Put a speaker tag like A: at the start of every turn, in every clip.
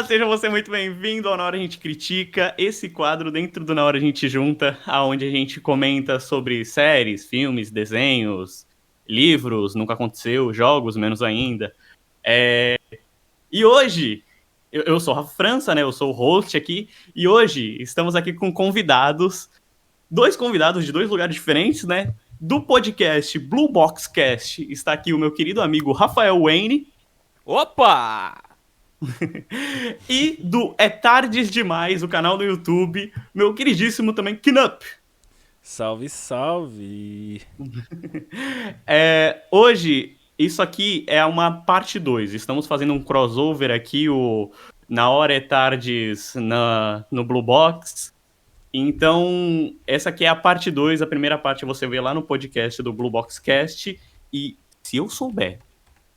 A: seja você muito bem-vindo ao Na Hora a Gente Critica, esse quadro dentro do Na Hora a Gente Junta, onde a gente comenta sobre séries, filmes, desenhos, livros, nunca aconteceu, jogos, menos ainda. E hoje, eu sou o Rafa França, né? Eu sou o host aqui, e hoje estamos aqui com convidados, dois convidados de dois lugares diferentes, né? Do podcast Blue Box Cast está aqui o meu querido amigo Rafael Wayne.
B: Opa!
A: E do É Tardes Demais, o canal do YouTube, meu queridíssimo também Knup.
B: Salve, salve!
A: Hoje, isso aqui é uma parte 2. Estamos fazendo um crossover aqui, o Na Hora é Tardes no Blue Box. Então, essa aqui é a parte 2. A primeira parte você vê lá no podcast do Blue Box Cast. E se eu souber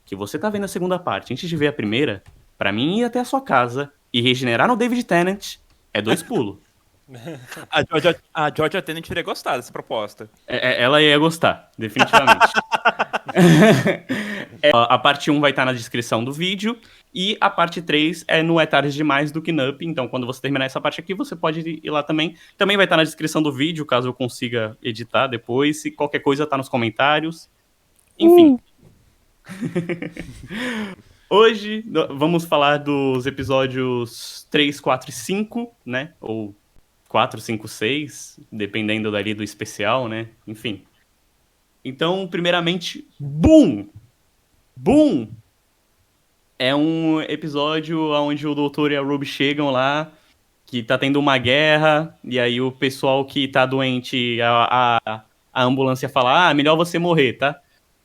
A: que você tá vendo a segunda parte antes de ver a primeira, pra mim ir até a sua casa e regenerar no David Tennant é 2 pulos.
C: A Georgia Tennant teria gostado dessa proposta.
A: Ela ia gostar, definitivamente. A parte 1 vai estar na descrição do vídeo e a parte 3 é no É Tarde Demais do Knup. Então, quando você terminar essa parte aqui, você pode ir lá também. Também vai estar na descrição do vídeo, caso eu consiga editar depois. Se qualquer coisa tá nos comentários. Enfim. Hoje vamos falar dos episódios 3, 4 e 5, né? Ou 4, 5, 6, dependendo dali do especial, né? Enfim. Então, primeiramente, Boom! Boom! É um episódio onde o Doutor e a Ruby chegam lá, que tá tendo uma guerra, e aí o pessoal que tá doente, a ambulância fala, melhor você morrer, tá?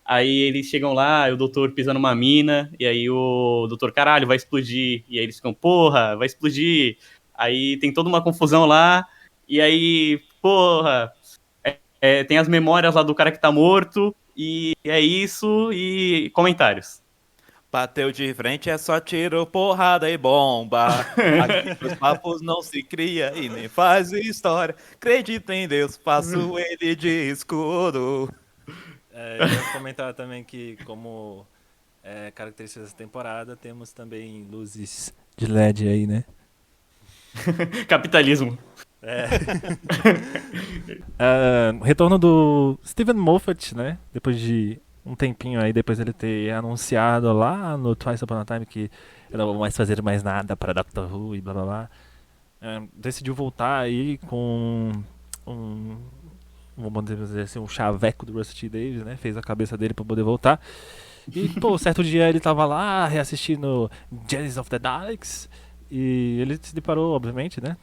A: Aí eles chegam lá, e o doutor pisa numa mina, e aí o doutor, caralho, vai explodir. E aí eles ficam, porra, vai explodir. Aí tem toda uma confusão lá, e aí, porra, tem as memórias lá do cara que tá morto, e é isso, e comentários.
C: Bateu de frente é só tiro, porrada e bomba. Aqui os papos não se cria e nem faz história. Acredito em Deus, faço ele de escudo.
B: Eu ia comentar também que, como característica dessa temporada, temos também luzes de LED aí, né?
A: Capitalismo.
B: Retorno do Steven Moffat, né? Depois de um tempinho aí, depois ele ter anunciado lá no Twice Upon a Time que ele não vai mais fazer mais nada para Doctor Who e blá blá blá. Decidiu voltar aí com vamos dizer assim, um chaveco do Russell T. Davies, né? Fez a cabeça dele para poder voltar. E, pô, certo dia ele tava lá reassistindo Genesis of the Daleks e ele se deparou, obviamente, né?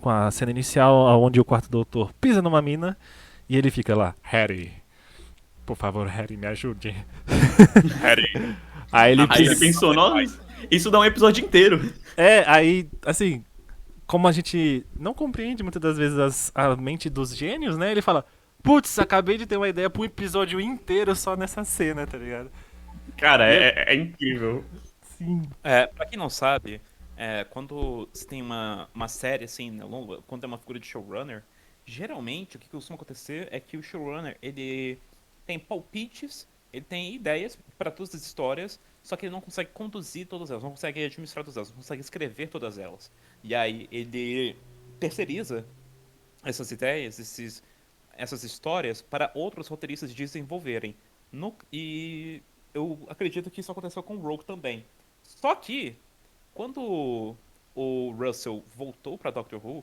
B: Com a cena inicial onde o quarto doutor pisa numa mina e ele fica lá, Harry, por favor, Harry, me ajude.
C: Harry.
A: Aí ele pensou, nossa, isso dá um episódio inteiro.
B: Aí, assim, como a gente não compreende muitas das vezes a mente dos gênios, né? Ele fala, putz, acabei de ter uma ideia pra um episódio inteiro só nessa cena, tá ligado?
A: Cara, é incrível.
B: Sim.
C: Pra quem não sabe, quando você tem uma série assim, né, longa, quando tem uma figura de showrunner, geralmente o que costuma acontecer é que o showrunner, ele tem palpites, ele tem ideias para todas as histórias, só que ele não consegue conduzir todas elas, não consegue administrar todas elas, não consegue escrever todas elas. E aí ele terceiriza essas ideias, essas histórias para outros roteiristas desenvolverem. E eu acredito que isso aconteceu com o Rogue também. Só que, quando o Russell voltou para Doctor Who,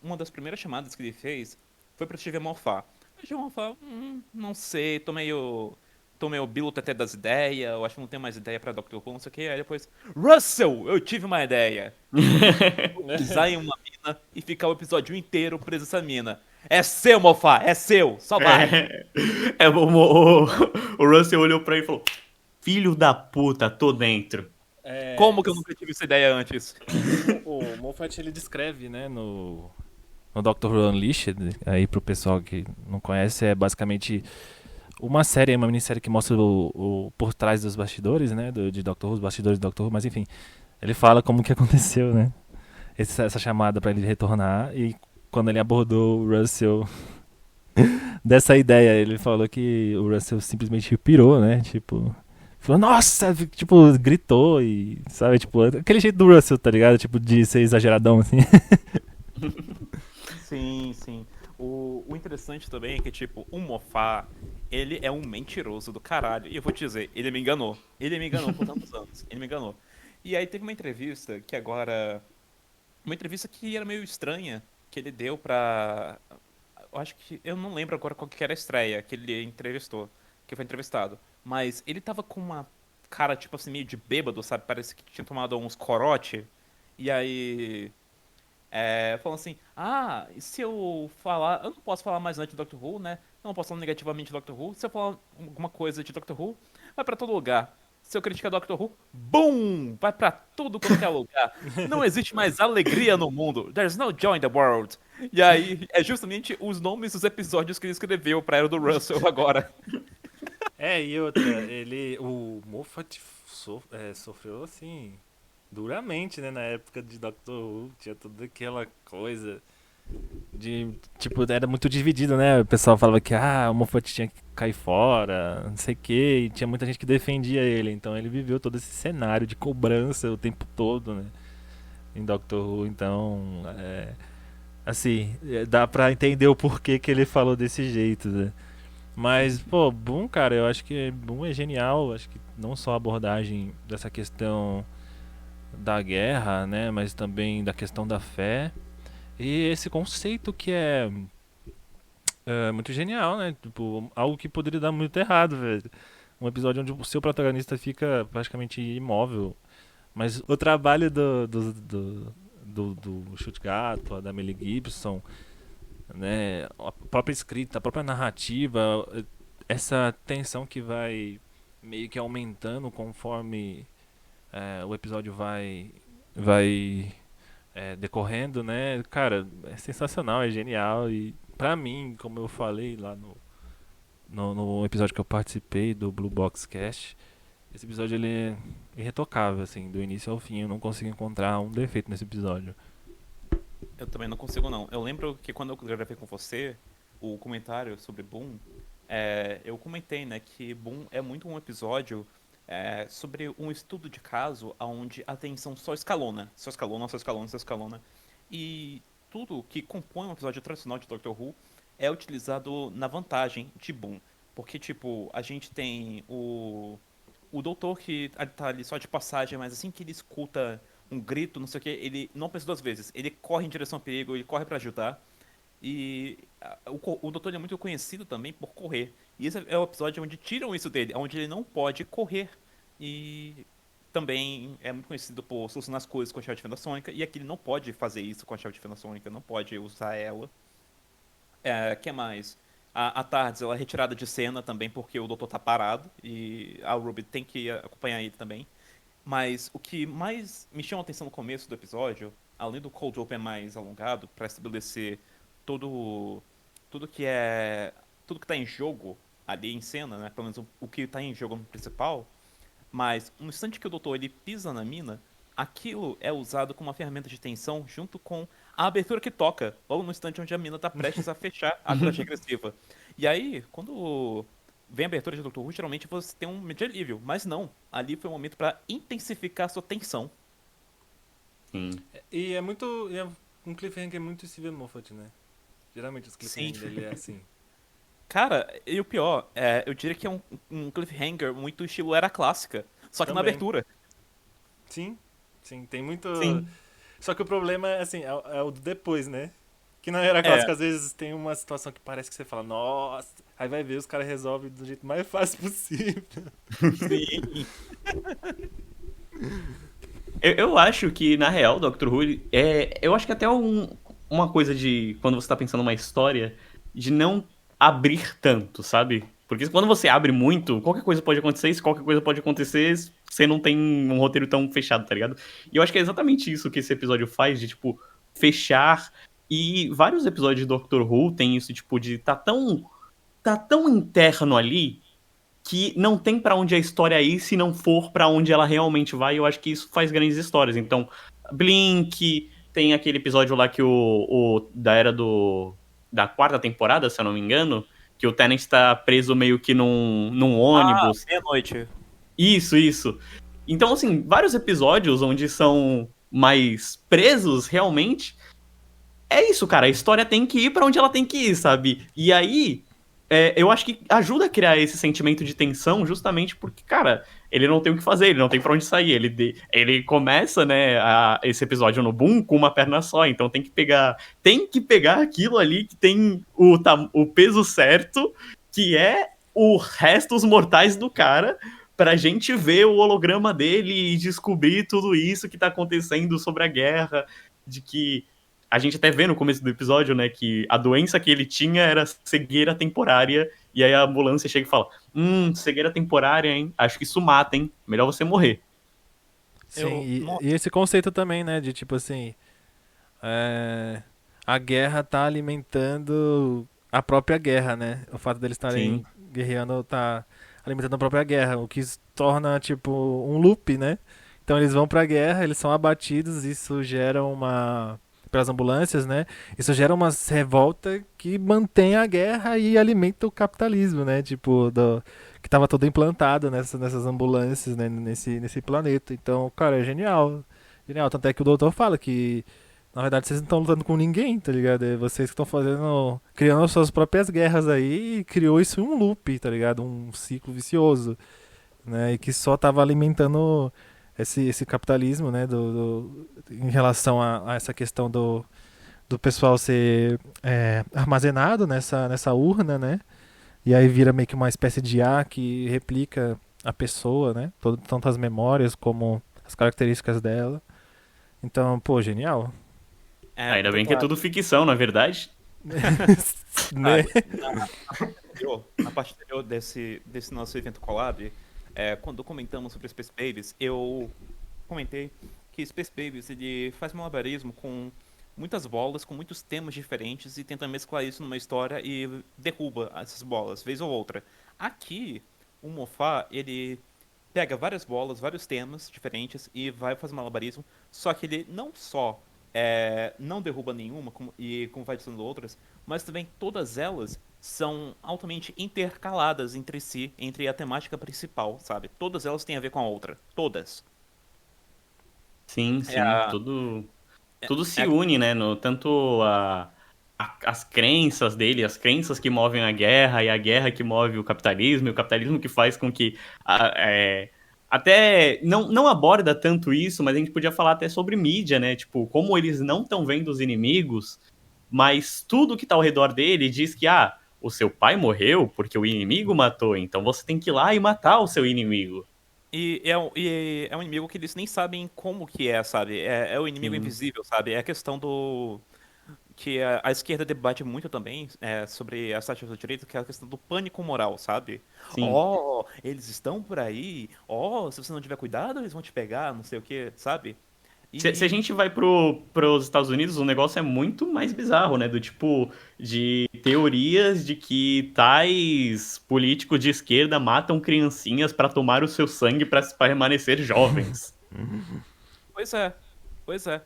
C: uma das primeiras chamadas que ele fez foi para Steven Moffat. O Steven Moffat, não sei, tô meio bilo teté das ideias, eu acho que não tenho mais ideia para Doctor Who, não sei o que. Aí depois, Russell, eu tive uma ideia. Pisar em uma mina e ficar o episódio inteiro preso nessa mina. É seu, Moffat, é seu, só vai.
A: O Russell olhou pra ele e falou, filho da puta, tô dentro.
C: Como que eu nunca tive essa ideia antes?
B: O Moffat, ele descreve, né, no Doctor Who Unleashed, aí pro pessoal que não conhece, é basicamente uma série, uma minissérie que mostra o por trás dos bastidores, né, de Doctor Who, os bastidores do Doctor Who, mas enfim, ele fala como que aconteceu, né, essa chamada pra ele retornar, e quando ele abordou o Russell dessa ideia, ele falou que o Russell simplesmente pirou, né, tipo, falou, nossa, tipo, gritou e, sabe, tipo, aquele jeito do Russell, tá ligado? Tipo, de ser exageradão, assim.
C: Sim, sim. O interessante também é que, tipo, o Moffat, ele é um mentiroso do caralho. E eu vou te dizer, ele me enganou. Ele me enganou por tantos anos. Ele me enganou. E aí teve uma entrevista que agora. Uma entrevista que era meio estranha, que ele deu pra. Eu acho que. Eu não lembro agora qual que era a estreia que ele entrevistou. Que foi entrevistado. Mas ele tava com uma cara, tipo assim, meio de bêbado, sabe? Parece que tinha tomado uns corote. E aí. Falando assim, e se eu falar. Eu não posso falar mais nada de Doctor Who, né? Eu não posso falar negativamente de Doctor Who. Se eu falar alguma coisa de Doctor Who, vai pra todo lugar. Se eu criticar Doctor Who, BUM! Vai pra tudo quanto é lugar. Não existe mais alegria no mundo. There's no joy in the world. E aí, é justamente os nomes dos episódios que ele escreveu pra Era do Russell agora.
B: E outra, o Moffat sofreu, assim, duramente, né, na época de Doctor Who, tinha toda aquela coisa de, tipo, era muito dividido, né, o pessoal falava que, o Moffat tinha que cair fora, não sei o que, e tinha muita gente que defendia ele, então ele viveu todo esse cenário de cobrança o tempo todo, né, em Doctor Who, então, assim, dá pra entender o porquê que ele falou desse jeito, né. Mas, pô, Boom, cara, eu acho que Boom é genial. Acho que não só a abordagem dessa questão da guerra, né, mas também da questão da fé. E esse conceito que é muito genial, né? Tipo, algo que poderia dar muito errado, velho. Um episódio onde o seu protagonista fica praticamente imóvel. Mas o trabalho do Stuttgart, da Mel Gibson, né, a própria escrita, a própria narrativa, essa tensão que vai meio que aumentando conforme o episódio vai decorrendo, né, cara, é sensacional, é genial e pra mim, como eu falei lá no episódio que eu participei do Blue Box Cast, esse episódio ele é irretocável, assim, do início ao fim, eu não consigo encontrar um defeito nesse episódio.
C: Eu também não consigo, não. Eu lembro que quando eu gravei com você o comentário sobre Boom, eu comentei, né, que Boom é muito um episódio sobre um estudo de caso onde a tensão só escalona. Só escalona, só escalona, só escalona. E tudo que compõe um episódio tradicional de Doctor Who é utilizado na vantagem de Boom. Porque, tipo, a gente tem o doutor que tá ali só de passagem, mas assim que ele escuta um grito, não sei o que, ele não pensa duas vezes. Ele corre em direção ao perigo, ele corre pra ajudar. E o doutor é muito conhecido também por correr. E esse é o episódio onde tiram isso dele, onde ele não pode correr. E também é muito conhecido por solucionar as coisas com a chave de fenda sônica. E aqui ele não pode fazer isso com a chave de fenda sônica, não pode usar ela. Que mais? A Tardes, ela é retirada de cena também porque o doutor tá parado. E a Ruby tem que acompanhar ele também. Mas o que mais me chama a atenção no começo do episódio, além do cold open mais alongado, para estabelecer todo tudo que é tudo que tá em jogo ali em cena, né? Pelo menos o que tá em jogo no principal, mas no instante que o doutor ele pisa na mina, aquilo é usado como uma ferramenta de tensão junto com a abertura que toca, logo no instante onde a mina tá prestes a fechar a contagem regressiva. E aí, quando vem a abertura de Doctor Who, geralmente você tem um momento de alívio, mas não. Ali foi um momento para intensificar a sua tensão.
A: Sim.
B: E é um cliffhanger muito Steven Moffat, né? Geralmente os cliffhangers dele é assim.
C: Cara, e o pior, eu diria que é um cliffhanger muito estilo era clássica, só que na
B: Também.
C: abertura.
B: Sim, tem muito...
A: Sim.
B: Só que o problema é, assim, é o do depois, né? Que na era clássica, às vezes, tem uma situação que parece que você fala, nossa... Aí vai ver, os caras resolvem do jeito mais fácil possível.
C: Sim.
A: Eu acho que, na real, Doctor Who, eu acho que até uma coisa de, quando você tá pensando uma história, de não abrir tanto, sabe? Porque quando você abre muito, qualquer coisa pode acontecer, e se qualquer coisa pode acontecer, você não tem um roteiro tão fechado, tá ligado? E eu acho que é exatamente isso que esse episódio faz, de, tipo, fechar. E vários episódios de Doctor Who tem isso, tipo, de tá tão interno ali que não tem pra onde a história ir se não for pra onde ela realmente vai. Eu acho que isso faz grandes histórias. Então, Blink, tem aquele episódio lá que da era da quarta temporada, se eu não me engano, que o Tennant tá preso meio que num ônibus.
C: Meia-noite.
A: Isso. Então, assim, vários episódios onde são mais presos, realmente. É isso, cara. A história tem que ir pra onde ela tem que ir, sabe? E aí, eu acho que ajuda a criar esse sentimento de tensão, justamente porque, cara, ele não tem o que fazer, ele não tem pra onde sair. Ele começa, né, esse episódio no boom com uma perna só, então tem que pegar aquilo ali que tem o peso certo, que é o restos mortais do cara, pra gente ver o holograma dele e descobrir tudo isso que tá acontecendo sobre a guerra, de que a gente até vê no começo do episódio, né, que a doença que ele tinha era cegueira temporária, e aí a ambulância chega e fala, cegueira temporária, hein, acho que isso mata, hein, melhor você morrer.
B: Sim, e esse conceito também, né, de tipo assim, a guerra tá alimentando a própria guerra, né? O fato deles estarem
A: Sim,
B: guerreando tá alimentando a própria guerra, o que torna tipo um loop, né? Então eles vão pra guerra, eles são abatidos, isso gera pelas ambulâncias, né? Isso gera uma revolta que mantém a guerra e alimenta o capitalismo, né? Tipo, que estava todo implantado nessas ambulâncias, né? Nesse planeta. Então, cara, é genial. Genial. Tanto é que o doutor fala que, na verdade, vocês não estão lutando com ninguém, tá ligado? É vocês que estão criando as suas próprias guerras aí e criou isso em um loop, tá ligado? Um ciclo vicioso, né? E que só tava alimentando esse capitalismo, né, em relação a essa questão do pessoal ser armazenado nessa urna, né, e aí vira meio que uma espécie de IA que replica a pessoa, né, tanto as memórias como as características dela. Então, pô, genial.
A: ainda bem que é tudo ficção, na verdade.
B: Né?
C: Na parte anterior desse nosso evento collab, quando comentamos sobre Space Babies, eu comentei que Space Babies ele faz malabarismo com muitas bolas, com muitos temas diferentes e tenta mesclar isso numa história e derruba essas bolas, vez ou outra. Aqui, o Moffat, ele pega várias bolas, vários temas diferentes e vai fazer malabarismo, só que ele não só não derruba nenhuma como vai dizendo outras, mas também todas elas são altamente intercaladas entre si, entre a temática principal, sabe? Todas elas têm a ver com a outra. Todas.
A: Sim,
C: É
A: sim,
C: a,
A: tudo
C: é
A: se
C: a-
A: une, né, tanto as crenças dele, as crenças que movem a guerra e a guerra que move o capitalismo, e o capitalismo que faz com que até não aborda tanto isso, mas a gente podia falar até sobre mídia, né? Tipo, como eles não estão vendo os inimigos, mas tudo que tá ao redor dele diz que, o seu pai morreu porque o inimigo matou, então você tem que ir lá e matar o seu inimigo.
C: e é um inimigo que eles nem sabem como que é, sabe? É o inimigo
A: Sim,
C: invisível, sabe? É a questão do que a esquerda debate muito também sobre as taxas do direito, que é a questão do pânico moral, sabe?
A: sim.
C: Eles estão por aí, se você não tiver cuidado, eles vão te pegar, não sei o que, sabe?
A: Se a
C: E
A: gente vai pros Estados Unidos, o negócio é muito mais bizarro, né? Do tipo, de teorias de que tais políticos de esquerda matam criancinhas pra tomar o seu sangue pra permanecer jovens.
C: pois é, pois é.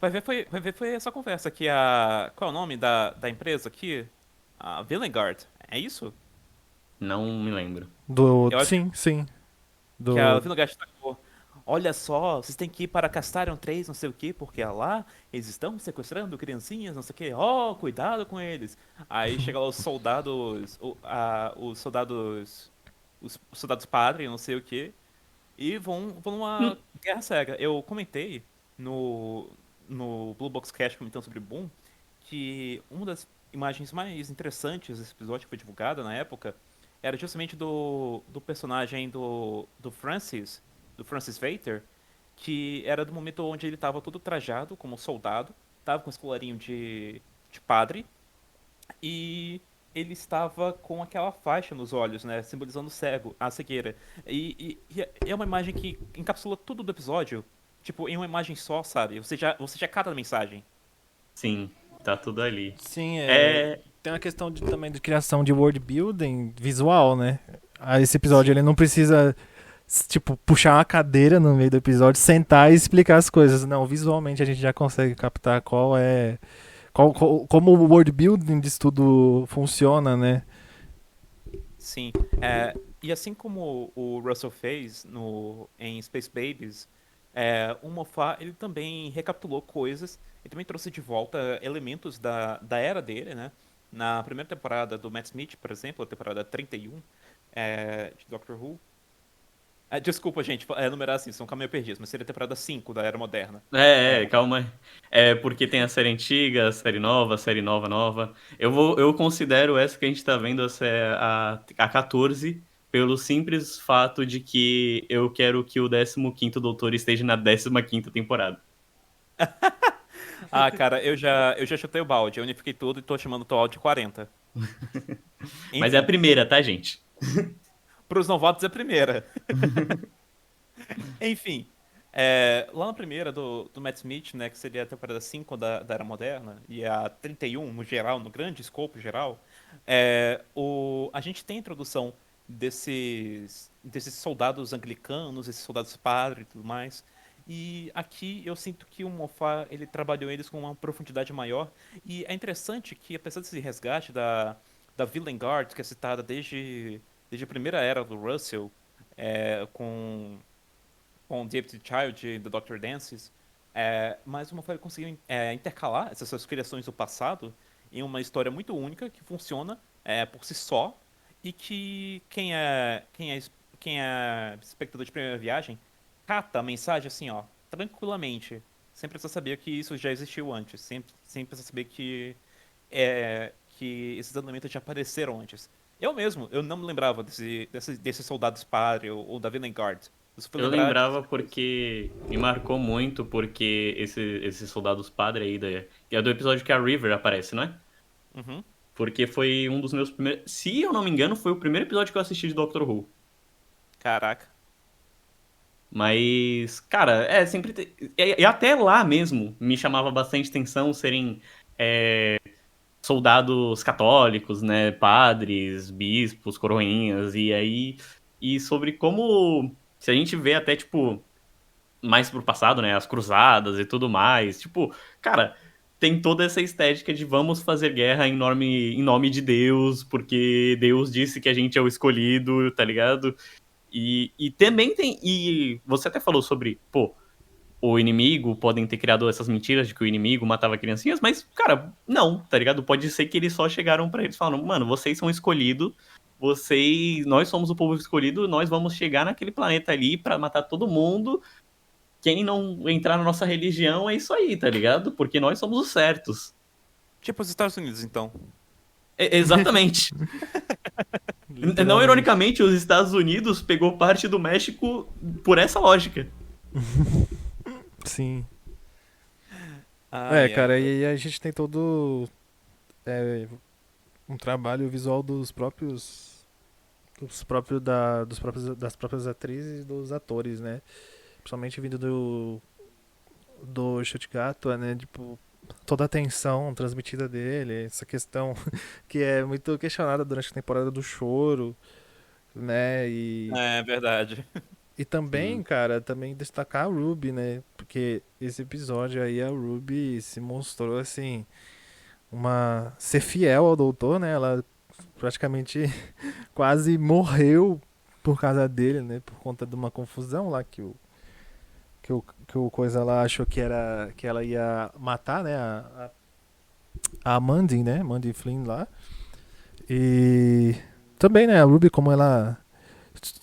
C: Vai ver foi essa conversa que qual é o nome da empresa aqui? A Villengard, é isso?
A: Não me lembro.
C: Eu acho
B: Sim, sim.
C: que a
B: Do,
C: Villengard tacou. Olha só, vocês têm que ir para Castarion 3, não sei o que, porque lá eles estão sequestrando criancinhas, não sei o que. Cuidado com eles. Aí chega lá os soldados, os soldados padre, não sei o que, e vão numa
A: Hum,
C: guerra cega. Eu comentei no Blue Box Cash comentando sobre Boom que uma das imagens mais interessantes desse episódio que foi divulgada na época era justamente do personagem do Francis Vader, que era do momento onde ele estava todo trajado como soldado, estava com esse colarinho de padre, e ele estava com aquela faixa nos olhos, né, simbolizando o cego, a cegueira. E é uma imagem que encapsula tudo do episódio, tipo, em uma imagem só, sabe? Você já cata a mensagem.
A: sim, tá tudo ali.
B: sim,
A: É.
B: tem uma questão também de criação de world building visual, né? Esse episódio ele não precisa tipo, puxar uma cadeira no meio do episódio, sentar e explicar as coisas. Não, visualmente a gente já consegue captar como o world building disso tudo funciona, né?
C: Sim. E assim como o Russell fez em Space Babies, o Moffat ele também recapitulou coisas, ele também trouxe de volta elementos da era dele, né? Na primeira temporada do Matt Smith, por exemplo, a temporada 31 de Doctor Who. Desculpa, gente, numerar assim, são caminho perdidos, mas seria a temporada 5 da Era Moderna.
A: Calma. É porque tem a série antiga, a série nova, a série nova, nova. Eu considero essa que a gente tá vendo essa é a 14, pelo simples fato de que eu quero que o 15º Doutor esteja na 15ª temporada.
C: Cara, eu já chutei o balde, eu unifiquei tudo e tô chamando o total de 40.
A: Mas é a
C: Enfim,
A: primeira, tá, gente?
C: pros novatos é a primeira. Enfim, lá na primeira do Matt Smith, né, que seria a temporada 5 da Era Moderna, e a 31 no geral, no grande escopo geral, a gente tem a introdução desses soldados anglicanos, esses soldados padre e tudo mais. E aqui eu sinto que o Moffat ele trabalhou eles com uma profundidade maior. E é interessante que, apesar desse resgate da Villain Guard, que é citada desde a primeira era do Russell, com David Child e The Doctor Dances, mas o Moffat conseguiu intercalar essas suas criações do passado em uma história muito única que funciona por si só e que quem é espectador de primeira viagem cata a mensagem assim, ó, tranquilamente, sem precisar saber que isso já existiu antes, sem precisar saber que esses elementos já apareceram antes. Eu não me lembrava desses soldados padre ou da Villain Guard. Eu só fui
A: Eu
C: lembrar disso
A: lembrava
C: depois.
A: porque me marcou muito, porque esses soldados padre aí, que é do episódio que a River aparece, não é?
C: Uhum.
A: Porque foi um dos meus primeiros. Se eu não me engano, foi o primeiro episódio que eu assisti de Doctor Who.
C: Caraca.
A: Mas, cara, sempre. E até lá mesmo me chamava bastante atenção serem soldados católicos, né? Padres, bispos, coroinhas, e aí. E sobre como. Se a gente vê até, tipo, mais pro passado, né? As cruzadas e tudo mais. Tipo, cara, tem toda essa estética de vamos fazer guerra em nome de Deus, porque Deus disse que a gente é o escolhido, tá ligado? E também tem. E você até falou sobre, pô, o inimigo podem ter criado essas mentiras de que o inimigo matava criancinhas, mas, cara, não, tá ligado? Pode ser que eles só chegaram pra eles e falaram, mano, vocês são escolhidos, nós somos o povo escolhido, nós vamos chegar naquele planeta ali pra matar todo mundo. Quem não entrar na nossa religião é isso aí, tá ligado? Porque nós somos os certos.
C: Tipo os Estados Unidos, então.
A: Exatamente. Não
B: Literalmente.
A: ironicamente, os Estados Unidos pegou parte do México por essa lógica.
B: Sim.
C: Ai, ai.
B: Cara, e a gente tem todo um trabalho visual das próprias atrizes e dos atores, né? Principalmente vindo do Stuttgart, né? Tipo, toda a tensão transmitida dele, essa questão que é muito questionada durante a temporada do choro, né?
C: É verdade.
B: E também,
A: Sim.
B: cara, também destacar a Ruby, né? Porque esse episódio aí, a Ruby se mostrou, assim, ser fiel ao doutor, né? Ela praticamente quase morreu por causa dele, né? Por conta de uma confusão lá que o coisa lá achou que ela ia matar, né? A Mandy, né? Mandy Flynn lá. E também, né? A Ruby, como ela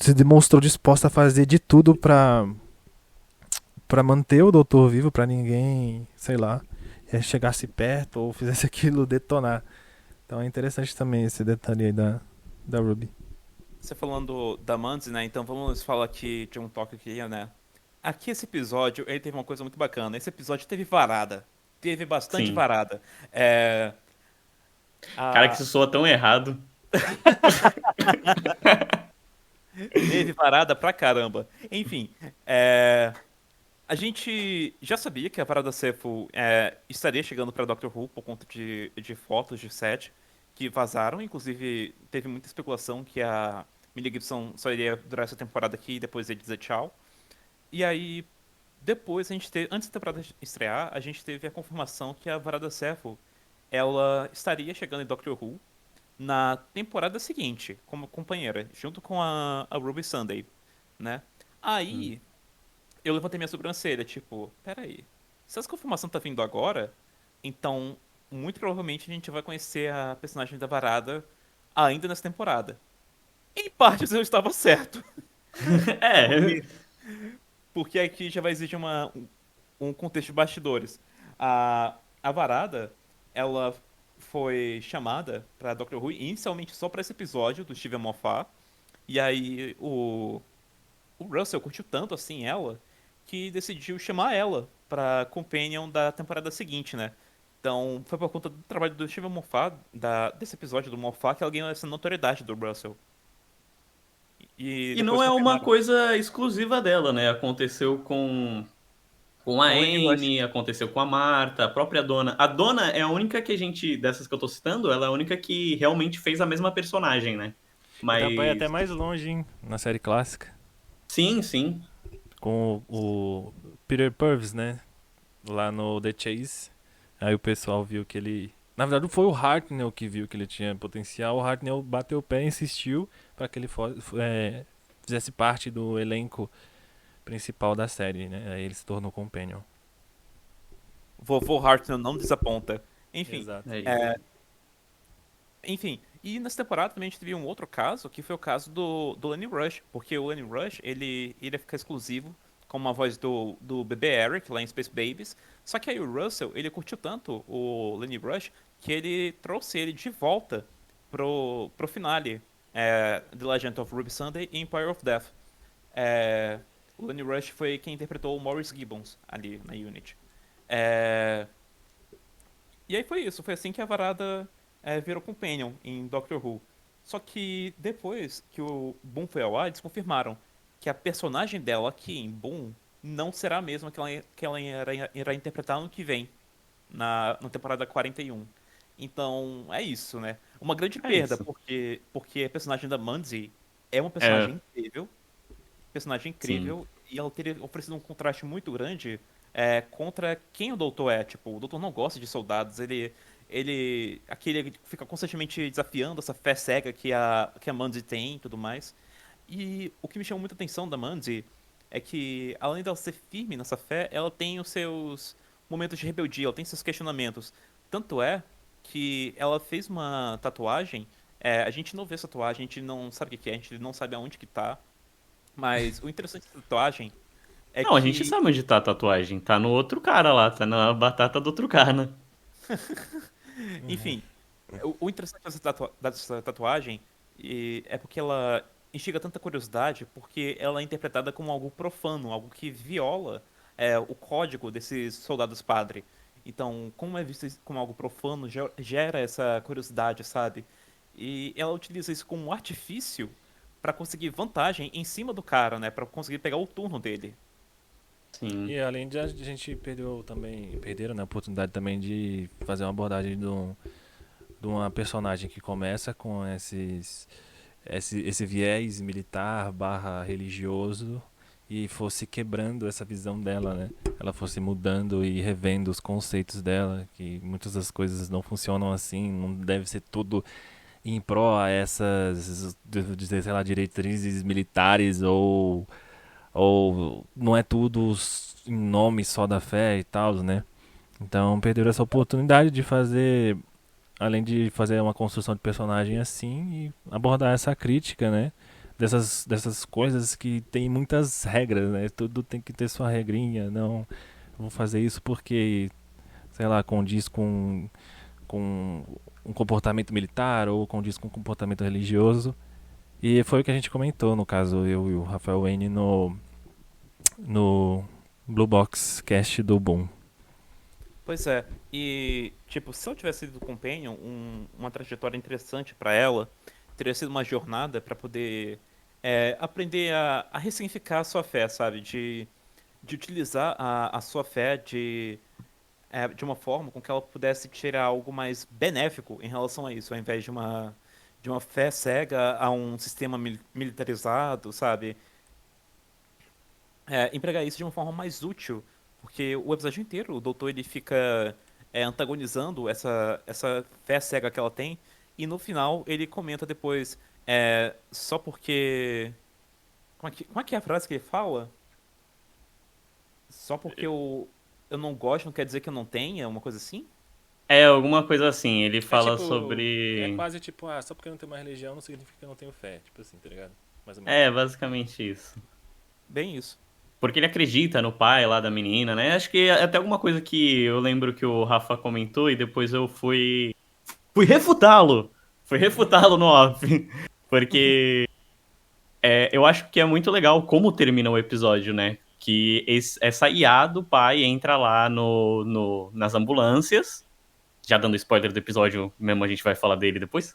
B: se demonstrou disposta a fazer de tudo pra manter o doutor vivo, pra ninguém, sei lá, chegasse perto ou fizesse aquilo detonar. Então é interessante também esse detalhe aí da Ruby.
C: Você falando da Mandy, né? Então vamos falar aqui de um toque aqui, né? Aqui esse episódio, ele teve uma coisa muito bacana. Esse episódio teve varada. Teve bastante
A: Sim.
C: varada. É,
A: Cara, que
C: a,
A: isso soa tão errado.
C: Teve varada pra caramba. Enfim, a gente já sabia que a Varada Cepho estaria chegando pra Doctor Who por conta de fotos de set que vazaram. Inclusive, teve muita especulação que a Millie Gibson só iria durar essa temporada aqui e depois ia dizer tchau. E aí, depois, antes da temporada estrear, a gente teve a confirmação que a Varada Cepho ela estaria chegando em Doctor Who. na temporada seguinte, como companheira, junto com a Ruby Sunday, né? Aí, eu levantei minha sobrancelha, tipo, peraí, se essa confirmação tá vindo agora, então, muito provavelmente a gente vai conhecer a personagem da Varada ainda nessa temporada. Em partes eu estava certo,
A: É,
C: porque, porque aqui já vai exigir um contexto de bastidores. A Varada, ela foi chamada pra Doctor Who inicialmente só pra esse episódio do Steven Moffat, e aí o Russell curtiu tanto assim ela que decidiu chamar ela pra Companion da temporada seguinte, né? Então foi por conta do trabalho do Steven Moffat, desse episódio do Moffat, que ela ganhou essa notoriedade do Russell. E
A: e não
C: depois
A: é uma
C: confirmaram.
A: coisa exclusiva dela, né? Aconteceu com a
C: Com o Lenny Rush.
A: Anne, aconteceu com a Marta, a própria Dona. A Dona é a única que a gente, dessas que eu tô citando, ela é a única que realmente fez a mesma personagem, né?
B: E dá pra ir até
A: Mas
B: mais longe, hein, na série clássica.
A: sim, sim.
B: Com o Peter Purves, né? Lá no The Chase. Aí o pessoal viu que ele. Na verdade, foi o Hartnell que viu que ele tinha potencial. O Hartnell bateu o pé e insistiu para que ele fizesse parte do elenco principal da série, né? Aí ele se tornou Companion.
C: Vovô Hartnell não desaponta. Enfim,
B: Exato.
A: É isso.
C: é, enfim. E nessa temporada também a gente teve um outro caso, que foi o caso do Lenny Rush. Porque o Lenny Rush, ele ia ficar exclusivo com a voz do bebê Eric, lá em Space Babies. Só que aí o Russell, ele curtiu tanto o Lenny Rush, que ele trouxe ele de volta pro finale. The Legend of Ruby Sunday e Empire of Death. É, o Lenny Rush foi quem interpretou o Maurice Gibbons ali na Unity. É, e aí foi isso, foi assim que a Varada virou Companion em Doctor Who. Só que depois que o Boom foi ao ar, eles confirmaram que a personagem dela aqui em Boom não será a mesma que ela irá interpretar no que vem, na temporada 41. Então, é isso, né? Uma grande
A: É
C: perda,
A: isso.
C: porque a personagem da Mandy é uma
A: É,
C: personagem
A: sim.
C: incrível, e ela teria oferecido um contraste muito grande contra quem o Doutor é. Tipo, o Doutor não gosta de soldados, ele fica constantemente desafiando essa fé cega que a Mandy tem e tudo mais. E o que me chama muita atenção da Mandy é que, além dela ser firme nessa fé, ela tem os seus momentos de rebeldia, ela tem seus questionamentos. Tanto é que ela fez uma tatuagem, a gente não vê essa tatuagem, a gente não sabe o que é, a gente não sabe aonde que tá, mas o interessante da tatuagem é
A: Não, a gente
C: que,
A: sabe onde tá a tatuagem. Tá no outro cara lá, tá na batata do outro cara.
C: enfim, o interessante dessa tatuagem é porque ela instiga tanta curiosidade, porque ela é interpretada como algo profano, algo que viola o código desses soldados padre. Então, como é visto isso como algo profano, gera essa curiosidade, sabe? E ela utiliza isso como um artifício pra conseguir vantagem em cima do cara, né? Pra conseguir pegar o turno dele.
B: E
A: Sim.
B: além de a gente perderam, né, a oportunidade também de fazer uma abordagem de uma personagem que começa com esse viés militar barra religioso e fosse quebrando essa visão dela, né? Ela fosse mudando e revendo os conceitos dela, que muitas das coisas não funcionam assim, não deve ser tudo em pró a essas, dizer, sei lá, diretrizes militares ou não é tudo em nome só da fé e tal, né? Então perderam essa oportunidade de fazer, além de fazer uma construção de personagem assim, e abordar essa crítica, né? Dessas coisas que tem muitas regras, né? Tudo tem que ter sua regrinha, não vou fazer isso porque, sei lá, condiz com um comportamento militar ou condiz com um comportamento religioso. E foi o que a gente comentou, no caso, eu e o Rafael Wayne no Blue Box Cast do Boom.
C: Pois é, e tipo, se eu tivesse sido Companion, uma trajetória interessante pra ela, teria sido uma jornada pra poder aprender a ressignificar a sua fé, sabe? De utilizar a sua fé de uma forma com que ela pudesse tirar algo mais benéfico em relação a isso, ao invés de uma fé cega a um sistema militarizado, sabe? Empregar isso de uma forma mais útil, porque o episódio inteiro o doutor ele fica antagonizando essa fé cega que ela tem, E no final ele comenta depois, só porque... como é que é a frase que ele fala? Só porque eu não gosto não quer dizer que eu não tenha, uma coisa assim?
A: É alguma coisa assim, ele
B: É
A: fala
B: tipo, é
A: sobre...
B: quase tipo, só porque eu não tenho uma religião não significa que eu não tenho fé. Tipo assim, tá ligado? Mais ou menos.
A: É, basicamente isso.
C: Bem isso.
A: Porque ele acredita no pai lá da menina, né? Acho que é até alguma coisa que eu lembro que o Rafa comentou e depois eu fui refutá-lo. Fui refutá-lo no off. Porque eu acho que é muito legal como termina o episódio, né? Que essa IA do pai entra lá nas ambulâncias. Já dando spoiler do episódio, mesmo a gente vai falar dele depois.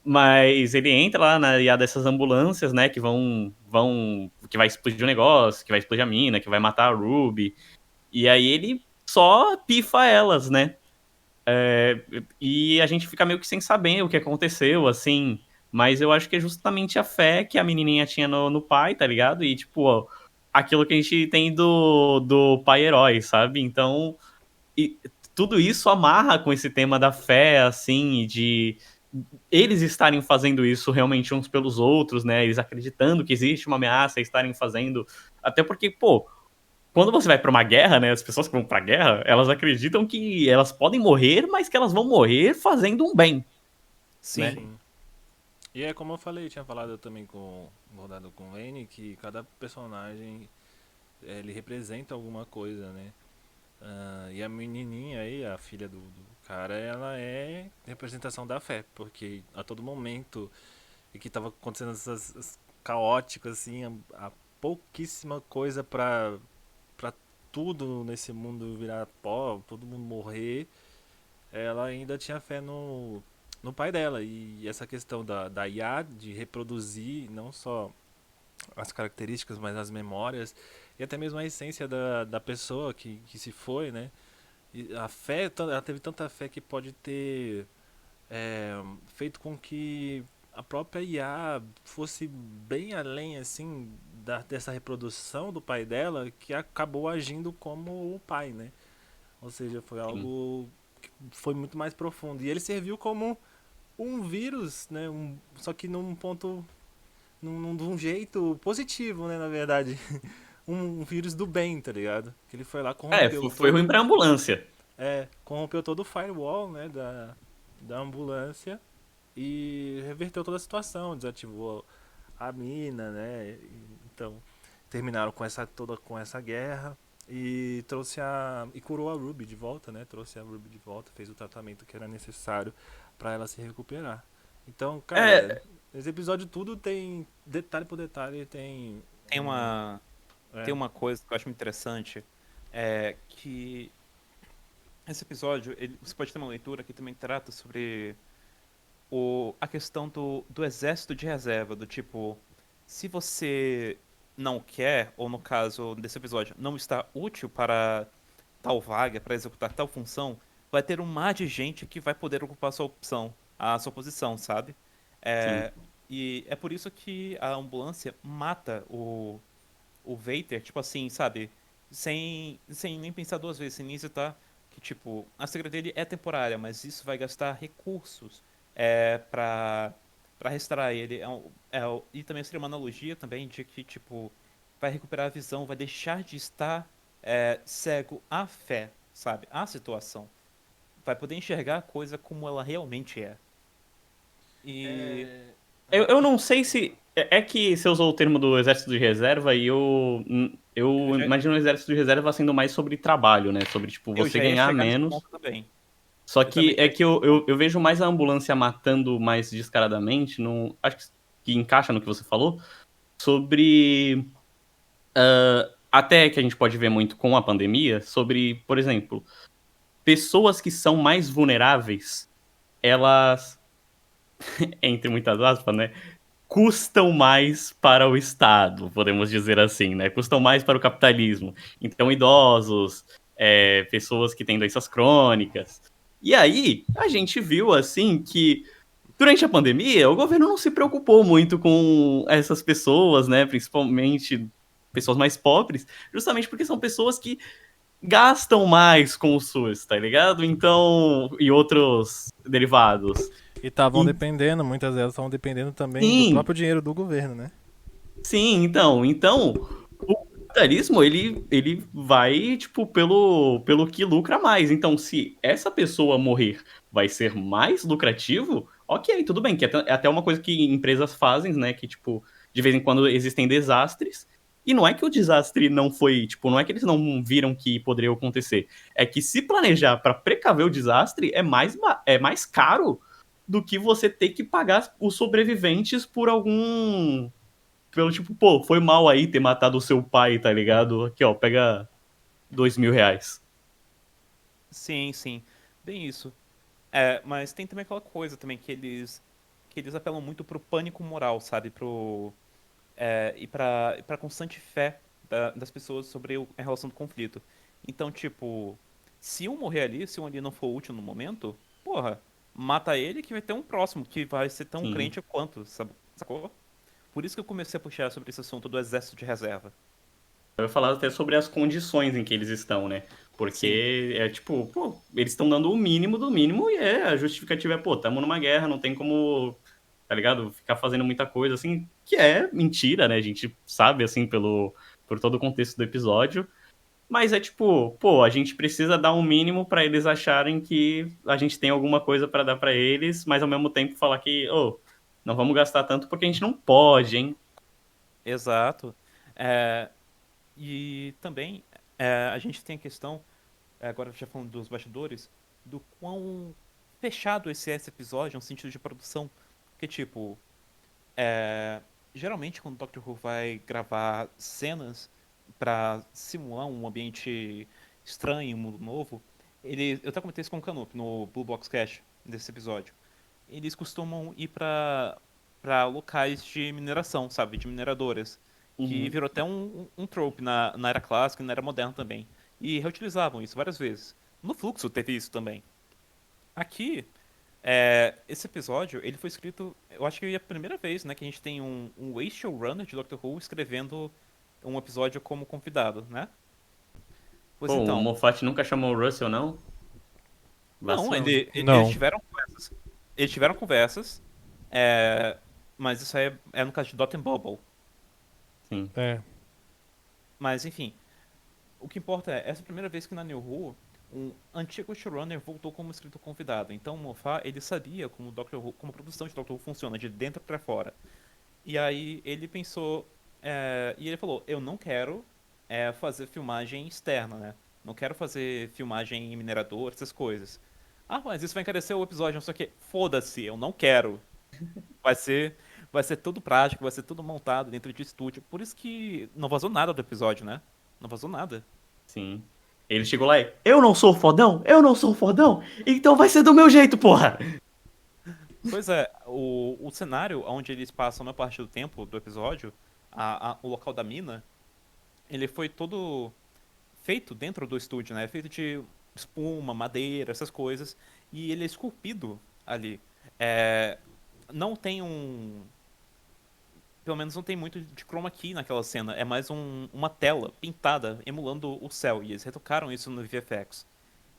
A: Mas ele entra lá na IA dessas ambulâncias, né? Que vai explodir o negócio, que vai explodir a mina, que vai matar a Ruby. E aí ele só pifa elas, né? E a gente fica meio que sem saber o que aconteceu, assim. Mas eu acho que é justamente a fé que a menininha tinha no pai, tá ligado? E, tipo, ó, aquilo que a gente tem do pai herói, sabe? Então, tudo isso amarra com esse tema da fé, assim, e de eles estarem fazendo isso realmente uns pelos outros, né? Eles acreditando que existe uma ameaça e estarem fazendo. Até porque, pô, quando você vai pra uma guerra, né? As pessoas que vão pra guerra, elas acreditam que elas podem morrer, mas que elas vão morrer fazendo um bem, né?
C: Sim.
B: Sim. E é como eu falei, tinha falado também com rodado com o Wayne, que cada personagem ele representa alguma coisa, né? E a menininha aí, a filha do cara, ela é representação da fé, porque a todo momento e que tava acontecendo essas caótico assim, a pouquíssima coisa pra tudo nesse mundo virar pó, todo mundo morrer, ela ainda tinha fé no pai dela. E essa questão da IA de reproduzir não só as características, mas as memórias e até mesmo a essência da pessoa que se foi, né? E a fé, ela teve tanta fé que pode ter feito com que a própria IA fosse bem além assim dessa reprodução do pai dela, que acabou agindo como o pai, né? Ou seja, foi
A: Sim.
B: algo que foi muito mais profundo. E ele serviu como um vírus, né? Só que num ponto, de um jeito positivo, né? Na verdade, um vírus do bem, tá ligado? Que ele foi lá, corrompeu
A: Foi ruim
B: todo,
A: pra ambulância.
B: corrompeu todo o firewall, né? Da ambulância e reverteu toda a situação, desativou a mina, né? Então terminaram com essa guerra e e curou a Ruby de volta, né? Trouxe a Ruby de volta, fez o tratamento que era necessário para ela se recuperar. Então, cara,
A: É,
B: esse episódio tudo tem detalhe por detalhe, tem
C: Tem uma, tem
B: é,
C: uma coisa que eu acho muito interessante, que esse episódio, você pode ter uma leitura que também trata sobre a questão do exército de reserva, do tipo, se você não quer, ou no caso desse episódio, não está útil para tal vaga, para executar tal função, vai ter um mar de gente que vai poder ocupar a sua posição, sabe?
A: sim.
C: É, e é por isso que a ambulância mata o Vader, tipo assim, sabe? Sem nem pensar duas vezes, sem nem hesitar, que tipo, a segredo dele é temporária, mas isso vai gastar recursos pra restaurar ele. E também seria uma analogia também de que, tipo, vai recuperar a visão, vai deixar de estar cego à fé, sabe? À situação. Vai poder enxergar a coisa como ela realmente é. E.
A: Eu não sei se. É que você usou o termo do exército de reserva e eu
C: Eu já,
A: imagino o exército de reserva sendo mais sobre trabalho, né? Sobre, tipo,
C: eu
A: você
C: já ia
A: ganhar
C: chegar nesse
A: menos.
C: ponto também.
A: Só
C: Eu
A: que
C: também
A: é
C: ia
A: que eu vejo mais a ambulância matando mais descaradamente, acho que encaixa no que você falou, sobre. Até que a gente pode ver muito com a pandemia, sobre, por exemplo, pessoas que são mais vulneráveis, elas, entre muitas aspas, né? Custam mais para o Estado, podemos dizer assim, né? Custam mais para o capitalismo. Então, idosos, pessoas que têm doenças crônicas. E aí, a gente viu, assim, que durante a pandemia, o governo não se preocupou muito com essas pessoas, né? Principalmente pessoas mais pobres, justamente porque são pessoas que gastam mais com o SUS, tá ligado? Então, e outros derivados.
B: E estavam
A: E-
B: dependendo, muitas delas estavam dependendo também do
A: Sim,
B: próprio dinheiro do governo, né?
A: sim, então, o capitalismo, ele vai, tipo, pelo que lucra mais. Então, se essa pessoa morrer vai ser mais lucrativo, ok, tudo bem, que é até uma coisa que empresas fazem, né, que, tipo, de vez em quando existem desastres, e não é que o desastre não foi, tipo, não é que eles não viram que poderia acontecer, é que se planejar para precaver o desastre é mais caro do que você ter que pagar os sobreviventes por algum pelo tipo, pô, foi mal aí ter matado o seu pai, tá ligado? Aqui, ó, pega R$ 2.000.
C: Sim, sim. Bem isso. Mas tem também aquela coisa também que eles apelam muito pro pânico moral, sabe? E pra constante fé das pessoas sobre a relação do conflito. Então, tipo, se um morrer ali, se um ali não for útil no momento, porra, mata ele que vai ter um próximo que vai ser tão
A: Sim.
C: crente quanto, sacou? Por isso que eu comecei a puxar sobre esse assunto do exército de reserva.
A: Eu ia falar até sobre as condições em que eles estão, né?
C: Sim,
A: Porque é tipo, pô, eles estão dando o mínimo do mínimo e a justificativa é, pô, tamo numa guerra, não tem como, tá ligado? Ficar fazendo muita coisa, assim, que é mentira, né? A gente sabe, assim, por todo o contexto do episódio. Mas é tipo, pô, a gente precisa dar um mínimo pra eles acharem que a gente tem alguma coisa pra dar pra eles, mas ao mesmo tempo falar que, ô, não vamos gastar tanto porque a gente não pode, hein?
C: exato. É, e também a gente tem a questão, agora já falando dos bastidores, do quão fechado esse episódio no sentido de produção. Que tipo, É, geralmente, quando o Doctor Who vai gravar cenas pra simular um ambiente estranho, um mundo novo, eu até comentei isso com o Canup no Blue Box Cash desse episódio. Eles costumam ir pra locais de mineração, sabe? De mineradoras. Que
A: Uhum.
C: virou até um trope na era clássica e na era moderna também. E reutilizavam isso várias vezes. No Fluxo teve isso também. Aqui, esse episódio, ele foi escrito, eu acho que é a primeira vez, né, que a gente tem um ex-showrunner de Doctor Who escrevendo um episódio como convidado, né? Pois
A: Pô, o
C: então,
A: Moffat nunca chamou o Russell, não?
C: não,
A: Vacilão.
C: eles
B: Não.
C: tiveram conversas. Eles tiveram conversas, é, mas isso aí é no caso de Dot and Bubble.
A: Sim.
B: É.
C: Mas, enfim, o que importa essa é a primeira vez que na New Who, um antigo showrunner voltou como escritor convidado. Então o Moffat, ele sabia como Doctor Who, como a produção de Doctor Who funciona, de dentro pra fora. E aí ele pensou, e ele falou, eu não quero fazer filmagem externa, né? Não quero fazer filmagem em minerador, essas coisas. Ah, mas isso vai encarecer o episódio, não sei o quê. Foda-se, eu não quero. Vai ser, vai ser tudo prático, vai ser tudo montado dentro de estúdio. Por isso que não vazou nada do episódio, né? Não vazou nada.
A: Sim. Ele chegou lá e, eu não sou fodão? Eu não sou fodão? Então vai ser do meu jeito, porra!
C: Pois é, o cenário onde eles passam a maior parte do tempo do episódio, o local da mina, ele foi todo feito dentro do estúdio, né? Feito de espuma, madeira, essas coisas. E ele é esculpido ali. É, não tem um. Pelo menos não tem muito de chroma key naquela cena. É mais uma tela pintada, emulando o céu. E eles retocaram isso no VFX.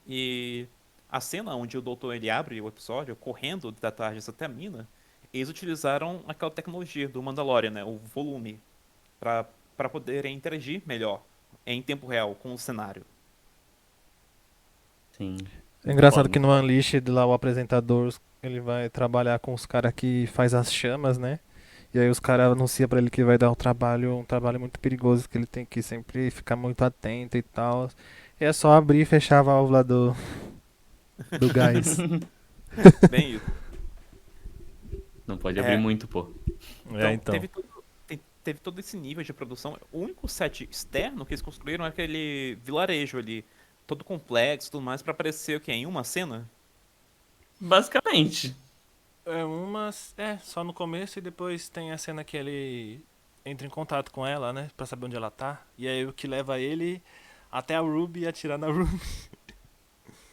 C: E a cena onde o doutor ele abre o episódio, correndo da tarde até a mina, eles utilizaram aquela tecnologia do Mandalorian, né? O volume, para poderem interagir melhor em tempo real com o cenário.
A: Sim.
B: É
A: Muito foda,
B: engraçado que
A: muito
B: no
A: foda.
B: Unleashed lá o apresentador ele vai trabalhar com os caras que faz as chamas, né? E aí os caras anunciam pra ele que vai dar um trabalho muito perigoso, que ele tem que sempre ficar muito atento e tal. E é só abrir e fechar a válvula do gás.
C: Bem isso.
A: Não pode abrir
C: É,
A: muito, pô.
B: É,
C: então,
B: então.
C: teve todo esse nível de produção. O único set externo que eles construíram é aquele vilarejo ali, todo complexo e tudo mais, pra aparecer o quê? Em uma cena?
A: Basicamente.
B: Só no começo e depois tem a cena que ele entra em contato com ela, né? Pra saber onde ela tá. E aí o que leva ele até a Ruby e atirar na Ruby.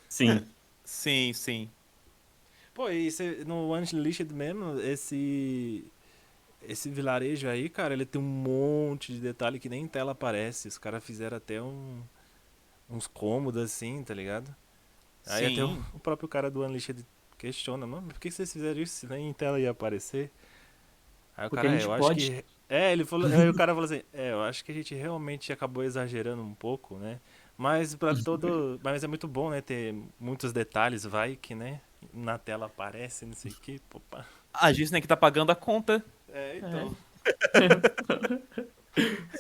A: Sim.
C: Sim, sim.
B: Pô, e no Unleashed mesmo, esse vilarejo aí, cara, ele tem um monte de detalhe que nem em tela aparece. Os caras fizeram até uns cômodos assim, tá ligado? Aí até
C: Sim.
B: o próprio cara do Unleashed questiona, mano, por que vocês fizeram isso se nem em tela ia aparecer? Aí o
A: Porque a
B: cara,
A: gente
B: eu acho
A: pode.
B: que. É, ele falou. Aí o cara falou assim, eu acho que a gente realmente acabou exagerando um pouco, né? Mas para todo. Mas é muito bom, né? Ter muitos detalhes, vai que, né? Na tela aparece, não sei o que, pô, pá.
C: A Disney que tá pagando a conta.
B: É,
A: É.
B: então.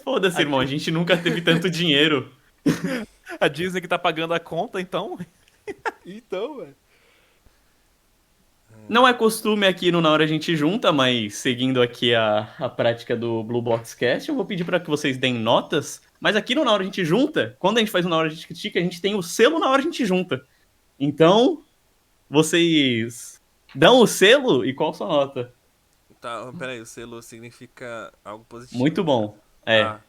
A: Foda-se,
C: A,
A: irmão, a
C: Di-
A: gente nunca teve tanto dinheiro.
C: a Disney que tá pagando a conta, então.
B: Então, velho.
A: Não é costume aqui no Na Hora a gente junta, mas seguindo aqui a prática do Blue Box Cast, eu vou pedir para que vocês deem notas. Mas aqui no Na Hora a gente junta, quando a gente faz o Na Hora a gente critica, a gente tem o selo Na Hora a gente junta. Então, vocês dão o selo e qual a sua nota?
B: Tá, peraí, o selo significa algo
A: Muito
B: positivo, cara.
A: bom. É.
B: Ah.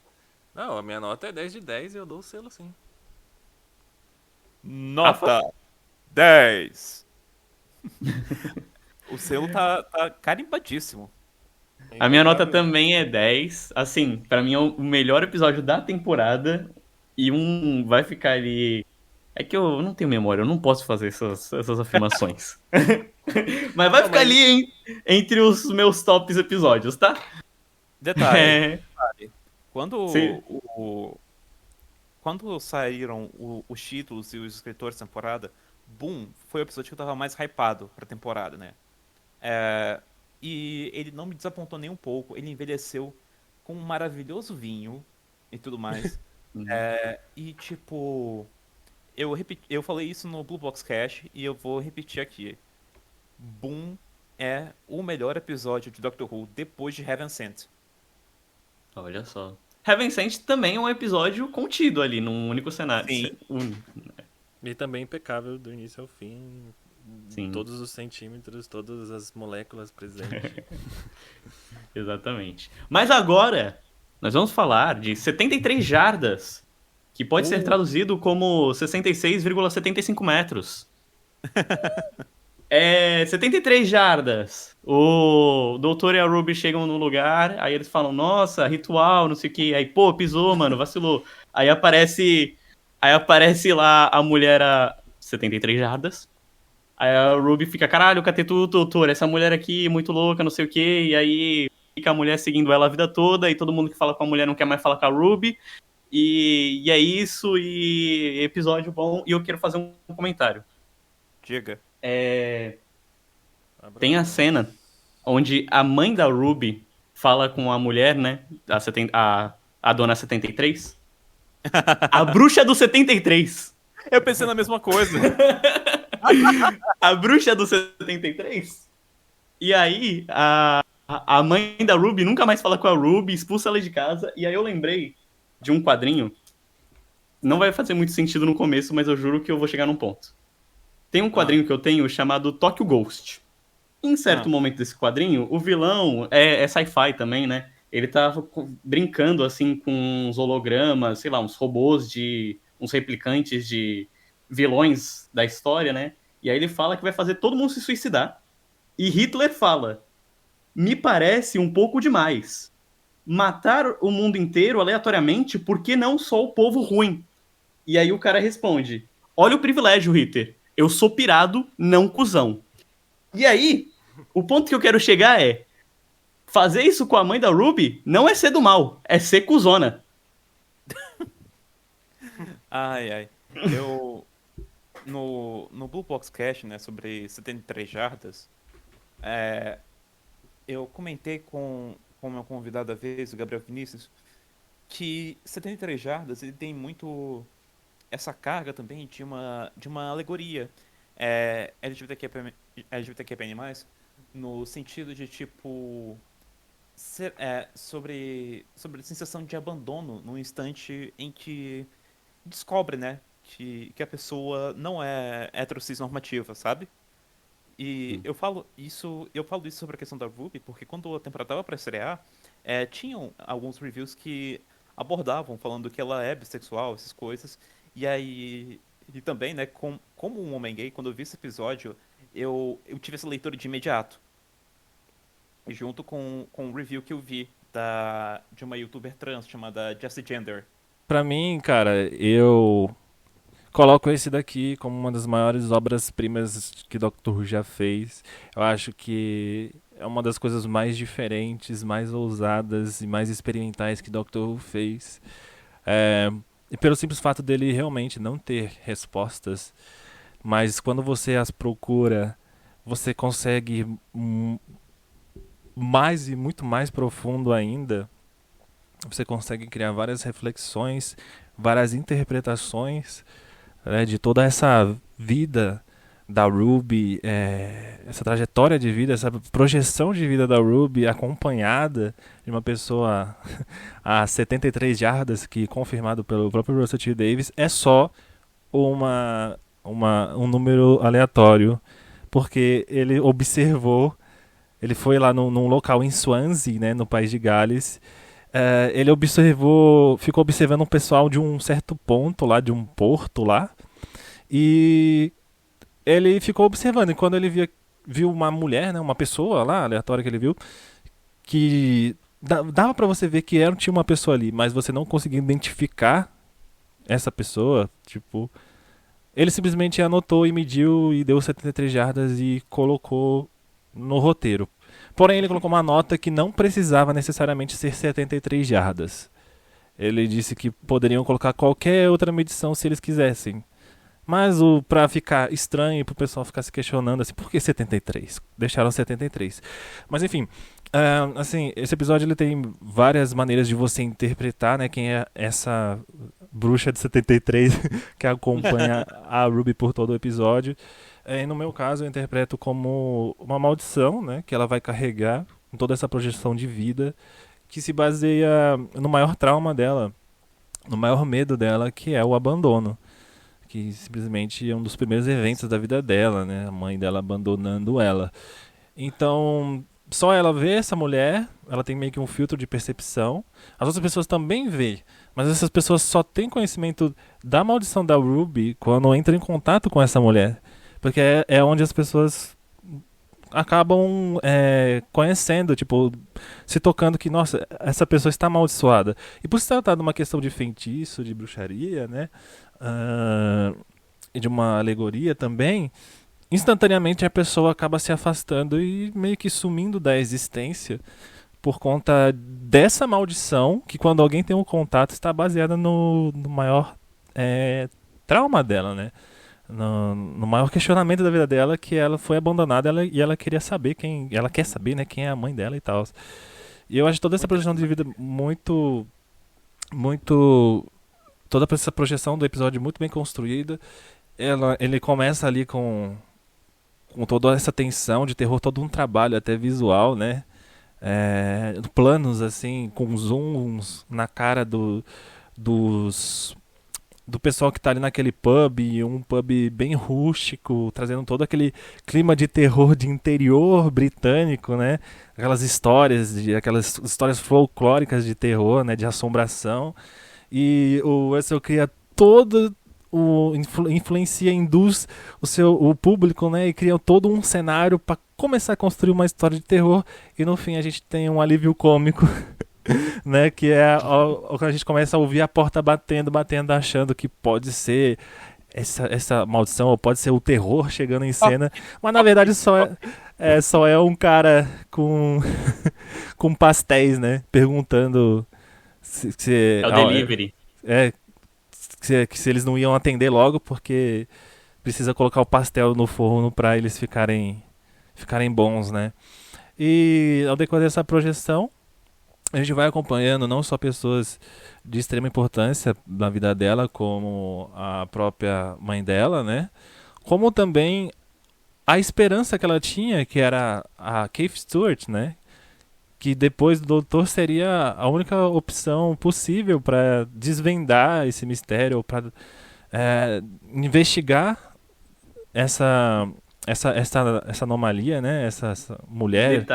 B: Não, a minha nota é 10 de 10 e eu dou o selo sim.
A: Rafa?
C: Nota 10. O selo tá carimbadíssimo.
B: É
A: A minha nota
B: impecável.
A: também é 10. Assim, pra mim é o melhor episódio da temporada. E vai ficar ali. É que eu não tenho memória, eu não posso fazer essas afirmações. Mas vai
B: Não,
A: ficar ali
B: mas.
A: entre os meus tops episódios, tá?
C: Detalhe,
A: É,
C: detalhe. Quando
A: se-
C: quando saíram os títulos e os escritores da temporada, Boom foi o episódio que eu tava mais hypado pra temporada, né? É, e ele não me desapontou nem um pouco. Ele envelheceu com um maravilhoso vinho e tudo mais. E tipo, eu falei isso no Blue Box Cash e eu vou repetir aqui. Boom é o melhor episódio de Doctor Who depois de Heaven Sent.
A: Olha só. Heaven Sent também é um episódio contido ali, num único cenário.
C: Sim.
A: Único,
B: E também impecável do início ao fim.
A: sim,
B: Todos os centímetros, todas as moléculas presentes.
A: exatamente. Mas agora, nós vamos falar de 73 jardas, que pode ser traduzido como 66,75 metros. 73 jardas. O doutor e a Ruby chegam no lugar, aí eles falam, nossa, ritual, não sei o que. Aí, pô, pisou, mano, vacilou. Aí aparece lá a mulher a 73 jardas. Aí a Ruby fica, caralho, cadê tu, doutor? Essa mulher aqui, é muito louca, não sei o que. E aí fica a mulher seguindo ela a vida toda, e todo mundo que fala com a mulher não quer mais falar com a Ruby. E é isso, e episódio bom. E eu quero fazer um comentário.
C: Diga.
A: Tem a cena onde a mãe da Ruby fala com a mulher, né? A dona 73. A bruxa do 73.
C: Eu pensei na mesma coisa.
A: A bruxa do 73. E aí, a mãe da Ruby nunca mais fala com a Ruby, expulsa ela de casa. E aí eu lembrei de um quadrinho. Não vai fazer muito sentido no começo, mas eu juro que eu vou chegar num ponto. Tem um
C: Ah,
A: quadrinho que eu tenho chamado Tokyo Ghost. Em certo
C: ah,
A: momento desse quadrinho, o vilão é sci-fi também, né? Ele tava brincando, assim, com uns hologramas, sei lá, uns robôs uns replicantes de vilões da história, né? E aí ele fala que vai fazer todo mundo se suicidar. E Hitler fala, me parece um pouco demais. Matar o mundo inteiro aleatoriamente, por que não só o povo ruim? E aí o cara responde, olha o privilégio, Hitler. Eu sou pirado, não cuzão. E aí, o ponto que eu quero chegar é: fazer isso com a mãe da Ruby não é ser do mal, é ser cuzona.
C: ai, ai. Eu. No Blue Box Cash, né, sobre 73 jardas, eu comentei com o meu convidado da vez, o Gabriel Vinícius, que 73 jardas ele tem muito essa carga também de uma alegoria LGBTQIA+, no sentido de tipo sobre a sensação de abandono no instante em que descobre, né, que a pessoa não é heterocis normativa, sabe? E eu falo isso sobre a questão da Ruby, porque quando a temporada estava para estrear, tinham alguns reviews que abordavam, falando que ela é bissexual, essas coisas. E aí, e também, né, como um homem gay, quando eu vi esse episódio, eu tive essa leitura de imediato, junto com um review que eu vi de uma youtuber trans chamada Jessie Gender.
B: Pra mim, cara, eu coloco esse daqui como uma das maiores obras-primas que Doctor Who já fez. Eu acho que é uma das coisas mais diferentes, mais ousadas e mais experimentais que Doctor Who fez. E pelo simples fato dele realmente não ter respostas, mas quando você as procura, você consegue mais e muito mais profundo ainda. Você consegue criar várias reflexões, várias interpretações, né, de toda essa vida da Ruby, essa trajetória de vida, essa projeção de vida da Ruby acompanhada de uma pessoa a 73 jardas, que confirmado pelo próprio Russell T. Davies, é só um número aleatório, porque ele observou, ele foi lá num local em Swansea, né, no país de Gales. Ele ficou observando um pessoal de um certo ponto lá, de um porto lá, e ele ficou observando, e quando ele viu uma mulher, né, uma pessoa lá, aleatória que ele viu, que dava pra você ver que tinha uma pessoa ali, mas você não conseguia identificar essa pessoa, tipo, ele simplesmente anotou e mediu e deu 73 jardas e colocou no roteiro. Porém, ele colocou uma nota que não precisava necessariamente ser 73 jardas. Ele disse que poderiam colocar qualquer outra medição se eles quisessem. Mas pra ficar estranho e pro pessoal ficar se questionando assim, por que 73? Deixaram 73. Mas enfim, assim, esse episódio ele tem várias maneiras de você interpretar, né, quem é essa bruxa de 73 que acompanha a Ruby por todo o episódio. No meu caso, eu interpreto como uma maldição, né, que ela vai carregar com toda essa projeção de vida, que se baseia no maior trauma dela, no maior medo dela, que é o abandono. Que simplesmente é um dos primeiros eventos da vida dela, né, a mãe dela abandonando ela. Então, só ela vê essa mulher, ela tem meio que um filtro de percepção. As outras pessoas também vê, mas essas pessoas só têm conhecimento da maldição da Ruby quando entram em contato com essa mulher. Porque é onde as pessoas acabam conhecendo, tipo, se tocando que, nossa, essa pessoa está amaldiçoada. E por se tratar de uma questão de feitiço, de bruxaria, né, e de uma alegoria também, instantaneamente a pessoa acaba se afastando e meio que sumindo da existência por conta dessa maldição, que quando alguém tem um contato está baseada no maior trauma dela, né? No maior questionamento da vida dela, que ela foi abandonada e ela queria saber ela quer saber, né, quem é a mãe dela e tal. E eu acho toda essa projeção de vida muito toda essa projeção do episódio muito bem construída. Ele começa ali com toda essa tensão de terror, todo um trabalho até visual, né, planos assim, com zooms na cara do pessoal que tá ali naquele pub, um pub bem rústico, trazendo todo aquele clima de terror de interior britânico, né? Aquelas histórias folclóricas de terror, né? De assombração. E o Russell cria influencia, induz o público, né? E cria todo um cenário para começar a construir uma história de terror. E no fim a gente tem um alívio cômico. Né, que é quando a gente começa a ouvir a porta batendo, achando que pode ser essa maldição, ou pode ser o terror chegando em cena, mas na verdade só é um cara com com pastéis, né, perguntando se
A: é o delivery.
B: Se eles não iam atender logo porque precisa colocar o pastel no forno para eles ficarem bons, né. E ao decorrer dessa projeção a gente vai acompanhando não só pessoas de extrema importância na vida dela, como a própria mãe dela, né? Como também a esperança que ela tinha, que era a Kate Stewart, né? Que depois do Doutor seria a única opção possível para desvendar esse mistério, para investigar essa anomalia, né? Essa mulher.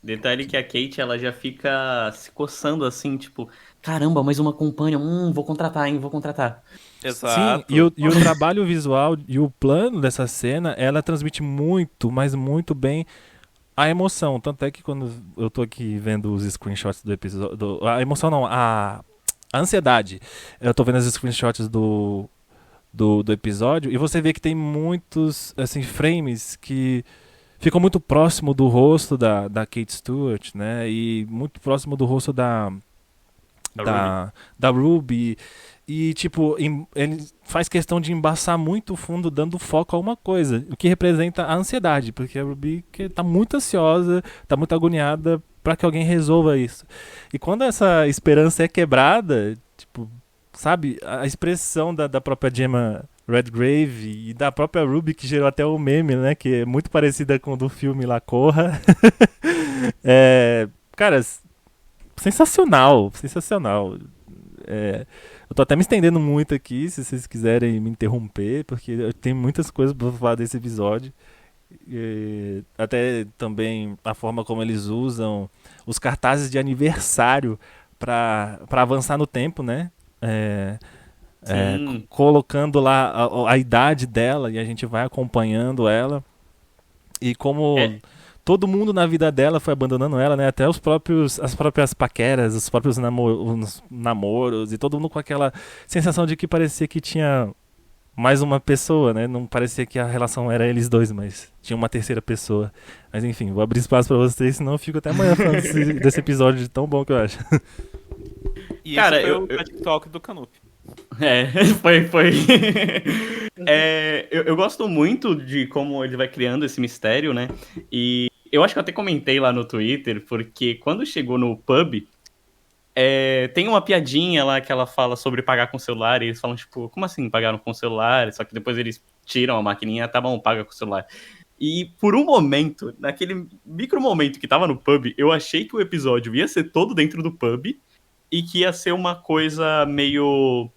A: Detalhe que a Kate, ela já fica se coçando assim, tipo, caramba, mais uma companhia, vou contratar, hein, vou contratar.
C: Exato.
B: Sim, e o trabalho visual e o plano dessa cena, ela transmite muito, mas muito bem a emoção. Tanto é que quando eu tô aqui vendo os screenshots do episódio, a emoção não, a ansiedade. Eu tô vendo os screenshots do do episódio, e você vê que tem muitos assim, frames que ficam muito próximo do rosto da Kate Stewart, né? E muito próximo do rosto da Ruby. E, tipo, ele faz questão de embaçar muito o fundo, dando foco a uma coisa, o que representa a ansiedade, porque a Ruby tá muito ansiosa, tá muito agoniada para que alguém resolva isso. E quando essa esperança é quebrada, tipo, sabe, a expressão da própria Gemma Redgrave e da própria Ruby, que gerou até o meme, né, que é muito parecida com o do filme lá, Corra. Cara, sensacional, sensacional. Eu tô até me estendendo muito aqui, se vocês quiserem me interromper, porque eu tenho muitas coisas pra falar desse episódio. Até também a forma como eles usam os cartazes de aniversário pra avançar no tempo, né? Colocando lá a idade dela e a gente vai acompanhando ela. E como todo mundo na vida dela foi abandonando ela, né? Até as próprias paqueras, os próprios namoros, e todo mundo com aquela sensação de que parecia que tinha mais uma pessoa, né? Não parecia que a relação era eles dois, mas tinha uma terceira pessoa. Mas enfim, vou abrir espaço pra vocês, senão eu fico até amanhã falando desse episódio de tão bom que eu acho.
C: E cara, esse foi o TikTok do Canup.
A: Foi. Eu gosto muito de como ele vai criando esse mistério, né? E eu acho que eu até comentei lá no Twitter, porque quando chegou no pub, tem uma piadinha lá que ela fala sobre pagar com celular, e eles falam, tipo, como assim pagaram com celular? Só que depois eles tiram a maquininha, tá bom, paga com celular. E por um momento, naquele micro momento que tava no pub, eu achei que o episódio ia ser todo dentro do pub, e que ia ser uma coisa meio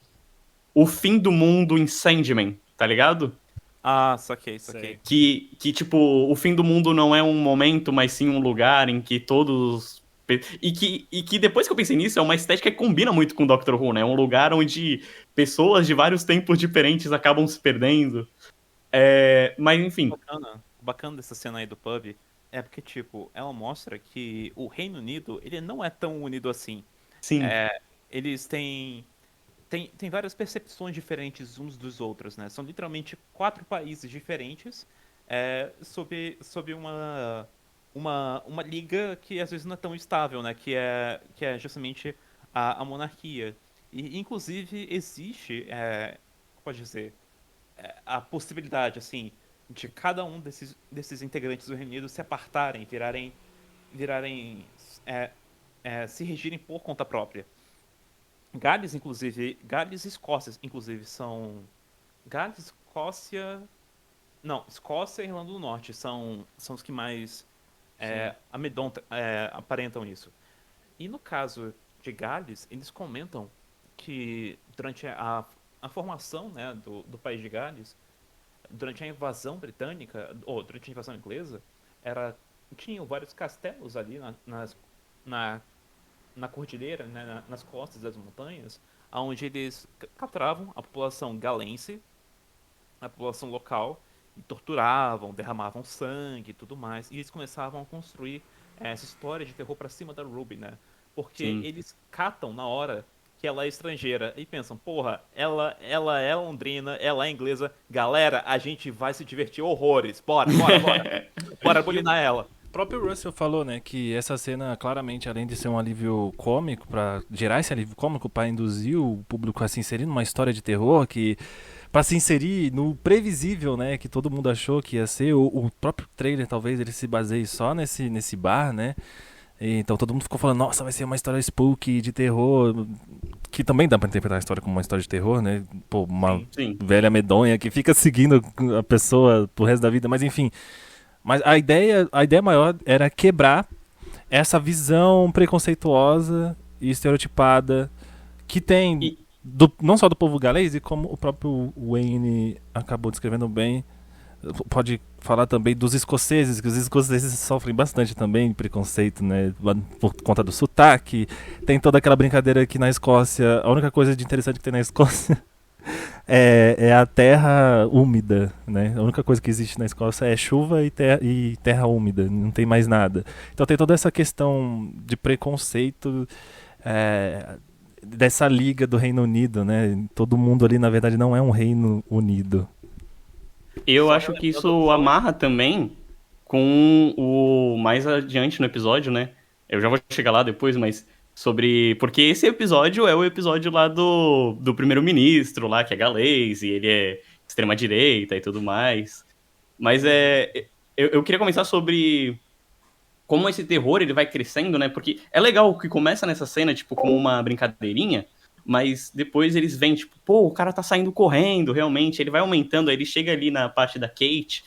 A: o fim do mundo em Sandman, tá ligado?
C: Ah, saquei.
A: Que, tipo, o fim do mundo não é um momento, mas sim um lugar em que todos... E que depois que eu pensei nisso, é uma estética que combina muito com Doctor Who, né? É um lugar onde pessoas de vários tempos diferentes acabam se perdendo. Mas, enfim...
C: O bacana dessa cena aí do pub é porque, tipo, ela mostra que o Reino Unido, ele não é tão unido assim.
A: Sim.
C: Eles têm várias percepções diferentes uns dos outros, né? São literalmente 4 países diferentes sob uma liga que às vezes não é tão estável, né? Que é justamente a monarquia. E, inclusive, existe, pode dizer, a possibilidade, assim, de cada um desses integrantes do Reino Unido se apartarem, virarem se regirem por conta própria. Gales e Escócia, inclusive, são... Gales, Escócia... Não, Escócia e Irlanda do Norte são os que mais aparentam isso. E no caso de Gales, eles comentam que durante a formação, né, do país de Gales, durante a invasão britânica, ou durante a invasão inglesa, tinham vários castelos ali na cordilheira, né, nas costas das montanhas, onde eles capturavam a população galense, a população local, e torturavam, derramavam sangue e tudo mais. E eles começavam a construir essa história de terror pra cima da Ruby, né? Porque eles catam na hora que ela é estrangeira e pensam, porra, ela é londrina, ela é inglesa, galera, a gente vai se divertir horrores, bora. Bora bulinar ela.
B: O próprio Russell falou, né, que essa cena, claramente, além de ser um alívio cômico, pra gerar esse alívio cômico, pra induzir o público a se inserir numa história de terror, pra se inserir no previsível, né, que todo mundo achou que ia ser, o próprio trailer, talvez, ele se baseie só nesse bar, né, e então todo mundo ficou falando, nossa, vai ser uma história spooky, de terror, que também dá pra interpretar a história como uma história de terror, né, pô, uma velha medonha que fica seguindo a pessoa pro resto da vida, mas enfim... Mas a ideia maior era quebrar essa visão preconceituosa e estereotipada que tem não só do povo galês, e como o próprio Wayne acabou descrevendo bem, pode falar também dos escoceses, que os escoceses sofrem bastante também preconceito, né, por conta do sotaque. Tem toda aquela brincadeira que na Escócia, a única coisa de interessante que tem na Escócia é a terra úmida, né? A única coisa que existe na Escócia é chuva e terra úmida, não tem mais nada. Então tem toda essa questão de preconceito dessa liga do Reino Unido, né? Todo mundo ali, na verdade, não é um Reino Unido.
A: Eu
C: Só
A: acho que
C: relembrando
A: isso amarra também com o mais adiante no episódio, né? Eu já vou chegar lá depois, mas sobre. Porque esse episódio é o episódio lá do primeiro-ministro, lá, que é galês, e ele é extrema-direita e tudo mais. Mas eu queria começar sobre como esse terror ele vai crescendo, né? Porque é legal que começa nessa cena, tipo, como uma brincadeirinha, mas depois eles veem, tipo, pô, o cara tá saindo correndo, realmente. Ele vai aumentando, aí ele chega ali na parte da Kate,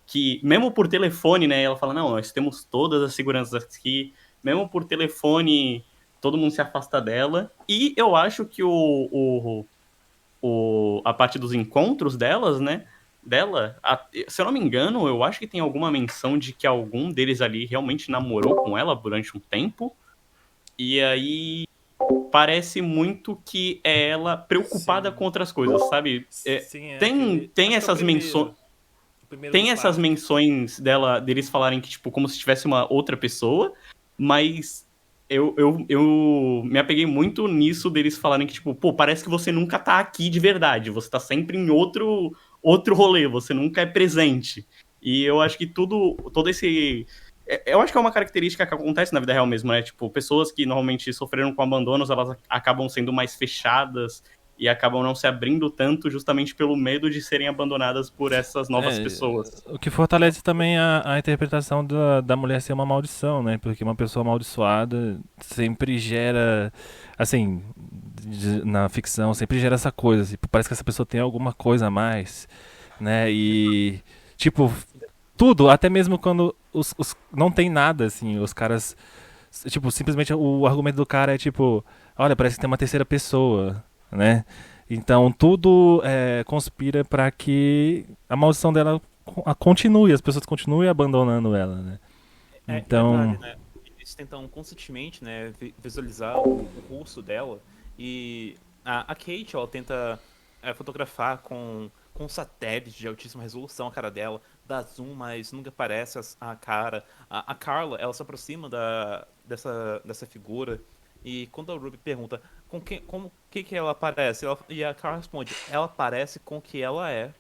A: que mesmo por telefone, né? Ela fala, não, nós temos todas as seguranças aqui, mesmo por telefone, todo mundo se afasta dela. E eu acho que a parte dos encontros delas, né? Se eu não me engano, eu acho que tem alguma menção de que algum deles ali realmente namorou com ela durante um tempo. E aí parece muito que é ela preocupada
B: Sim.
A: com outras coisas, sabe?
B: Sim, é
A: Tem,
B: aquele.
A: tem
B: Acho que é o
A: essas menções.
B: primeiro. O primeiro do
A: Tem essas
B: parque.
A: menções deles falarem que, tipo, como se tivesse uma outra pessoa, mas eu me apeguei muito nisso deles falarem que, tipo, pô, parece que você nunca tá aqui de verdade, você tá sempre em outro rolê, você nunca é presente. E eu acho que todo esse. Eu acho que é uma característica que acontece na vida real mesmo, né? Tipo, pessoas que normalmente sofreram com abandonos, elas acabam sendo mais fechadas e acabam não se abrindo tanto justamente pelo medo de serem abandonadas por essas novas pessoas.
B: O que fortalece também a interpretação da mulher ser uma maldição, né? Porque uma pessoa amaldiçoada sempre gera, assim, na ficção, sempre gera essa coisa, assim, parece que essa pessoa tem alguma coisa a mais, né? E, tipo, tudo, até mesmo quando não tem nada, assim, os caras, tipo, simplesmente o argumento do cara é tipo, olha, parece que tem uma terceira pessoa, né? Então tudo conspira para que a maldição dela continue, as pessoas continuem abandonando ela, né?
C: É detalhe,
B: Então,
C: né? Eles tentam constantemente, né, visualizar o rosto dela e a Kate, ela tenta fotografar com um satélite de altíssima resolução a cara dela, dá zoom, mas nunca aparece a cara. A Carla, ela se aproxima dessa figura e quando a Ruby pergunta como que ela aparece, e a Carla responde, ela parece com o que ela é,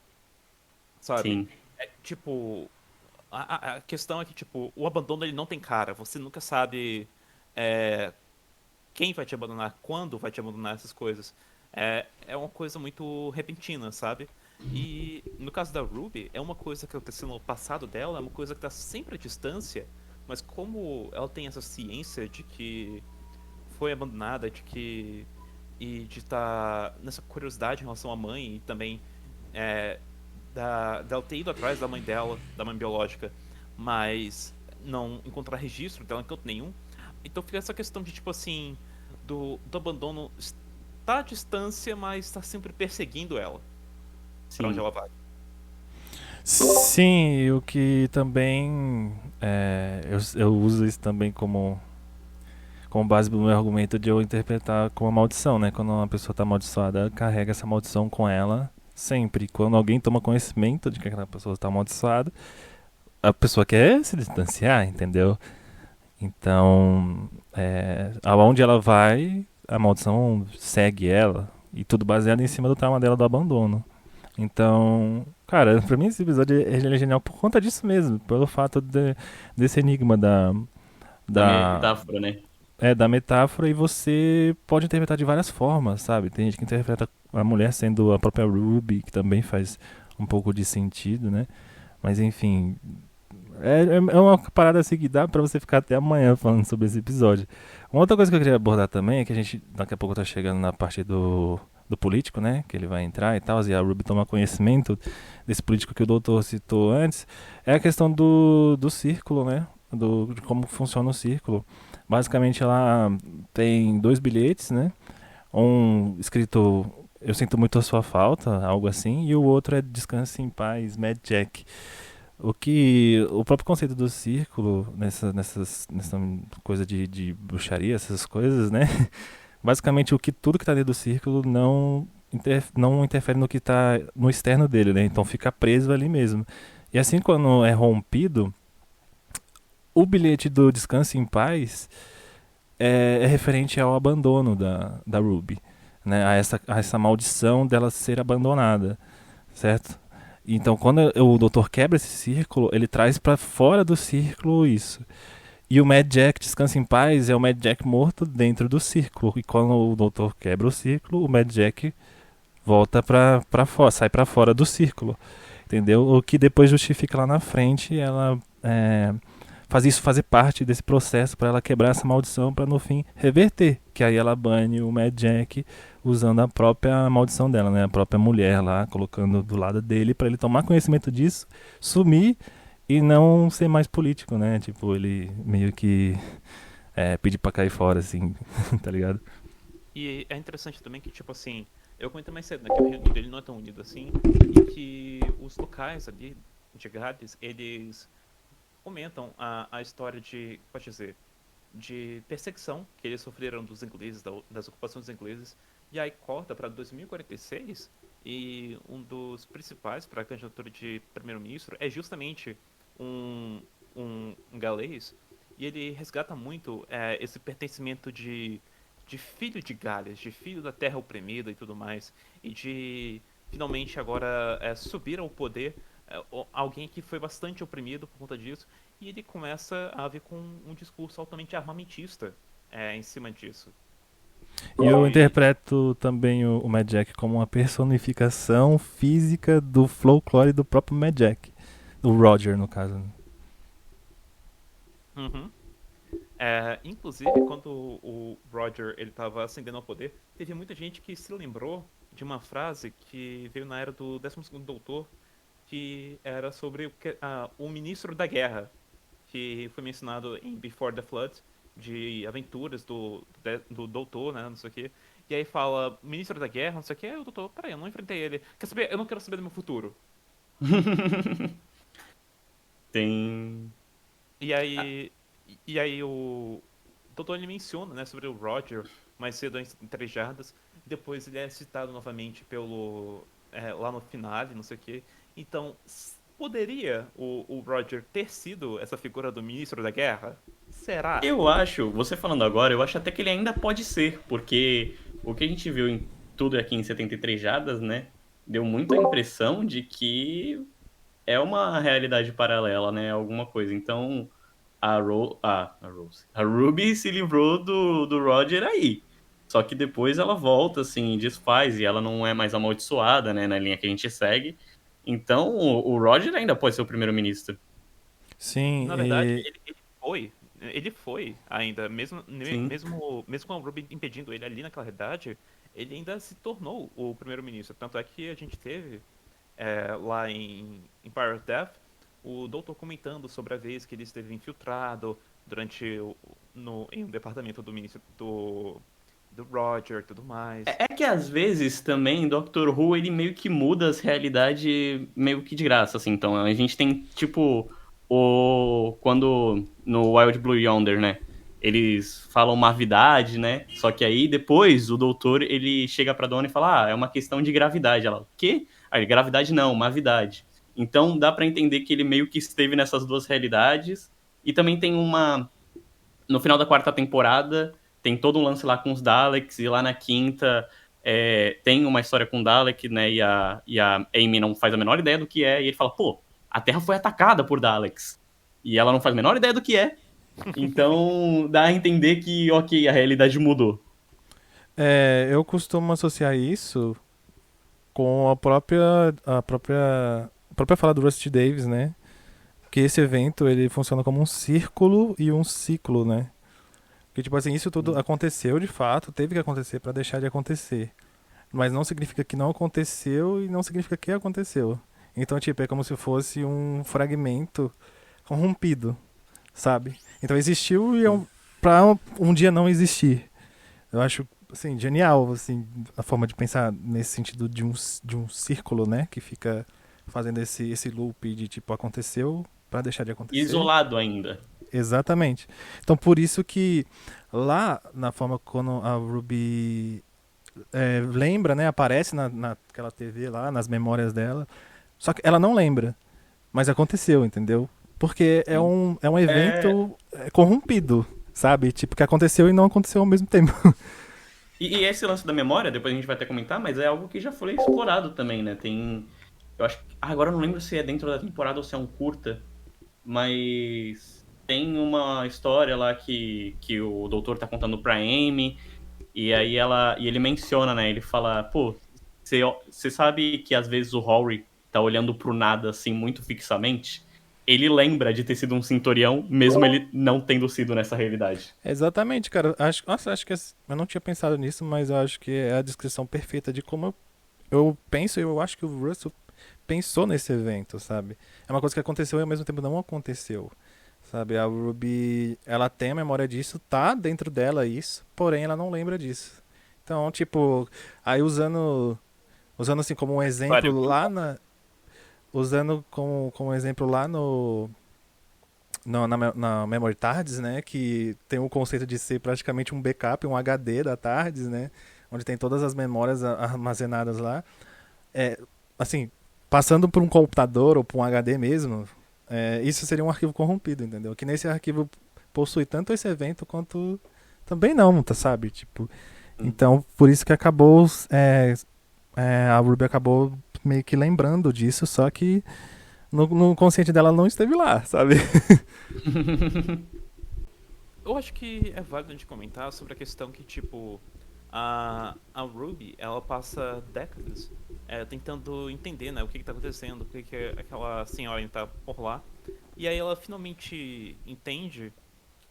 C: sabe?
A: Sim,
C: Tipo, a questão é que, tipo, o abandono ele não tem cara. Você nunca sabe é, quem vai te abandonar, quando vai te abandonar essas coisas. É uma coisa muito repentina, sabe? E no caso da Ruby, é uma coisa que aconteceu no passado dela, é uma coisa que tá sempre à distância, mas como ela tem essa ciência de que foi abandonada, e de estar nessa curiosidade em relação à mãe e também é, dela ter ido atrás da mãe dela, da mãe biológica, mas não encontrar registro dela em canto nenhum. Então fica essa questão de, tipo assim, do abandono está à distância, mas está sempre perseguindo ela, pra onde
A: sim.
C: ela vai.
B: sim, o que também eu uso isso também como base do meu argumento de eu interpretar como uma maldição, né? Quando uma pessoa está amaldiçoada, carrega essa maldição com ela sempre. Quando alguém toma conhecimento de que aquela pessoa está amaldiçoada, a pessoa quer se distanciar, entendeu? Então, aonde ela vai, a maldição segue ela. E tudo baseado em cima do trauma dela do abandono. Então, cara, pra mim esse episódio ele é genial por conta disso mesmo. Pelo fato desse enigma
A: Da
B: da,
A: metáfora, né?
B: da metáfora. E você pode interpretar de várias formas, sabe? Tem gente que interpreta a mulher sendo a própria Ruby, que também faz um pouco de sentido, né? Mas enfim, é uma parada assim que dá pra você ficar até amanhã falando sobre esse episódio. Uma outra coisa que eu queria abordar também é que a gente daqui a pouco tá chegando na parte do político, né? Que ele vai entrar e tal, e a Ruby toma conhecimento desse político que o doutor citou antes. É a questão do círculo, né? De como funciona o círculo. Basicamente ela tem dois bilhetes, né? Um escrito Eu sinto muito a sua falta, algo assim, e o outro é Descanse em Paz, Mad Jack. O próprio conceito do círculo, nessa coisa de bruxaria, essas coisas, né? Basicamente tudo que está dentro do círculo não interfere no que está no externo dele, né? Então fica preso ali mesmo. E assim quando é rompido, o bilhete do Descanse em Paz é referente ao abandono da Ruby, né? A essa maldição dela ser abandonada, certo? Então, quando o doutor quebra esse círculo, ele traz pra fora do círculo isso. E o Mad Jack Descansa em Paz é o Mad Jack morto dentro do círculo. E quando o doutor quebra o círculo, o Mad Jack volta pra fora, sai pra fora do círculo. Entendeu? O que depois justifica lá na frente ela faz isso fazer parte desse processo pra ela quebrar essa maldição pra no fim reverter. Que aí ela bane o Mad Jack usando a própria maldição dela, né? A própria mulher lá, colocando do lado dele pra ele tomar conhecimento disso, sumir e não ser mais político, né? Tipo, ele meio que pedir pra cair fora, assim, tá ligado?
C: E é interessante também que, tipo assim, eu comentei mais cedo, né, que o reino dele não é tão unido assim, e que os locais ali de Gades, eles comentam a história de, pode dizer, de perseguição que eles sofreram dos ingleses, das ocupações dos ingleses, e aí corta para 2046, e um dos principais para a candidatura de primeiro-ministro é justamente um galês, e ele resgata muito esse pertencimento de filho de Gales, de filho da terra oprimida e tudo mais, e de finalmente agora subir ao poder alguém que foi bastante oprimido por conta disso, e ele começa a vir com um discurso altamente armamentista em cima disso.
B: E eu
C: E,
B: interpreto também o Mad Jack como uma personificação física do folclore do próprio Mad Jack. O Roger, no caso.
C: uhum. Inclusive, quando o Roger ele estava ascendendo ao poder, teve muita gente que se lembrou de uma frase que veio na era do 12º Doutor, que era sobre o Ministro da Guerra, que foi mencionado em Before the Flood, de aventuras do Doutor, né, não sei o quê. E aí fala, Ministro da Guerra, não sei o quê, aí o Doutor, peraí, eu não enfrentei ele. Quer saber? Eu não quero saber do meu futuro.
A: Tem.
C: E aí, e aí o Doutor ele menciona, né, sobre o Roger mais cedo em Três Jardas. Depois ele é citado novamente lá no finale, não sei o quê. Então, poderia o Roger ter sido essa figura do Ministro da Guerra? Será?
A: Eu acho, você falando agora, eu acho até que ele ainda pode ser, porque o que a gente viu em tudo aqui em 73 Jadas, né, deu muito a impressão de que é uma realidade paralela, né, alguma coisa. Então, a Ruby se livrou do Roger aí. Só que depois ela volta, assim, desfaz, e ela não é mais amaldiçoada, né, na linha que a gente segue. Então, o Roger ainda pode ser o primeiro-ministro.
B: Sim,
C: Na verdade,
B: e
C: ele foi ainda, mesmo,
A: Sim.
C: mesmo com a Ruby impedindo ele ali naquela realidade, ele ainda se tornou o primeiro-ministro. Tanto é que a gente teve lá em Empire of Death o doutor comentando sobre a vez que ele esteve infiltrado em um departamento do ministro do Roger e tudo mais.
A: É que às vezes também Doctor Who ele meio que muda as realidades meio que de graça, assim. Então a gente tem tipo quando no Wild Blue Yonder, né? Eles falam mavidade, né? Só que aí depois o doutor ele chega pra dona e fala: "Ah, é uma questão de gravidade". Ela: "O quê?" Aí, gravidade não, mavidade. Então dá pra entender que ele meio que esteve nessas duas realidades. E também tem no final da quarta temporada, tem todo um lance lá com os Daleks, e lá na quinta tem uma história com o Dalek, né? E a Amy não faz a menor ideia do que é, e ele fala, pô, a Terra foi atacada por Daleks. E ela não faz a menor ideia do que é. Então dá a entender que, ok, a realidade mudou.
B: eu costumo associar isso com a própria fala do Rusty Davies, né? Que esse evento ele funciona como um círculo e um ciclo, né? Que tipo assim, isso tudo aconteceu de fato, teve que acontecer pra deixar de acontecer. Mas não significa que não aconteceu e não significa que aconteceu. Então, tipo, é como se fosse um fragmento corrompido, sabe? Então existiu e pra um dia não existir. Eu acho, assim, genial, assim, a forma de pensar nesse sentido de um círculo, né? Que fica fazendo esse loop de, tipo, aconteceu pra deixar de acontecer.
A: Isolado ainda.
B: Exatamente. Então, por isso que lá, na forma quando a Ruby lembra, né? Aparece naquela TV lá, nas memórias dela. Só que ela não lembra. Mas aconteceu, entendeu? Porque é um
A: É,
B: evento corrompido. sabe? Tipo, que aconteceu e não aconteceu ao mesmo tempo.
A: E esse lance da memória, depois a gente vai até comentar, mas é algo que já foi explorado também, né? Tem. Eu acho que. Agora eu não lembro se é dentro da temporada ou se é um curta, mas tem uma história lá que o doutor tá contando pra Amy, e aí ele menciona, né? Ele fala, pô, você sabe que às vezes o Rory tá olhando pro nada assim muito fixamente? Ele lembra de ter sido um cintorião, mesmo ele não tendo sido nessa realidade.
B: Exatamente, cara. Acho que eu não tinha pensado nisso, mas eu acho que é a descrição perfeita de como eu penso e eu acho que o Russell pensou nesse evento, sabe? É uma coisa que aconteceu e ao mesmo tempo não aconteceu, sabe? A Ruby, ela tem a memória disso, tá dentro dela isso, porém ela não lembra disso. Então, tipo, aí usando assim como um exemplo
C: Claro.
B: lá na usando como exemplo lá na Memory Tardes, né, que tem o conceito de ser praticamente um backup, um HD da Tardes, né, onde tem todas as memórias armazenadas lá. É, assim, passando por um computador ou por um HD mesmo, isso seria um arquivo corrompido, entendeu? Que nesse arquivo possui tanto esse evento quanto também não, tá, sabe? Tipo, então por isso que acabou, a Ruby acabou meio que lembrando disso, só que no consciente dela não esteve lá, sabe?
C: Eu acho que é válido a gente comentar sobre a questão que, tipo, a Ruby, ela passa décadas tentando entender, né, o que tá acontecendo, o que aquela senhora tá por lá. E aí ela finalmente entende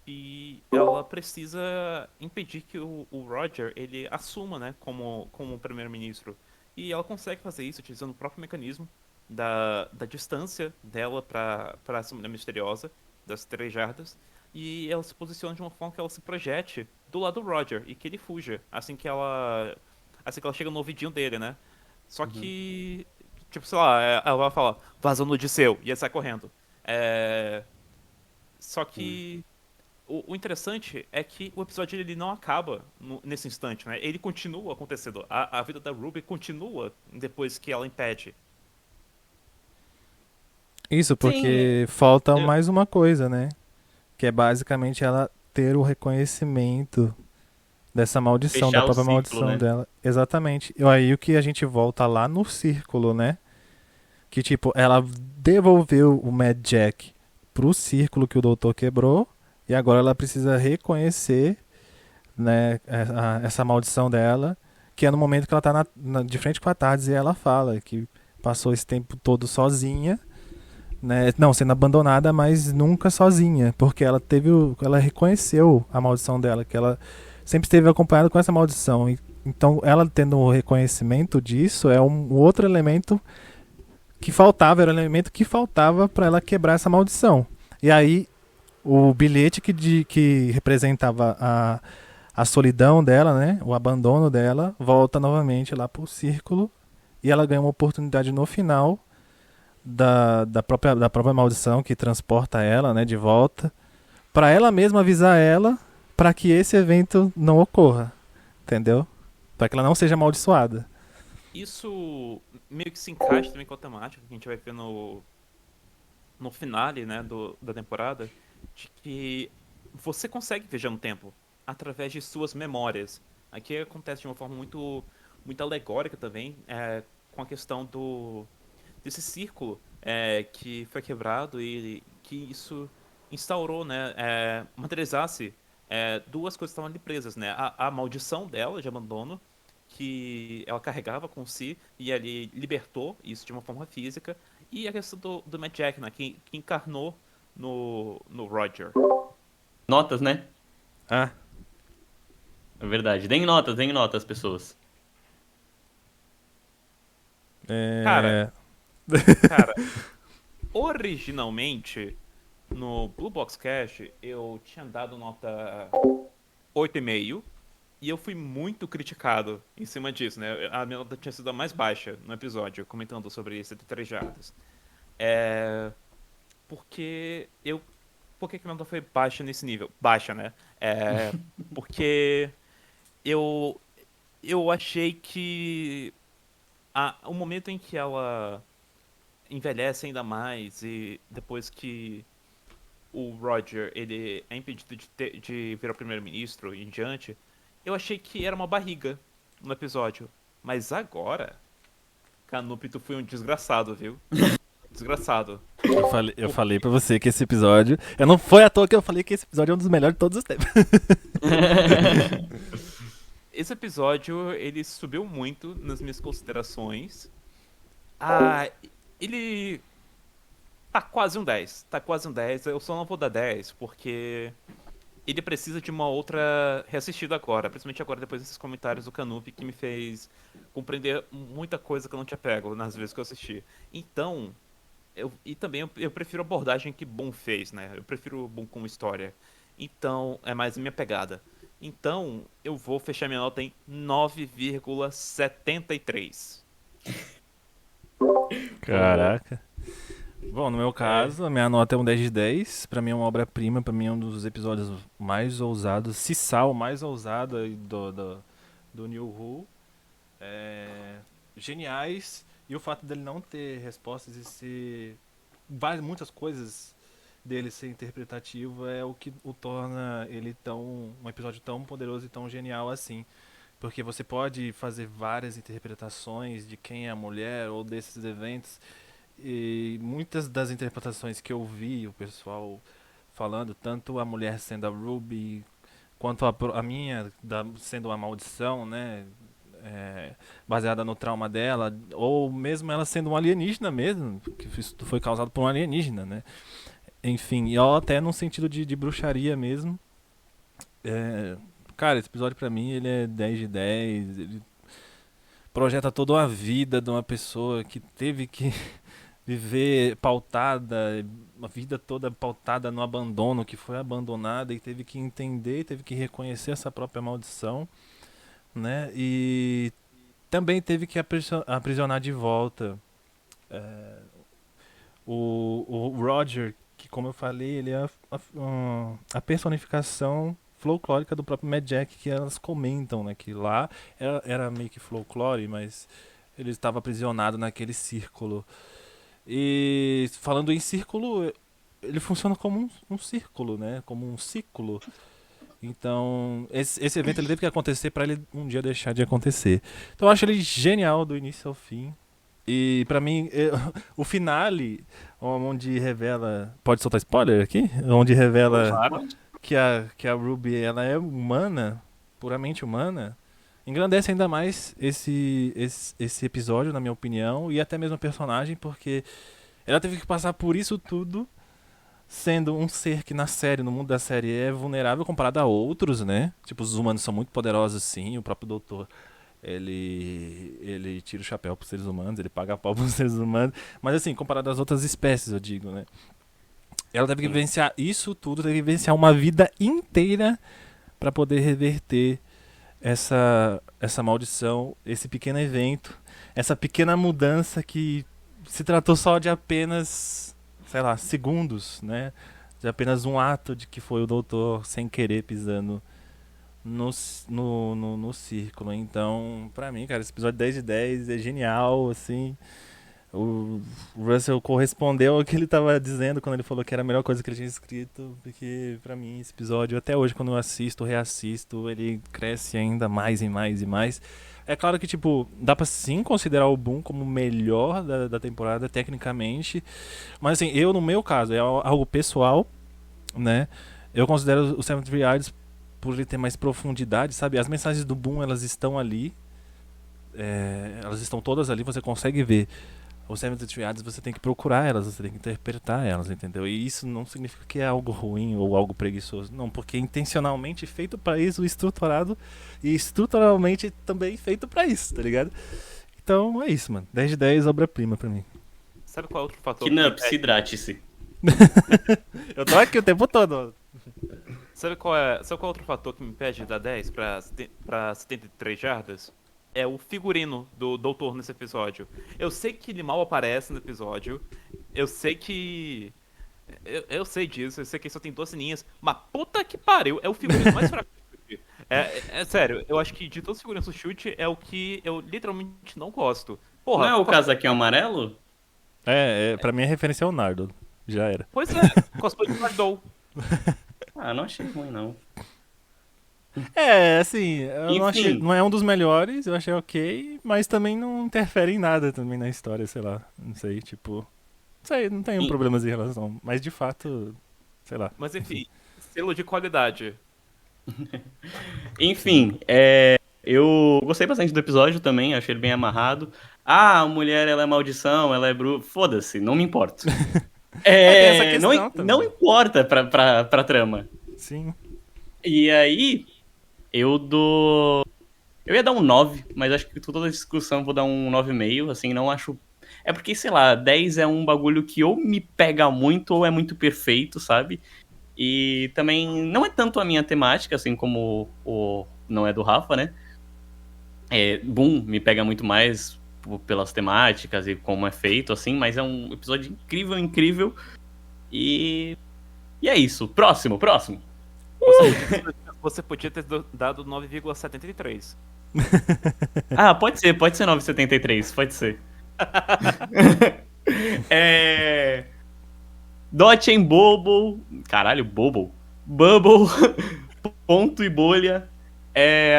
C: que ela precisa impedir que o Roger, ele assuma, né, como primeiro-ministro. E ela consegue fazer isso utilizando o próprio mecanismo da distância dela para essa mulher misteriosa, das 3 jardas. E ela se posiciona de uma forma que ela se projete do lado do Roger e que ele fuja assim que ela chega no ouvidinho dele, né? Só que, tipo, sei lá, ela vai falar, vaza no Odisseu, e ele sai correndo. É... Só que o interessante é que o episódio ele não acaba nesse instante, né? Ele continua acontecendo. A vida da Ruby continua depois que ela impede.
B: Isso,
A: Sim,
B: porque falta
A: eu-
B: mais uma coisa, né? Que é basicamente ela ter o reconhecimento dessa maldição, da
A: fechar o
B: própria
A: ciclo,
B: maldição
A: né?
B: dela. Exatamente. E aí o que a gente volta lá no círculo, né? Que tipo, ela devolveu o Mad Jack pro círculo que o doutor quebrou. E agora ela precisa reconhecer, né, essa maldição dela. Que é no momento que ela tá de frente com a Tardes e ela fala que passou esse tempo todo sozinha, né? Não, sendo abandonada, mas nunca sozinha, porque ela reconheceu a maldição dela, que ela sempre esteve acompanhada com essa maldição. Então, ela tendo o reconhecimento disso é um outro elemento que faltava, era o elemento que faltava para ela quebrar essa maldição. E aí, o bilhete que representava a solidão dela, né, o abandono dela, volta novamente lá pro círculo e ela ganha uma oportunidade no final da própria maldição que transporta ela, né, de volta, para ela mesma avisar ela para que esse evento não ocorra, entendeu? Para que ela não seja amaldiçoada.
C: Isso meio que se encaixa também com a temática que a gente vai ver no finale, né, da temporada, de que você consegue viajar no tempo através de suas memórias. Aqui acontece de uma forma muito alegórica também, com a questão desse círculo que foi quebrado e que isso instaurou, né, materializasse duas coisas que estavam ali presas, né, a maldição dela de abandono que ela carregava com si e ele libertou isso de uma forma física e a questão do Matt Jack, né, que encarnou no Roger.
A: Notas, né?
B: Ah,
A: É verdade. Deem notas, pessoas.
C: Cara,
B: é...
C: cara, originalmente no Blue Box Cash eu tinha dado nota 8,5 e eu fui muito criticado em cima disso, né? A minha nota tinha sido a mais baixa no episódio, comentando sobre 73 jardas. É, porque eu. Por que a minha nota foi baixa nesse nível? Baixa, né? Porque eu. Eu achei que. O momento em que ela envelhece ainda mais e depois que o Roger ele é impedido de virar primeiro-ministro e em diante, eu achei que era uma barriga no episódio. Mas agora, Canup, tu foi um desgraçado, viu? Desgraçado.
B: Eu falei pra você que esse episódio. Eu não foi à toa que eu falei que esse episódio é um dos melhores de todos os tempos.
C: Esse episódio, ele subiu muito nas minhas considerações. Ele tá quase um 10. Tá quase um 10. Eu só não vou dar 10 porque ele precisa de uma outra reassistida agora. Principalmente agora depois desses comentários do Canup que me fez compreender muita coisa que eu não tinha pego nas vezes que eu assisti. Então, eu prefiro a abordagem que Boom fez, né? Eu prefiro Boom como história. Então, é mais a minha pegada. Então, eu vou fechar minha nota em 9,73.
B: Caraca. Bom, no meu caso, a minha nota é um 10 de 10. Pra mim é uma obra-prima, pra mim é um dos episódios mais ousados, quiçá o mais ousado aí do New Who. Geniais. E o fato dele não ter respostas e ser muitas coisas dele ser interpretativo é o que o torna ele um episódio tão poderoso e tão genial assim. Porque você pode fazer várias interpretações de quem é a mulher ou desses eventos. E muitas das interpretações que eu vi o pessoal falando, tanto a mulher sendo a Ruby, quanto a minha sendo uma maldição, né? Baseada no trauma dela, ou mesmo ela sendo um alienígena mesmo, que isso foi causado por um alienígena, né? Enfim, e até num sentido de bruxaria mesmo. Cara, esse episódio pra mim ele é 10 de 10, ele projeta toda uma vida de uma pessoa que teve que viver pautada, uma vida toda pautada no abandono, que foi abandonada e teve que entender, teve que reconhecer essa própria maldição, né? E também teve que aprisionar de volta o Roger, que, como eu falei, ele é a personificação folclórica do próprio Mad Jack, que elas comentam, né? Que lá era meio que folclore, mas ele estava aprisionado naquele círculo. E falando em círculo, ele funciona como um círculo, né? Como um ciclo. Então, esse evento ele teve que acontecer para ele um dia deixar de acontecer. Então eu acho ele genial do início ao fim. E pra mim, o finale, onde revela... Pode soltar spoiler aqui? Onde revela
A: Claro.
B: que a Ruby ela é humana, puramente humana, engrandece ainda mais esse episódio, na minha opinião, e até mesmo a personagem, porque ela teve que passar por isso tudo, sendo um ser que na série, no mundo da série, é vulnerável comparado a outros, né? Tipo, os humanos são muito poderosos, sim, o próprio doutor, ele tira o chapéu pros seres humanos, ele paga pau pros seres humanos, mas assim, comparado às outras espécies, eu digo, né? Ela teve que vivenciar isso tudo, teve que vivenciar uma vida inteira para poder reverter essa maldição, esse pequeno evento, essa pequena mudança que se tratou só de apenas, sei lá, segundos, né? De apenas um ato de que foi o doutor sem querer pisando no círculo. Então, pra mim, cara, esse episódio 10 de 10 é genial, assim. O Russell correspondeu ao que ele estava dizendo quando ele falou que era a melhor coisa que ele tinha escrito, porque pra mim esse episódio, até hoje quando eu assisto, reassisto, ele cresce ainda mais e mais e mais. É claro que, tipo, dá pra sim considerar o Boom como o melhor da temporada, tecnicamente, mas assim, no meu caso, é algo pessoal, né? Eu considero o Seven Triads por ele ter mais profundidade, sabe? As mensagens do Boom, elas estão ali, elas estão todas ali, você consegue ver. Os 70 Triads você tem que procurar elas, você tem que interpretar elas, entendeu? E isso não significa que é algo ruim ou algo preguiçoso, não, porque é intencionalmente feito pra isso, estruturado e estruturalmente também feito pra isso, tá ligado? Então é isso, mano. 10 de 10, obra-prima pra mim.
C: Sabe qual é outro fator?
A: Knup, se hidrate-se.
B: Eu tô aqui o tempo todo.
C: Sabe qual é outro fator que me impede de dar 10 pra 73 jardas? É o figurino do doutor nesse episódio. Eu sei que ele mal aparece no episódio. Eu sei que... Eu sei disso. Eu sei que ele só tem 12 linhas. Mas puta que pariu. É o figurino mais fraco do chute. É sério. Eu acho que de todos os figurinos do chute é o que eu literalmente não gosto. Porra,
A: Não é o casaquinho amarelo?
B: Pra mim a referência é o Nardo. Já era.
C: Pois é. Cosplay de Nardou.
A: Ah, não achei ruim, não.
B: É, assim, eu não achei,
A: Enfim,
B: não é um dos melhores, eu achei ok, mas também não interfere em nada também na história, sei lá, não sei, tipo, não sei, não tenho
A: en-
B: problemas em relação, mas de fato, sei lá,
C: Mas
B: enfim,
C: enfim, selo de qualidade.
B: sim.
A: enfim, eu gostei bastante do episódio também, achei ele bem amarrado. Ah, a mulher, ela é maldição, ela é foda-se, não me importo.
B: É, tem essa
A: Não,
B: questão
A: não
B: também,
A: importa pra trama.
B: sim.
A: E aí, eu dou. Eu ia dar um 9, mas acho que toda a discussão eu vou dar um 9,5, assim, não acho. É porque, sei lá, 10 é um bagulho que ou me pega muito ou é muito perfeito, sabe? E também não é tanto a minha temática, assim como o não é do Rafa, né? Boom me pega muito mais pelas temáticas e como é feito, assim, mas é um episódio incrível, incrível. E, e é isso. Próximo, próximo.
C: Você podia ter dado 9,73.
A: Ah, pode ser 9,73, pode ser. É. Dot em Bubble. Caralho, Bubble. Bubble, ponto e bolha.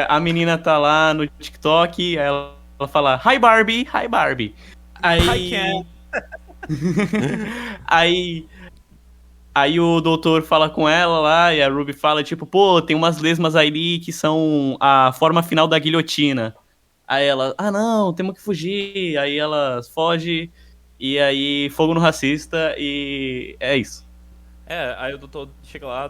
A: A menina tá lá no TikTok, ela fala, Hi Barbie, hi Barbie.
C: I can.
A: Aí. aí. Aí o doutor fala com ela lá, e a Ruby fala, tipo, pô, tem umas lesmas ali que são a forma final da guilhotina. Aí ela, ah não, temos que fugir. Aí ela foge, e aí fogo no racista, e é isso.
C: Aí o doutor chega lá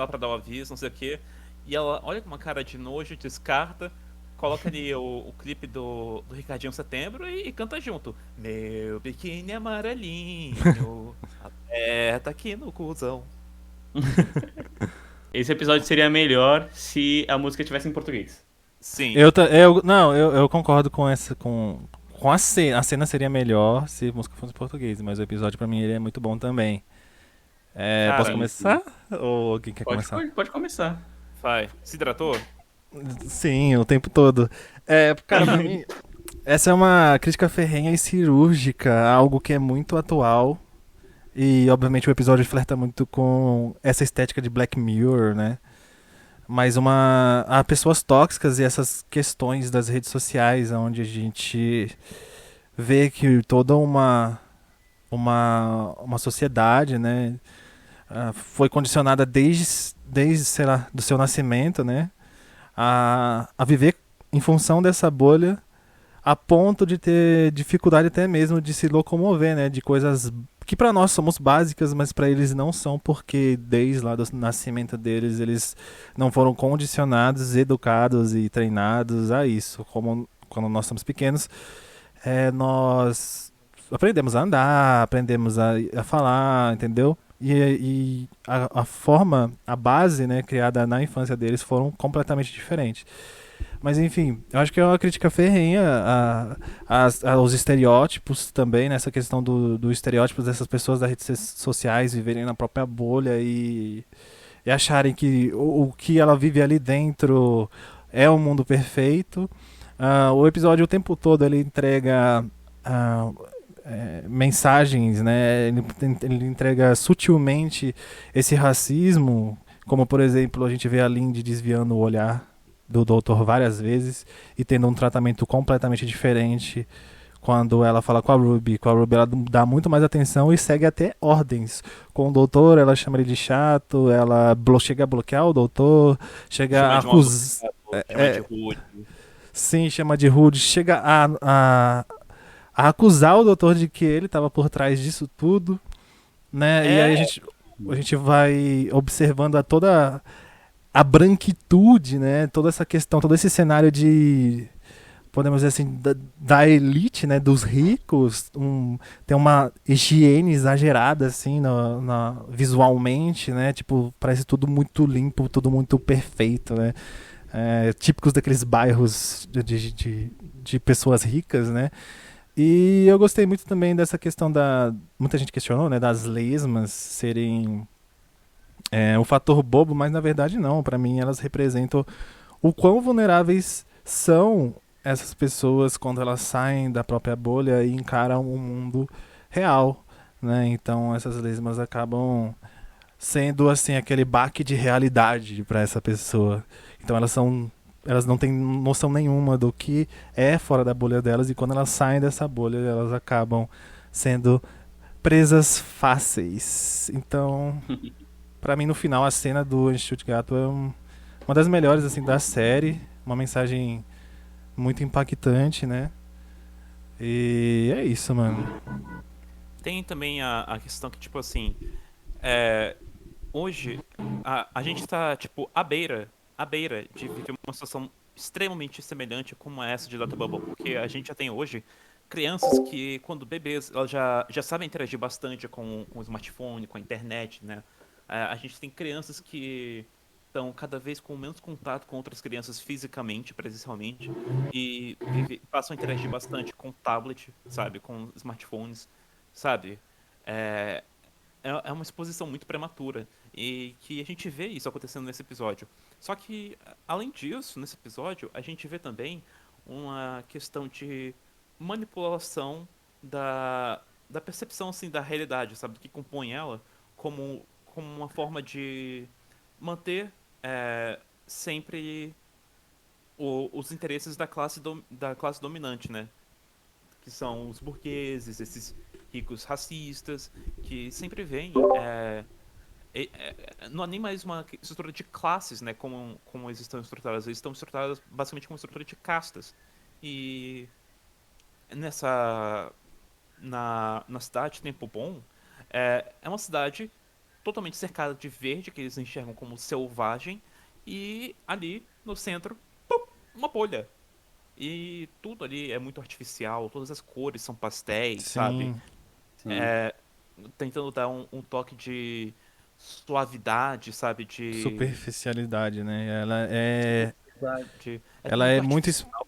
C: pra dar um aviso, não sei o quê. E ela olha com uma cara de nojo, descarta, coloca ali o clipe do Ricardinho Setembro e canta junto. Meu biquíni amarelinho, aperta aqui no cuzão.
A: Esse episódio seria melhor se a música tivesse em português.
C: Sim.
B: Eu concordo com essa, com a cena seria melhor se a música fosse em português, mas o episódio pra mim ele é muito bom também. Posso
C: Cara,
A: Sim, sim.
B: começar? Ou alguém quer começar?
A: Pode começar.
C: vai. Se hidratou?
B: Sim, o tempo todo. Cara, pra mim, essa é uma crítica ferrenha e cirúrgica, a algo que é muito atual. E, obviamente, o episódio flerta muito com essa estética de Black Mirror, né? Mas há pessoas tóxicas e essas questões das redes sociais, onde a gente vê que toda uma sociedade, né, foi condicionada desde, sei lá, do seu nascimento, né, a viver em função dessa bolha, a ponto de ter dificuldade até mesmo de se locomover, né, de coisas que para nós somos básicas, mas para eles não são, porque desde lá do nascimento deles eles não foram condicionados, educados e treinados a isso. Como quando nós somos pequenos, nós aprendemos a andar, aprendemos a falar, entendeu? E a forma, a base, né, criada na infância deles foram completamente diferentes. Mas enfim, eu acho que é uma crítica ferrenha aos estereótipos também, nessa questão do estereótipos dessas pessoas das redes sociais viverem na própria bolha e acharem que o que ela vive ali dentro é o mundo perfeito. O episódio o tempo todo ele entrega ah, mensagens, né? Ele entrega sutilmente esse racismo, como por exemplo a gente vê a Lindy desviando o olhar do doutor várias vezes e tendo um tratamento completamente diferente quando ela fala com a Ruby. Com a Ruby ela dá muito mais atenção e segue até ordens. Com o doutor ela chama ele de chato, ela chega a bloquear o doutor, chega
C: Chama
B: a
C: de um
B: acusar.
C: abusador, chama de rude.
B: Sim, chama de rude, chega a acusar o doutor de que ele estava por trás disso tudo, né? E aí
C: É,
B: a gente vai observando toda a branquitude, né? Toda essa questão, todo esse cenário de, podemos dizer assim, da elite, né? Dos ricos, tem uma higiene exagerada, assim, visualmente, né? Tipo, parece tudo muito limpo, tudo muito perfeito, né? Típicos daqueles bairros de pessoas ricas, né? E eu gostei muito também dessa questão muita gente questionou, né? Das lesmas serem um fator bobo, mas na verdade não. Pra mim elas representam o quão vulneráveis são essas pessoas quando elas saem da própria bolha e encaram o mundo real, né? Então essas lesmas acabam sendo assim aquele baque de realidade para essa pessoa. Então elas não têm noção nenhuma do que é fora da bolha delas, e quando elas saem dessa bolha, elas acabam sendo presas fáceis. Então, pra mim, no final, a cena do Instituto Gato é uma das melhores assim da série, uma mensagem muito impactante, né? E é isso, mano.
C: Tem também a questão que, tipo assim, é, hoje a gente tá, tipo, à beira de viver uma situação extremamente semelhante como essa de Data Bubble, porque a gente já tem hoje crianças que, quando bebês, elas já sabem interagir bastante com o smartphone, com a internet, né? A gente tem crianças que estão cada vez com menos contato com outras crianças fisicamente, presencialmente, e passam a interagir bastante com tablet, sabe? Com smartphones, sabe? É, é uma exposição muito prematura e que a gente vê isso acontecendo nesse episódio. Só que, além disso, nesse episódio, a gente vê também uma questão de manipulação da percepção assim, da realidade, sabe? Do que compõe ela como uma forma de manter sempre os interesses da classe dominante, né? Que são os burgueses, esses ricos racistas, que sempre vêm. Não há nem mais uma estrutura de classes, né? Como eles estão estruturadas. Eles estão estruturadas basicamente como uma estrutura de castas. E nessa. Na cidade Tempo Bom, é uma cidade totalmente cercada de verde, que eles enxergam como selvagem, e ali no centro, pum, uma bolha. E tudo ali é muito artificial, todas as cores são pastéis, sabe?
B: Sim,
A: Sim.
C: Tentando dar um toque de suavidade, sabe?
B: superficialidade, né?
C: É
B: Ela
C: muito
B: é muito
C: artificial.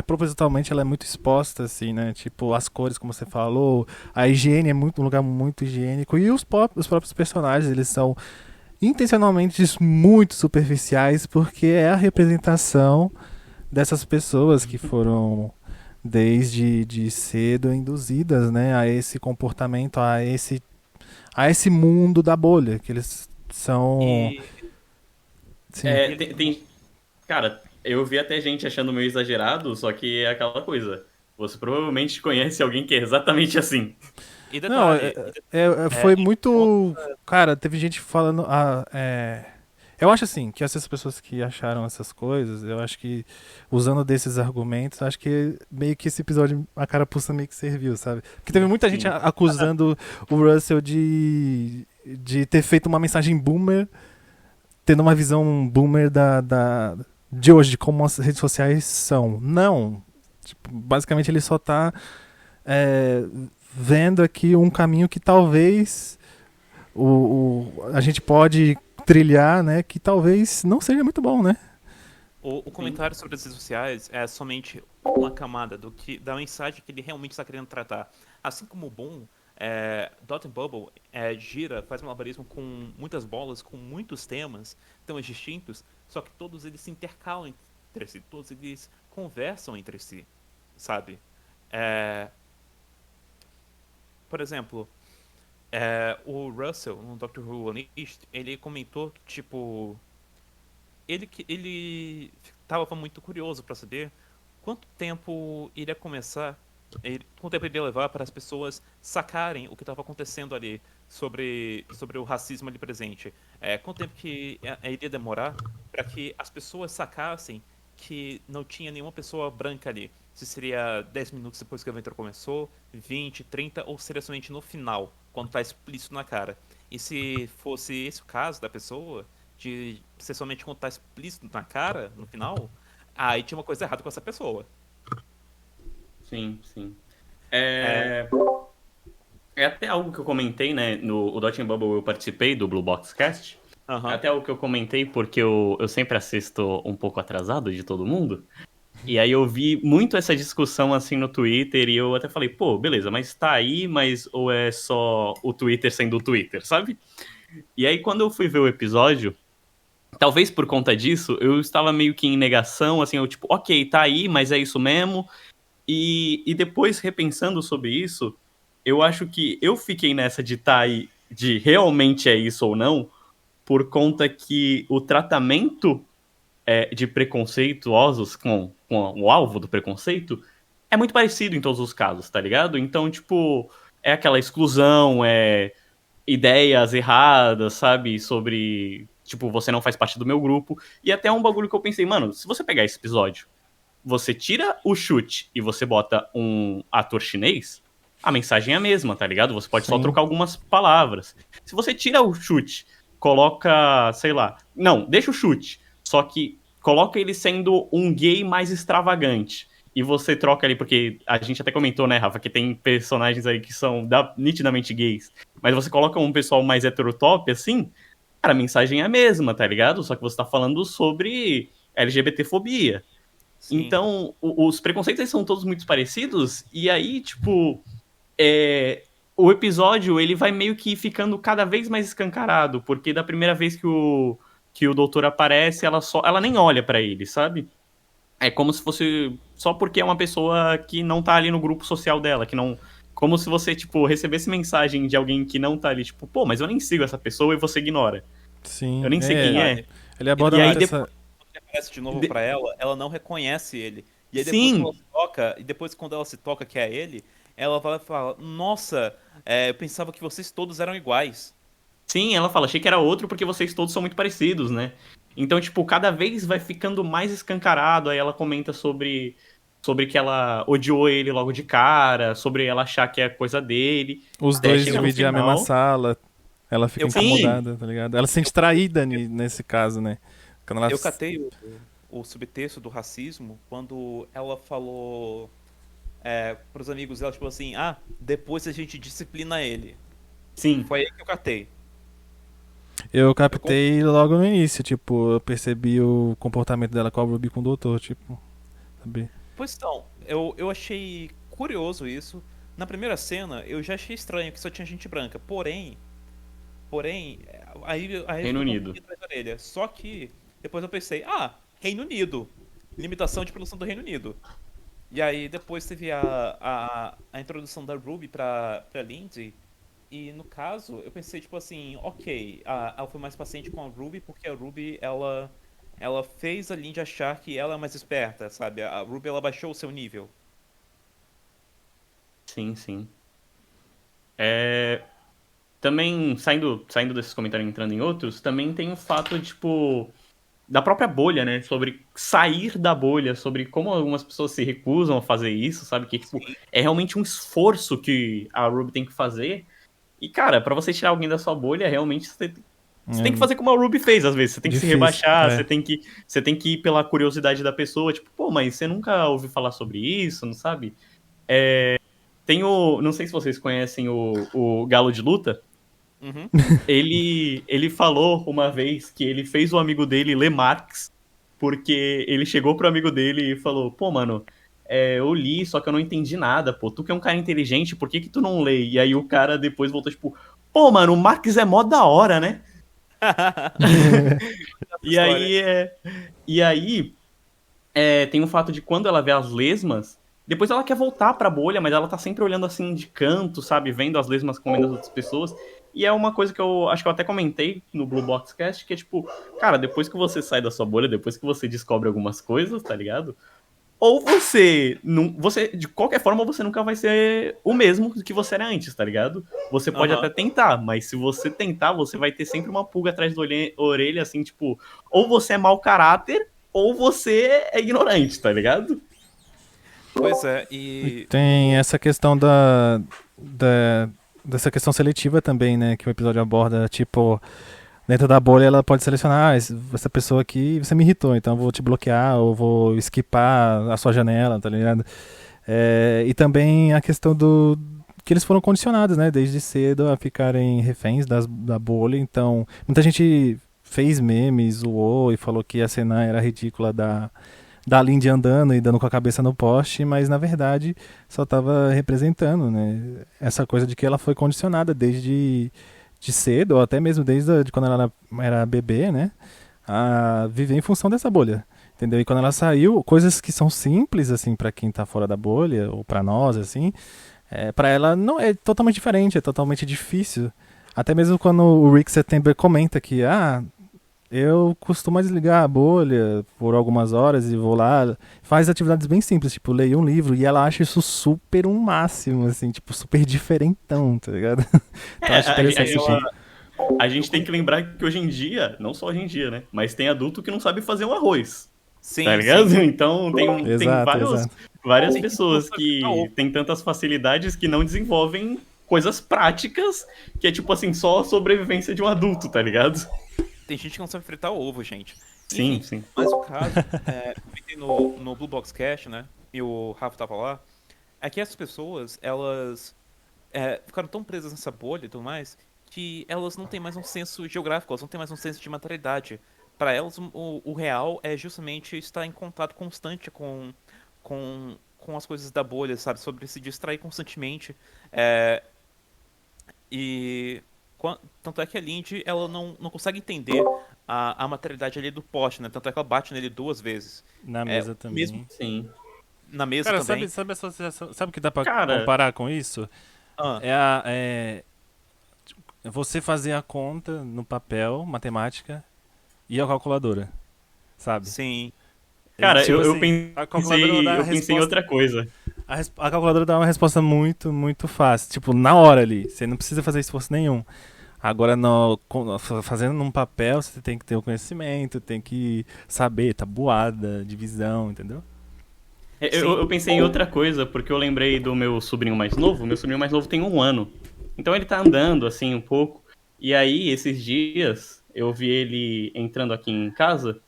B: propositalmente ela é muito exposta assim, né? Tipo, as cores, como você falou, a higiene é muito um lugar muito higiênico, e os próprios personagens, eles são intencionalmente muito superficiais, porque é a representação dessas pessoas que foram desde de cedo induzidas, né, a esse comportamento, a esse mundo da bolha, que eles são,
C: E,
B: sim,
C: e eles
A: Cara, eu vi até gente achando meio exagerado, só que é aquela coisa. Você provavelmente conhece alguém que é exatamente assim.
C: e
B: não,
C: detalhe,
B: foi
C: em ponto-
B: muito, cara, teve gente falando, eu acho assim, que essas pessoas que acharam essas coisas, eu acho que, usando desses argumentos, acho que meio que esse episódio, a carapuça meio que serviu, sabe? Porque teve muita gente
A: Sim.
B: acusando o Russell de ter feito uma mensagem boomer, tendo uma visão boomer de hoje, de como as redes sociais são. Não. Tipo, basicamente ele só tá é, vendo aqui um caminho que talvez a gente pode trilhar, né? Que talvez não seja muito bom, né?
C: o
A: Sim.
C: comentário sobre as redes sociais é somente uma camada da mensagem que ele realmente está querendo tratar. Assim como o Boom, Dot and Bubble gira, faz malabarismo com muitas bolas, com muitos temas, temas distintos, só que todos eles se intercalam entre si, todos eles conversam entre si, sabe? É, por exemplo, o Russell, no Doctor Who Unleashed, ele comentou que, tipo, ele estava muito curioso para saber quanto tempo iria começar, quanto tempo iria levar para as pessoas sacarem o que estava acontecendo ali sobre o racismo ali presente. Quanto tempo que iria demorar para que as pessoas sacassem que não tinha nenhuma pessoa branca ali. Se seria 10 minutos depois que a aventura começou, 20, 30, ou seria somente no final, quando está explícito na cara. E se fosse esse o caso da pessoa, de ser somente quando tá explícito na cara, no final, aí tinha uma coisa errada com essa pessoa.
A: Sim, sim.
C: É,
A: É, é até algo que eu comentei, né? No o Dot and Bubble eu participei do Blue Box Cast. É
C: aham.
A: até algo que eu comentei porque eu sempre assisto um pouco atrasado de todo mundo. E aí eu vi muito essa discussão assim no Twitter e eu até falei, pô, beleza, mas tá aí, mas ou é só o Twitter sendo o Twitter, sabe? E aí quando eu fui ver o episódio, talvez por conta disso, eu estava meio que em negação, assim, eu tipo, ok, tá aí, mas é isso mesmo. E depois repensando sobre isso, eu acho que eu fiquei nessa de tá aí de realmente é isso ou não, por conta que o tratamento de preconceituosos com o alvo do preconceito é muito parecido em todos os casos, tá ligado? Então, tipo, é aquela exclusão, ideias erradas, sabe? Sobre, tipo, você não faz parte do meu grupo. E até um bagulho que eu pensei, mano, se você pegar esse episódio, você tira o chute e você bota um ator chinês, a mensagem é a mesma, tá ligado? Você pode só
B: Sim.
A: trocar algumas palavras. Se você tira o chute, coloca, sei lá. Não, deixa o chute. Só que coloca ele sendo um gay mais extravagante. E você troca ali, porque a gente até comentou, né, Rafa, que tem personagens aí que são nitidamente gays. Mas você coloca um pessoal mais heterotop, assim, cara, a mensagem é a mesma, tá ligado? Só que você tá falando sobre LGBTfobia.
C: Sim.
A: Então, os preconceitos eles são todos muito parecidos, e aí, tipo, o episódio, ele vai meio que ficando cada vez mais escancarado, porque da primeira vez que o doutor aparece, ela nem olha pra ele, sabe? É como se fosse só porque é uma pessoa que não tá ali no grupo social dela, que não... Como se você, tipo, recebesse mensagem de alguém que não tá ali, tipo, pô, mas eu nem sigo essa pessoa e você ignora.
B: Sim.
A: Eu nem sei quem é.
B: Ele aborda
A: E aí
B: mais essa...
C: Quando ele aparece de novo pra ela não reconhece ele. E aí
A: Sim.
C: depois quando ela se toca que é ele, ela vai falar, nossa, eu pensava que vocês todos eram iguais.
A: Sim, ela fala, achei que era outro porque vocês todos são muito parecidos, né? Então, tipo, cada vez vai ficando mais escancarado, aí ela comenta sobre que ela odiou ele logo de cara, sobre ela achar que é coisa dele.
B: Os
A: Até
B: dois
A: chega no
B: dividem a
A: final.
B: mesma sala, ela fica
C: Sim.
B: incomodada, tá ligado? Ela se sente traída nesse caso, né? Quando ela...
C: Eu catei o subtexto do racismo quando ela falou pros amigos dela, tipo assim, depois a gente disciplina ele.
A: Sim.
C: Foi aí que eu catei.
B: Eu captei logo no início, tipo, eu percebi o comportamento dela com a Ruby e com o doutor, tipo, sabe?
C: Pois então, eu achei curioso isso. Na primeira cena, eu já achei estranho que só tinha gente branca. Porém, aí
A: Reino
C: eu
A: Unido.
C: fiquei atrás da orelha. Só que depois eu pensei, Reino Unido. Limitação de produção do Reino Unido. E aí depois teve a introdução da Ruby pra Lindsay. E no caso, eu pensei, tipo assim, ok, ela foi mais paciente com a Ruby porque a Ruby, ela fez a Lindsay achar que ela é mais esperta, sabe? A Ruby, ela baixou o seu nível.
A: Sim, sim. Também, saindo desses comentários e entrando em outros, também tem o fato, tipo, da própria bolha, né? Sobre sair da bolha, sobre como algumas pessoas se recusam a fazer isso, sabe? Que, tipo, é realmente um esforço que a Ruby tem que fazer. E, cara, pra você tirar alguém da sua bolha, realmente você tem que fazer como a Ruby fez, às vezes. Você tem que se
B: Difícil,
A: rebaixar, você tem que ir pela curiosidade da pessoa. Tipo, pô, mas você nunca ouviu falar sobre isso, não sabe? Tem não sei se vocês conhecem o Galo de Luta.
C: Uhum.
A: Ele falou uma vez que ele fez o amigo dele ler Marx, porque ele chegou pro amigo dele e falou, pô, mano, eu li, só que eu não entendi nada, pô, tu que é um cara inteligente, por que tu não lê? E aí o cara depois voltou, tipo, pô, mano, o Marx é mó da hora, né? E aí tem o fato de quando ela vê as lesmas, depois ela quer voltar pra bolha, mas ela tá sempre olhando assim de canto, sabe? Vendo as lesmas comendo as outras pessoas. E é uma coisa que eu acho que eu até comentei no Blue Box Cast, que é tipo, cara, depois que você sai da sua bolha, depois que você descobre algumas coisas, tá ligado? Ou você, de qualquer forma, você nunca vai ser o mesmo que você era antes, tá ligado? Você pode até tentar, mas se você tentar, você vai ter sempre uma pulga atrás da orelha, assim, tipo, ou você é mau caráter, ou você é ignorante, tá ligado?
C: Pois é, e...
B: Tem essa questão dessa questão seletiva também, né, que o episódio aborda, tipo, dentro da bolha ela pode selecionar, essa pessoa aqui, você me irritou, então eu vou te bloquear, ou vou skipar a sua janela, tá ligado? E também a questão que eles foram condicionados, né, desde cedo a ficarem reféns da bolha, então muita gente fez memes, zoou e falou que a cena era ridícula da Lindy andando e dando com a cabeça no poste, mas na verdade só estava representando, né, essa coisa de que ela foi condicionada desde cedo, ou até mesmo desde quando ela era bebê, né, a viver em função dessa bolha, entendeu? E quando ela saiu, coisas que são simples, assim, para quem tá fora da bolha, ou para nós, assim, para ela não é totalmente diferente, é totalmente difícil Até mesmo quando o Rick September comenta que, eu costumo desligar a bolha por algumas horas e vou lá, faz atividades bem simples, tipo, leio um livro, e ela acha isso super um máximo, assim, tipo, super diferentão, tá ligado? Então acho interessante.
A: A gente tem que lembrar que hoje em dia, não só hoje em dia, né? Mas tem adulto que não sabe fazer um arroz.
C: Sim,
A: Tá ligado?
C: sim.
A: Então tem
B: Exato.
A: várias
C: Tem
A: pessoas
C: que
A: que
C: fritar ovo.
A: têm tantas facilidades que não desenvolvem coisas práticas, que é tipo assim, só a sobrevivência de um adulto, tá ligado?
C: Tem gente que não sabe fritar ovo, gente.
A: Sim,
C: Enfim,
A: sim.
C: Mas o caso, comentei no Blue Box Cash, né? E o Rafa tava lá. É que essas pessoas, elas ficaram tão presas nessa bolha e tudo mais, que elas não têm mais um senso geográfico, elas não têm mais um senso de materialidade. Para elas, o real é justamente estar em contato constante com as coisas da bolha, sabe? Sobre se distrair constantemente. É, e tanto é que a Lindy, ela não consegue entender a materialidade ali do poste, né? Tanto é que ela bate nele 2 vezes.
B: Na mesa também.
C: Mesmo
A: Sim.
C: na mesa
B: Cara,
C: também.
B: sabe a associação? Sabe o que dá pra
A: Cara,
B: comparar com isso?
C: Ah,
B: É você fazer a conta no papel, matemática, e a calculadora, sabe?
C: sim.
A: cara,
B: Tipo
A: eu
B: assim, a calculadora
A: pensei,
B: dá a
A: eu pensei em
B: resposta-
A: outra coisa.
B: A calculadora dá uma resposta muito, muito fácil. Tipo, na hora ali. Você não precisa fazer esforço nenhum. Agora, fazendo num papel, você tem que ter o conhecimento, tem que saber tabuada, divisão, entendeu?
A: Eu pensei em outra coisa, porque eu lembrei do meu sobrinho mais novo. Meu sobrinho mais novo tem 1 ano. Então ele tá andando, assim, um pouco. E aí, esses dias, eu vi ele entrando aqui em casa.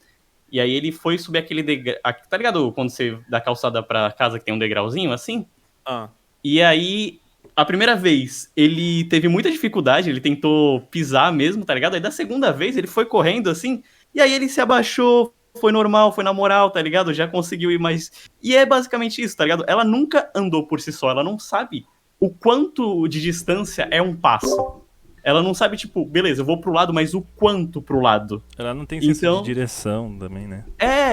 A: E aí ele foi subir aquele degrau. Tá ligado quando você dá calçada pra casa que tem um degrauzinho, assim?
C: Ah,
A: E aí, a primeira vez, ele teve muita dificuldade, ele tentou pisar mesmo, tá ligado? Aí da segunda vez, ele foi correndo, assim, e aí ele se abaixou, foi normal, foi na moral, tá ligado? Já conseguiu ir mais... E é basicamente isso, tá ligado? Ela nunca andou por si só, ela não sabe o quanto de distância é um passo. Ela não sabe, tipo, beleza, eu vou pro lado, mas o quanto pro lado.
B: Ela não tem senso
A: Então-
B: de direção também, né?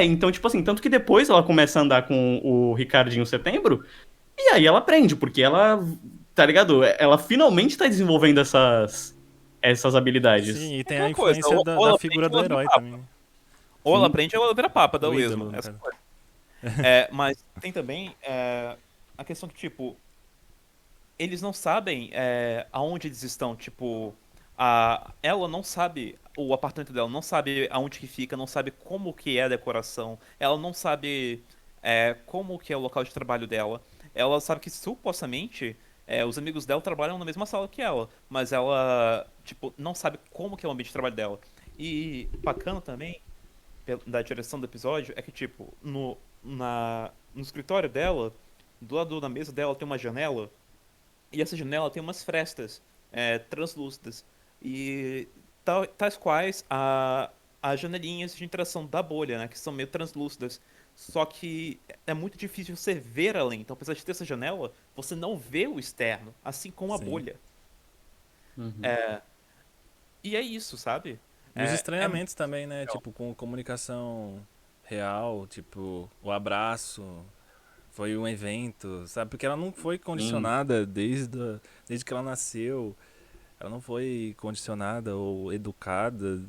A: Então, tipo assim, tanto que depois ela começa a andar com o Ricardinho Setembro, e aí ela aprende, porque ela, tá ligado? Ela finalmente tá desenvolvendo essas habilidades.
B: Sim, e tem
C: aquela
B: a influência
C: coisa, ou
B: da
C: ela
B: figura
C: aprende,
B: do
C: ou ela
B: herói
C: vira
B: também. Né?
C: ou ela aprende ou ela vira papa da
B: Do
C: Lesma.
B: ídolo, no
C: Essa
B: caso.
C: coisa. Mas tem também a questão que, tipo, eles não sabem aonde eles estão. Tipo, ela não sabe o apartamento dela, não sabe aonde que fica, não sabe como que é a decoração, ela não sabe como que é o local de trabalho dela. Ela sabe que supostamente os amigos dela trabalham na mesma sala que ela, mas ela, tipo, não sabe como que é o ambiente de trabalho dela. E bacana também da direção do episódio é que, tipo, no escritório dela, do lado da mesa dela tem uma janela, e essa janela tem umas frestas translúcidas. E tais quais as janelinhas de interação da bolha, né? Que são meio translúcidas. Só que é muito difícil você ver além. Então, apesar de ter essa janela, você não vê o externo, assim como a
B: Sim.
C: bolha.
A: Uhum.
C: E é isso, sabe?
B: E os
C: É-
B: estranhamentos também, né? Tipo, com comunicação real, tipo, o abraço foi um evento, sabe? Porque ela não foi condicionada desde que ela nasceu. Ela não foi condicionada ou educada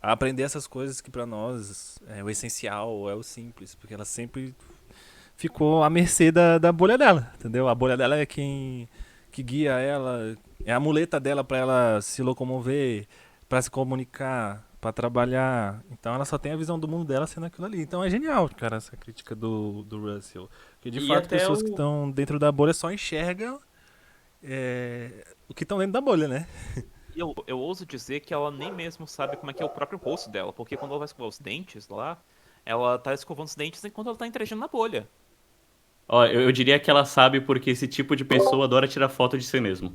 B: a aprender essas coisas que pra nós é o essencial, é o simples. Porque ela sempre ficou à mercê da bolha dela, entendeu? A bolha dela é quem que guia ela, é a muleta dela pra ela se locomover, pra se comunicar, pra trabalhar. Então ela só tem a visão do mundo dela sendo aquilo ali. Então é genial, cara, essa crítica do Russell. Porque de
A: E
B: fato
A: até
B: pessoas
A: o-
B: que estão dentro da bolha só enxergam o que estão dentro da bolha, né?
C: E eu ouso dizer que ela nem mesmo sabe como é que é o próprio rosto dela, porque quando ela vai escovar os dentes lá, ela tá escovando os dentes enquanto ela tá interagindo na bolha.
A: Ó, eu diria que ela sabe porque esse tipo de pessoa adora tirar foto de si mesmo.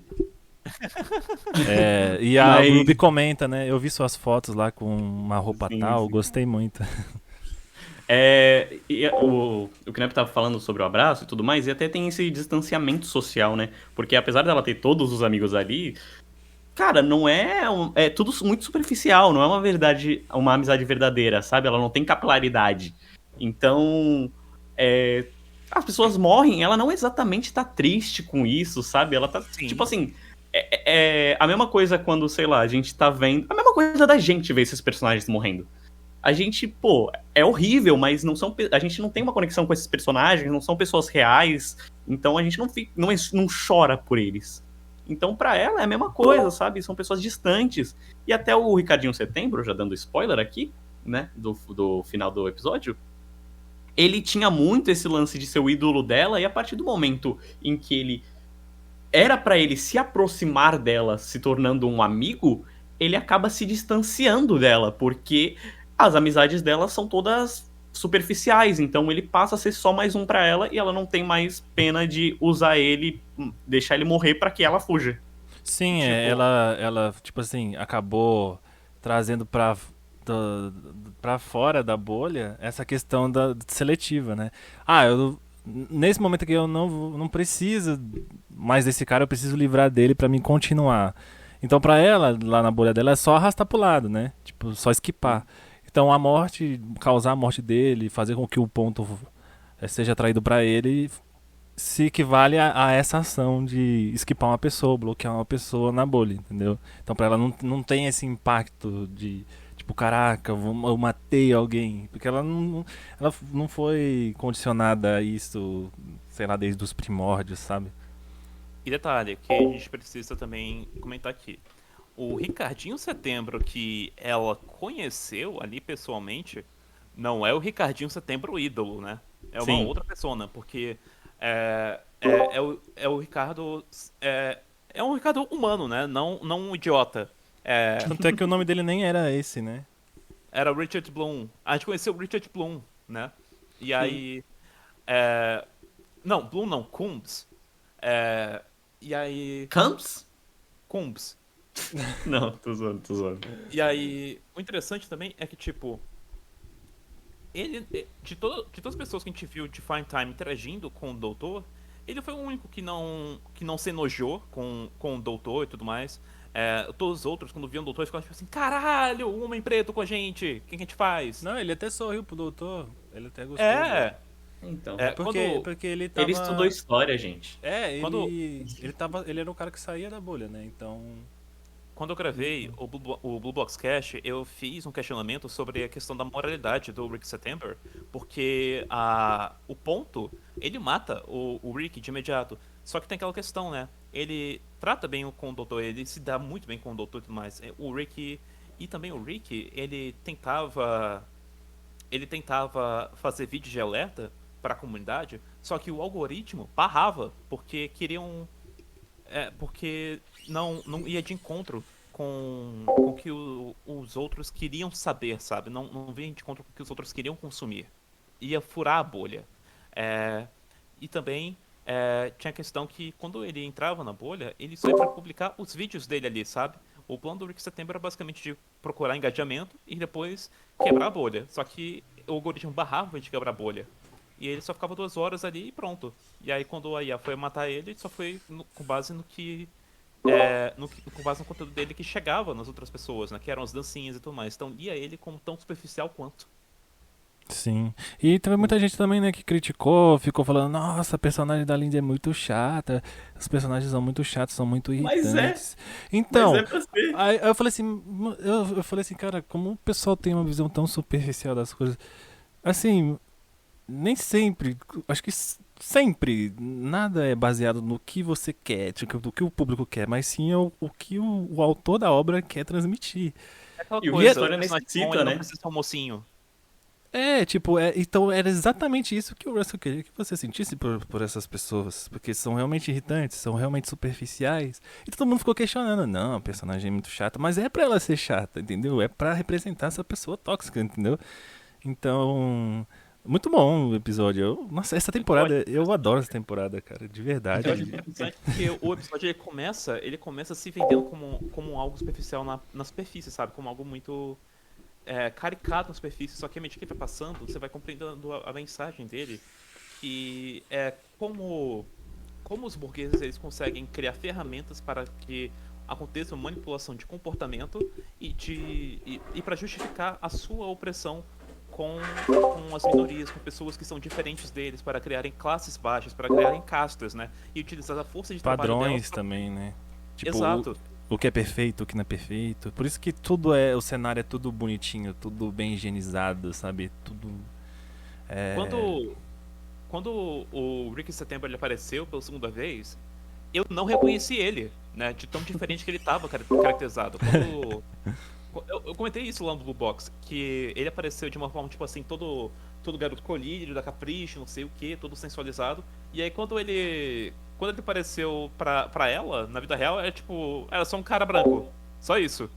B: E a
A: Mas-
B: Ruby comenta, né? Eu vi suas fotos lá com uma roupa
A: Sim,
B: tal,
A: sim.
B: gostei muito.
A: O Knapp tava falando sobre o abraço e tudo mais, e até tem esse distanciamento social, né? Porque apesar dela ter todos os amigos ali, cara, não é tudo muito superficial, não é uma amizade verdadeira, sabe? Ela não tem capilaridade. Então, as pessoas morrem, ela não exatamente tá triste com isso, sabe? Ela tá,
C: Sim.
A: tipo assim, É a mesma coisa quando, sei lá, a gente tá vendo. A mesma coisa da gente ver esses personagens morrendo. A gente, pô, é horrível, mas não são. A gente não tem uma conexão com esses personagens, não são pessoas reais. Então a gente não chora por eles. Então, pra ela é a mesma coisa, sabe? São pessoas distantes. E até o Ricardinho Setembro, já dando spoiler aqui, né? Do final do episódio. Ele tinha muito esse lance de ser o ídolo dela, e a partir do momento em que ele era pra ele se aproximar dela, se tornando um amigo, ele acaba se distanciando dela, porque as amizades dela são todas superficiais, então ele passa a ser só mais um pra ela e ela não tem mais pena de usar ele, deixar ele morrer pra que ela fuja.
B: Sim,
A: Tipo-
B: ela, tipo assim, acabou trazendo pra fora da bolha essa questão da seletiva, né? Nesse momento aqui eu não preciso mais desse cara, eu preciso livrar dele pra mim continuar. Então pra ela, lá na bolha dela, é só arrastar pro lado, né? Tipo, só esquipar. Então a morte, causar a morte dele, fazer com que o ponto seja atraído pra ele, se equivale a essa ação de esquipar uma pessoa, bloquear uma pessoa na bolha, entendeu? Então pra ela não tem esse impacto de tipo, caraca, eu matei alguém, porque ela não foi condicionada a isso, sei lá, desde os primórdios, sabe?
C: E detalhe, que a gente precisa também comentar aqui. O Ricardinho Setembro que ela conheceu ali pessoalmente não é o Ricardinho Setembro ídolo, né? É uma
A: Sim.
C: outra persona, porque é o Ricardo. É um Ricardo humano, né? Não um idiota.
B: Tanto é que o nome dele nem era esse, né?
C: Era o Richard Bloom. A gente conheceu o Richard Bloom, né? E aí. Não, Bloom não, Coombs. E aí.
A: Camps?
C: Coombs.
A: Não, tô zoando, tô zoando.
C: E aí, o interessante também é que, tipo, ele, de todas as pessoas que a gente viu de Fine Time interagindo com o Doutor, ele foi o único que não se enojou com o Doutor e tudo mais. Todos os outros, quando viam o Doutor, ficavam tipo assim: caralho, um homem preto com a gente, o que a gente faz?
B: Não, ele até sorriu pro doutor, ele até gostou.
C: É,
A: Então.
B: Porque ele tava...
A: Ele estudou história, gente.
C: Quando-
B: Ele era o cara que saía da bolha, né? Então...
C: Quando eu gravei o Blue Box Cash, eu fiz um questionamento sobre a questão da moralidade do Rick September, porque o ponto, ele mata o Rick de imediato. Só que tem aquela questão, né? Ele trata bem com o doutor, ele se dá muito bem com o doutor e tudo mais. O Rick, e também o Rick, ele tentava fazer vídeos de alerta para a comunidade, só que o algoritmo barrava, porque queriam porque não ia de encontro com o que os outros queriam saber, sabe? Não vinha de encontro com o que os outros queriam consumir. Ia furar a bolha. E também tinha a questão que quando ele entrava na bolha, ele só ia pra publicar os vídeos dele ali, sabe? O plano do Rick Setembro era basicamente de procurar engajamento e depois quebrar a bolha. Só que o algoritmo barrava de quebrar a bolha. E ele só ficava 2 horas ali e pronto. E aí quando a IA foi matar ele, só foi com base com base no conteúdo dele que chegava nas outras pessoas, né? Que eram as dancinhas e tudo mais. Então lia ele como tão superficial quanto.
B: Sim. E teve muita gente também, né, que criticou, ficou falando, nossa, a personagem da Lindy é muito chata, os personagens são muito chatos, são muito
A: Mas
B: irritantes. Então,
A: Mas é pra ser.
B: aí eu falei assim, eu falei assim, cara, como o pessoal tem uma visão tão superficial das coisas. Assim, nem sempre, acho que sempre, nada é baseado no que você quer, tipo, do que o público quer, mas sim o que o autor da obra quer transmitir.
C: É aquela
A: E o
C: coisa,
A: história
C: o personagem
A: necessita,
C: bom, ele
A: né?
C: não precisa ser um mocinho.
B: Então era exatamente isso que o Russell queria que você sentisse por essas pessoas, porque são realmente irritantes, são realmente superficiais. E todo mundo ficou questionando, não, a personagem é muito chata, mas é pra ela ser chata, entendeu? É pra representar essa pessoa tóxica, entendeu? Então, muito bom o episódio. Nossa, essa temporada, eu adoro essa temporada, cara, de verdade.
C: Eu acho interessante porque o episódio ele começa se vendendo como algo superficial na superfície, sabe? Como algo muito caricato na superfície, só que à medida que vai passando, você vai compreendendo a mensagem dele, que é como os burgueses eles conseguem criar ferramentas para que aconteça uma manipulação de comportamento e para justificar a sua opressão com as minorias, com pessoas que são diferentes deles, para criarem classes baixas, para criarem castas, né? E utilizar a força de trabalho
B: Padrões
C: delas
B: também, né? Tipo,
C: Exato.
B: o que é perfeito, o que não é perfeito. Por isso que o cenário é tudo bonitinho, tudo bem higienizado, sabe? Tudo
C: Quando, quando o Rick September ele apareceu pela segunda vez, eu não reconheci ele, né? De tão diferente que ele tava caracterizado. Eu comentei isso lá no Blue Box, que ele apareceu de uma forma, tipo assim, todo garoto colírio, da capricho, não sei o que, todo sensualizado. E aí quando ele apareceu pra ela, na vida real, era só um cara branco. Só isso.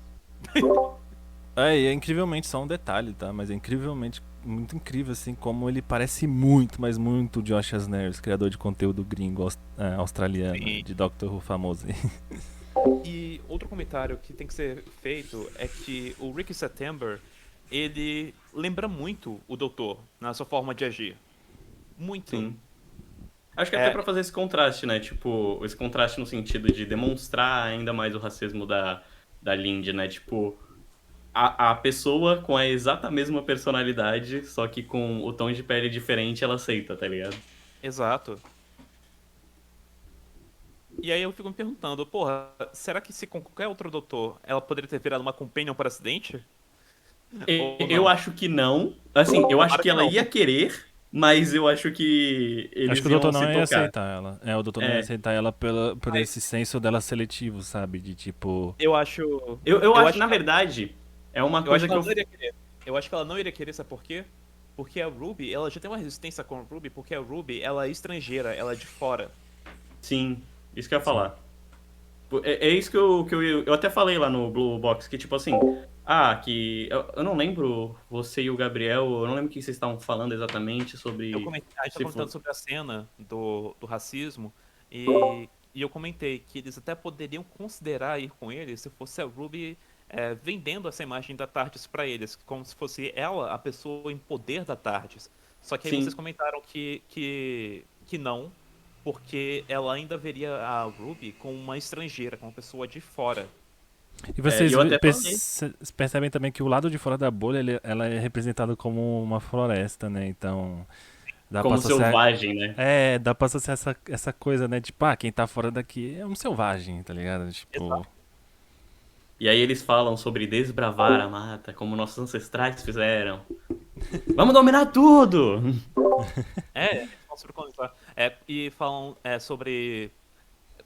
B: E é incrivelmente só um detalhe, tá? Mas é incrivelmente, muito incrível, assim, como ele parece muito, mas muito o Josh Hartnett, criador de conteúdo gringo australiano,
C: Sim.
B: de Doctor Who famoso.
C: E outro comentário que tem que ser feito é que o Rick September, ele lembra muito o Doutor na sua forma de agir. Muito.
A: Sim. Acho que até
C: É,
A: pra fazer esse contraste, né? Tipo, esse contraste no sentido de demonstrar ainda mais o racismo da Lindy, né? Tipo, a pessoa com a exata mesma personalidade, só que com o tom de pele diferente, ela aceita, tá ligado?
C: exato. E aí eu fico me perguntando, porra, será que se com qualquer outro doutor ela poderia ter virado uma companion para acidente? Ou
A: Eu
C: não?
A: acho que não. Assim, eu acho
C: Tomara
A: que
C: que
A: ela
C: não.
A: ia querer, mas eu acho que
B: Acho que
A: eles
B: o doutor
A: iam
B: não
A: se
B: ia
A: tocar.
B: aceitar ela. O doutor não ia
A: É.
B: aceitar ela por
C: Mas
B: esse senso dela seletivo, sabe? De tipo.
C: eu acho.
A: Eu
C: Eu
A: acho,
C: acho
A: na
C: que ela,
A: verdade, é uma
C: eu acho
A: coisa
C: que
A: que
C: ela
A: eu.
C: não iria querer. Eu acho que ela não iria querer, sabe por quê? Porque a Ruby, ela já tem uma resistência com a Ruby, porque a Ruby, ela é estrangeira, ela é de fora.
A: Sim, isso que eu ia
B: Sim.
A: falar. É isso que eu até falei lá no Blue Box, que tipo assim, que eu não lembro, você e o Gabriel, eu não lembro o que vocês estavam falando exatamente sobre
C: A gente tá
A: se
C: comentando
A: for.
C: sobre a cena do racismo, e eu comentei que eles até poderiam considerar ir com ele se fosse a Ruby vendendo essa imagem da TARDIS pra eles, como se fosse ela a pessoa em poder da TARDIS. Só que aí vocês
A: Sim.
C: comentaram que não, porque ela ainda veria a Ruby como uma estrangeira, como uma pessoa de fora.
B: E
A: E
B: vocês
A: eu até falei,
B: percebem também que o lado de fora da bolha, ela é representada como uma floresta, né? Então, dá pra
A: como
B: associar.
A: selvagem, né?
B: Dá pra associar essa coisa, né? Tipo, quem tá fora daqui é um selvagem, tá ligado? Tipo.
C: Exato.
A: E aí eles falam sobre desbravar a mata, como nossos ancestrais fizeram. Vamos dominar tudo!
C: Eles falam sobre colonizar. E falam sobre.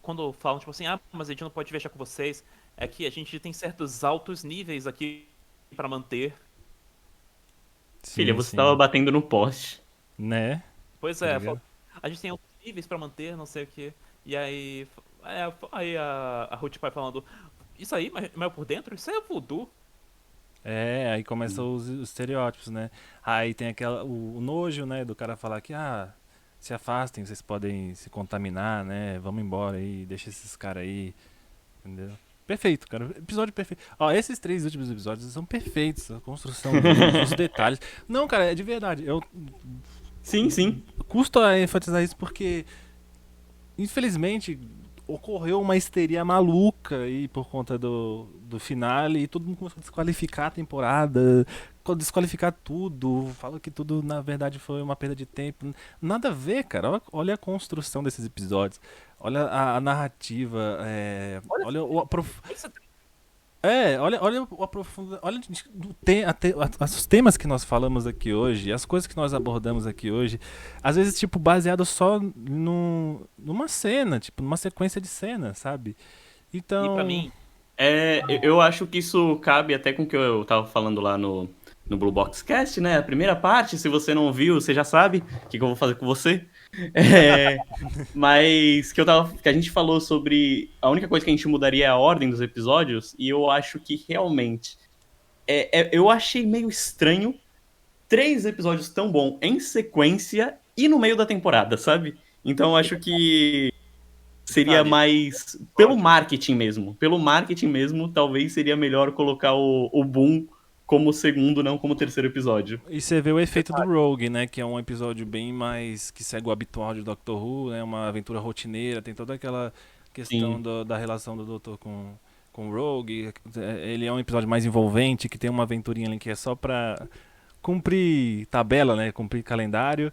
C: Quando falam, tipo assim, mas a gente não pode viajar com vocês, é que a gente tem certos altos níveis aqui pra manter.
A: Filha,
B: Sim,
A: você tava
B: sim.
A: batendo no poste.
B: Né?
C: Pois
B: Tá
C: é,
B: ligado?
C: a gente tem altos níveis pra manter, não sei o quê. E aí. Aí a Ruth Pai falando, isso aí, mas por dentro, isso é voodoo.
B: Aí começam os estereótipos, né? Aí tem o nojo, né, do cara falar que, se afastem, vocês podem se contaminar, né? Vamos embora aí, deixa esses caras aí, entendeu? Perfeito, cara. Episódio perfeito. Ó, esses 3 últimos episódios são perfeitos. A construção deles, os detalhes. Não, cara, é de verdade. Eu
A: Sim, sim.
B: custo a enfatizar isso porque, infelizmente, ocorreu uma histeria maluca aí por conta do finale e todo mundo começou a desqualificar a temporada, desqualificar tudo, fala que tudo na verdade foi uma perda de tempo. Nada a ver, cara. Olha a construção desses episódios, olha a narrativa,
C: Olha,
B: olha
C: olha essa-
B: olha o aprofundamento, olha os temas que nós falamos aqui hoje, as coisas que nós abordamos aqui hoje, às vezes, tipo, baseado só numa cena, tipo, numa sequência de cenas, sabe?
C: E pra
B: Então,
C: mim,
A: Eu acho que isso cabe até com o que eu tava falando lá no Blue Box Cast, né? A primeira parte, se você não viu, você já sabe o que eu vou fazer com você. É, mas que a gente falou sobre a única coisa que a gente mudaria é a ordem dos episódios, e eu acho que realmente eu achei meio estranho 3 episódios tão bons em sequência e no meio da temporada, sabe? Então eu acho que seria
C: detalhe,
A: mais
C: episódio,
A: pelo marketing mesmo, talvez seria melhor colocar o Boom como segundo, não como terceiro episódio.
B: e você vê o efeito do
C: detalhe,
B: Rogue, né? Que é um episódio bem mais que segue o habitual de Doctor Who, né? Uma aventura rotineira, tem toda aquela questão
A: Sim,
B: da relação do Doutor com o Rogue. Ele é um episódio mais envolvente, que tem uma aventurinha ali que é só pra cumprir tabela, né? Cumprir calendário.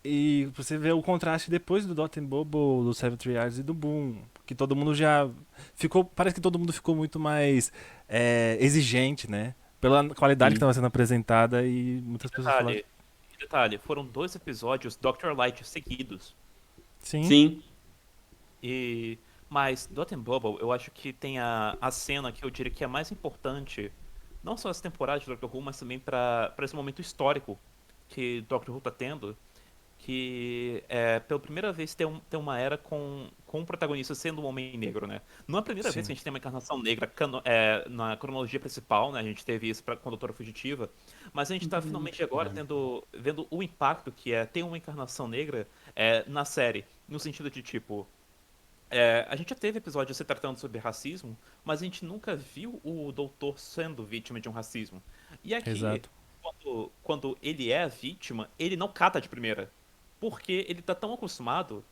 B: E você vê o contraste depois do Dot and Bubble, do Seven Triads e do Boom. que todo mundo já ficou, parece que todo mundo ficou muito mais exigente, né? Pela qualidade que
A: Sim.
B: estava sendo apresentada e muitas pessoas falaram,
C: Detalhe, foram 2 episódios Dr. Light seguidos.
B: sim,
A: Sim.
C: E mas Dot and Bubble, eu acho que tem a cena que eu diria que é a mais importante, não só essa temporada de Doctor Who, mas também para esse momento histórico que Doctor Who tá tendo, que é pela primeira vez tem uma era com um protagonista sendo um homem negro, né? Não é a primeira vez
B: sim,
C: que a gente tem uma encarnação negra na cronologia principal, né? A gente teve isso com a Doutora Fugitiva, mas a gente tá finalmente agora vendo o impacto que é ter uma encarnação negra na série, no sentido de tipo a gente já teve episódios se tratando sobre racismo, mas a gente nunca viu o doutor sendo vítima de um racismo. E aqui,
B: exato.
C: quando ele é a vítima, ele não cata de primeira. Porque ele tá tão acostumado.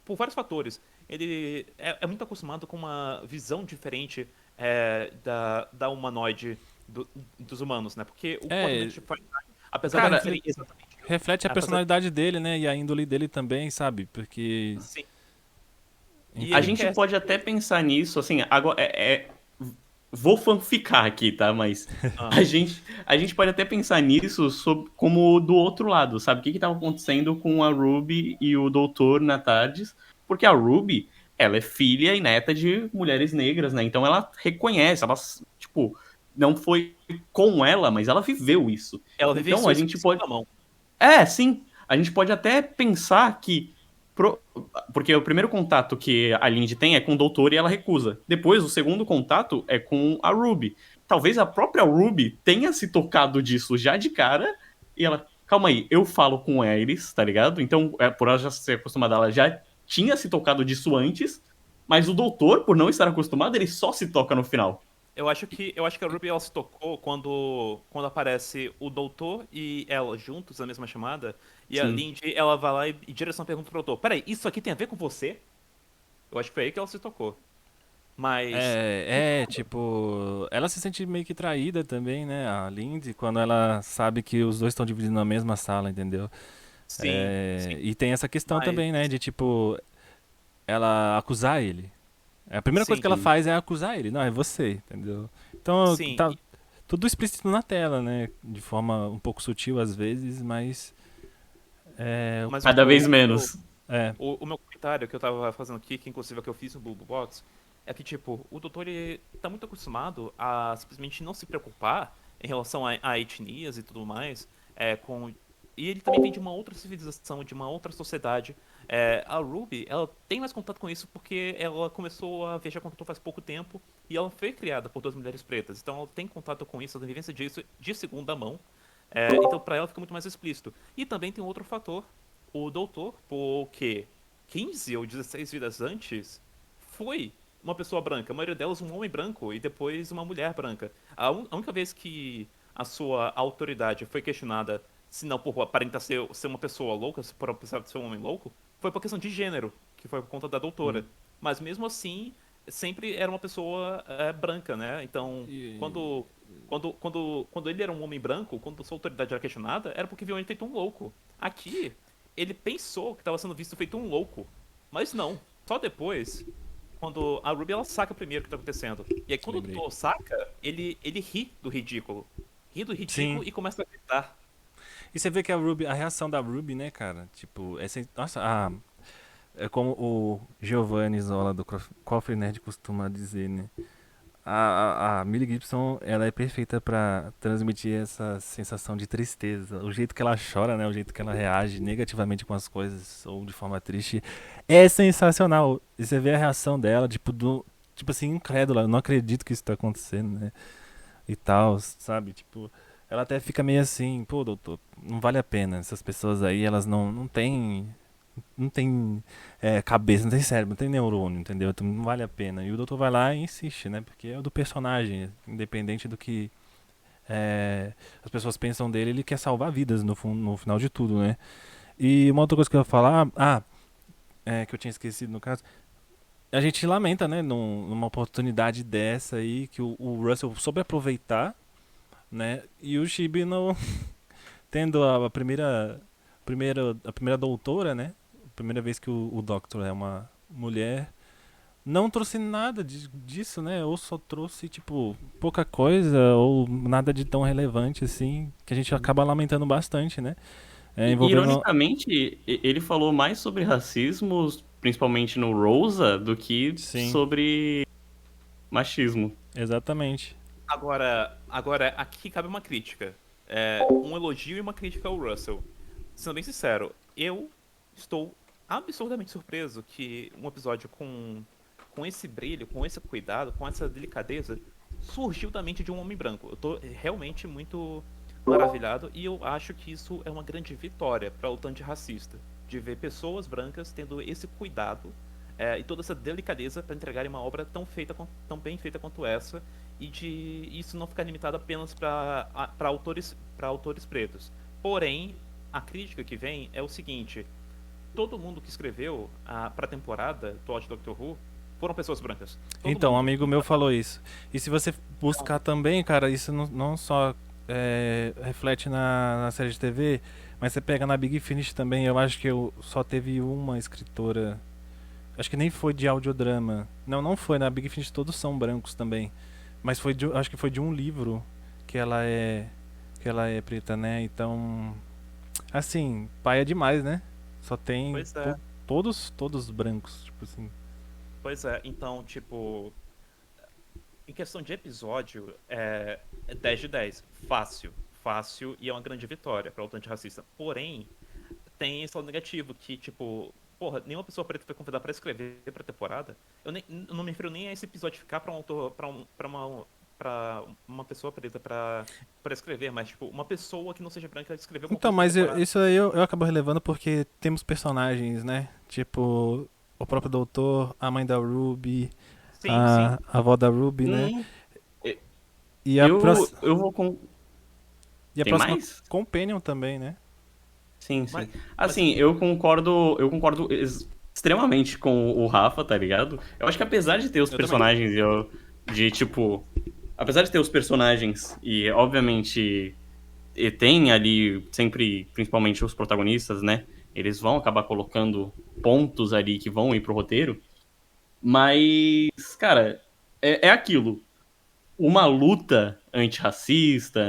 C: Por vários fatores. Ele é muito acostumado com uma visão diferente da humanoide dos humanos, né? Porque o
B: É,
C: comportamento de Fahrenheit, apesar de
A: Cara,
C: não serem exatamente.
B: reflete a
C: Apesar,
B: personalidade dele, né? E a índole dele também, sabe? Porque,
C: sim. E
A: a
C: ele
B: enfim,
A: gente
C: quer.
A: pode até pensar nisso, assim, agora vou fanficar aqui, tá? Mas
C: Ah,
A: a gente pode até pensar nisso como do outro lado, sabe? O que estava acontecendo com a Ruby e o Doutor na Tardes? Porque a Ruby, ela é filha e neta de mulheres negras, né? Então ela reconhece, ela, tipo, não foi com ela, mas ela viveu isso.
C: ela
A: Então
C: vivenciou
A: a
C: isso
A: gente
C: de
A: pode
C: segunda mão.
A: sim. A gente pode até pensar que. Porque o primeiro contato que a Lindy tem é com o doutor e ela recusa. Depois, o segundo contato é com a Ruby. Talvez a própria Ruby tenha se tocado disso já de cara e ela. Calma aí, eu falo com eles, tá ligado? Então, por ela já ser acostumada, ela já tinha se tocado disso antes. Mas o doutor, por não estar acostumado, ele só se toca no final.
C: Eu acho que a Ruby ela se tocou quando aparece o doutor e ela juntos na mesma chamada, e a
A: Sim.
C: Lindy ela vai lá e direção pergunta pro doutor: Peraí, isso aqui tem a ver com você? Eu acho que foi aí que ela se tocou. Mas.
B: tipo, ela se sente meio que traída também, né, a Lindy, quando ela sabe que os dois estão dividindo a mesma sala, entendeu?
C: Sim, sim.
B: E tem essa questão
C: Mas.
B: também, né, de tipo, ela acusar ele. A primeira coisa
C: Sim,
B: que ela
A: Sim.
B: faz é acusar ele, não, é você, entendeu? Então,
C: sim.
B: tá tudo explícito na tela, né, de forma um pouco sutil às vezes, mas é,
C: Mas
A: Cada vez menos.
B: é,
C: o meu comentário que eu tava fazendo aqui, que inclusive é o que eu fiz no Blue Box, é que, tipo, o doutor ele tá muito acostumado a simplesmente não se preocupar em relação a etnias e tudo mais, e ele também vem de uma outra civilização, de uma outra sociedade. A Ruby, ela tem mais contato com isso porque ela começou a viajar com o doutor faz pouco tempo e ela foi criada por 2 mulheres pretas. Então ela tem contato com isso, a vivência disso de segunda mão. Então pra ela fica muito mais explícito. E também tem outro fator. O doutor, por quê? 15 ou 16 vidas antes, foi uma pessoa branca. A maioria delas um homem branco e depois uma mulher branca. A única vez que a sua autoridade foi questionada, se não por aparentar ser uma pessoa louca, se por apesar de ser um homem louco, foi por questão de gênero, que foi por conta da doutora. Mas mesmo assim, sempre era uma pessoa branca, né? Então,
B: e-
C: quando ele era um homem branco, quando sua autoridade era questionada, era porque viu ele feito um louco. Aqui, ele pensou que estava sendo visto feito um louco. Mas não. Só depois, quando a Ruby ela saca primeiro o que tá acontecendo. E aí quando o
B: lembrei.
C: doutor saca, ele ri do ridículo. Ri do ridículo
B: Sim.
C: e começa a gritar.
B: E você vê que a reação da Ruby, né, cara? Tipo, nossa, é como o Giovanni Zola do Cofre Nerd costuma dizer, né? A Millie Gibson, ela é perfeita pra transmitir essa sensação de tristeza. O jeito que ela chora, né? O jeito que ela reage negativamente com as coisas ou de forma triste é sensacional. E você vê a reação dela, tipo assim, incrédula. Eu não acredito que isso tá acontecendo, né? E tal, sabe? Tipo, ela até fica meio assim, pô, doutor, não vale a pena. Essas pessoas aí, elas não têm. Não tem cabeça, não tem cérebro, não tem neurônio, entendeu? Então não vale a pena. E o doutor vai lá e insiste, né? Porque é o do personagem, independente do que as pessoas pensam dele, ele quer salvar vidas no final de tudo, né? E uma outra coisa que eu ia falar, que eu tinha esquecido no caso, a gente lamenta, né, numa oportunidade dessa aí, que o Russell soube aproveitar, né? E o Chibi não tendo a primeira doutora, né? Primeira vez que o Doctor é mulher, não trouxe nada disso, né? Ou só trouxe, tipo, pouca coisa, ou nada de tão relevante, assim, que a gente acaba lamentando bastante, né? Envolvendo...
A: Ironicamente, ele falou mais sobre racismo, principalmente no Rosa, do que
B: Sim,
A: sobre machismo.
B: exatamente.
C: Agora, aqui cabe uma crítica. Um elogio e uma crítica ao Russell. Sendo bem sincero, eu estou absurdamente surpreso que um episódio com esse brilho, com esse cuidado, com essa delicadeza, surgiu da mente de um homem branco. Eu tô realmente muito maravilhado e eu acho que isso é uma grande vitória para o luta antirracista. De ver pessoas brancas tendo esse cuidado e toda essa delicadeza para entregarem uma obra tão bem feita quanto essa e de isso não ficar limitado apenas para autores pretos. Porém, a crítica que vem é o seguinte: todo mundo que escreveu para a temporada do Doctor Who foram pessoas brancas. Todo
B: Então, um
C: mundo.
B: amigo meu falou isso. E se você buscar também, cara, isso não só reflete na série de TV, mas você pega na Big Finish também. Eu acho que só teve uma escritora. Acho que nem foi de audiodrama. Não foi. Na Big Finish todos são brancos também. Mas acho que foi de um livro que ela é preta, né? Então, assim, pai é demais, né? Só tem
C: Pois é,
B: todos brancos, tipo assim.
C: pois é. Então, tipo, em questão de episódio, é 10 de 10. Fácil. Fácil e é uma grande vitória para o luta antirracista. Porém, tem esse lado negativo, que, tipo, porra, nenhuma pessoa preta foi convidada pra escrever pra temporada. Eu não me refiro nem a esse episódio ficar pra um autor, pra uma pessoa preta pra escrever, mas, tipo, uma pessoa que não seja branca escrever alguma
B: Então,
C: coisa pra
B: mas
C: temporada.
B: isso aí eu acabo relevando porque temos personagens, né? Tipo, o próprio doutor, a mãe da Ruby,
C: Sim, sim.
B: a avó da Ruby, né?
A: Hum,
B: E a,
A: eu,
B: próxima
A: eu vou com.
B: e a
A: Tem
B: próxima
A: mais?
B: Companion também, né?
A: Sim,
C: Mas,
A: sim.
C: mas
A: Assim, eu concordo extremamente com o Rafa, tá ligado? Eu acho que apesar de ter os
C: eu também.
A: personagens de tipo, apesar de ter os personagens e obviamente e tem ali sempre, principalmente os protagonistas, né? Eles vão acabar colocando pontos ali que vão ir pro roteiro, mas, cara, é aquilo. Uma luta antirracista,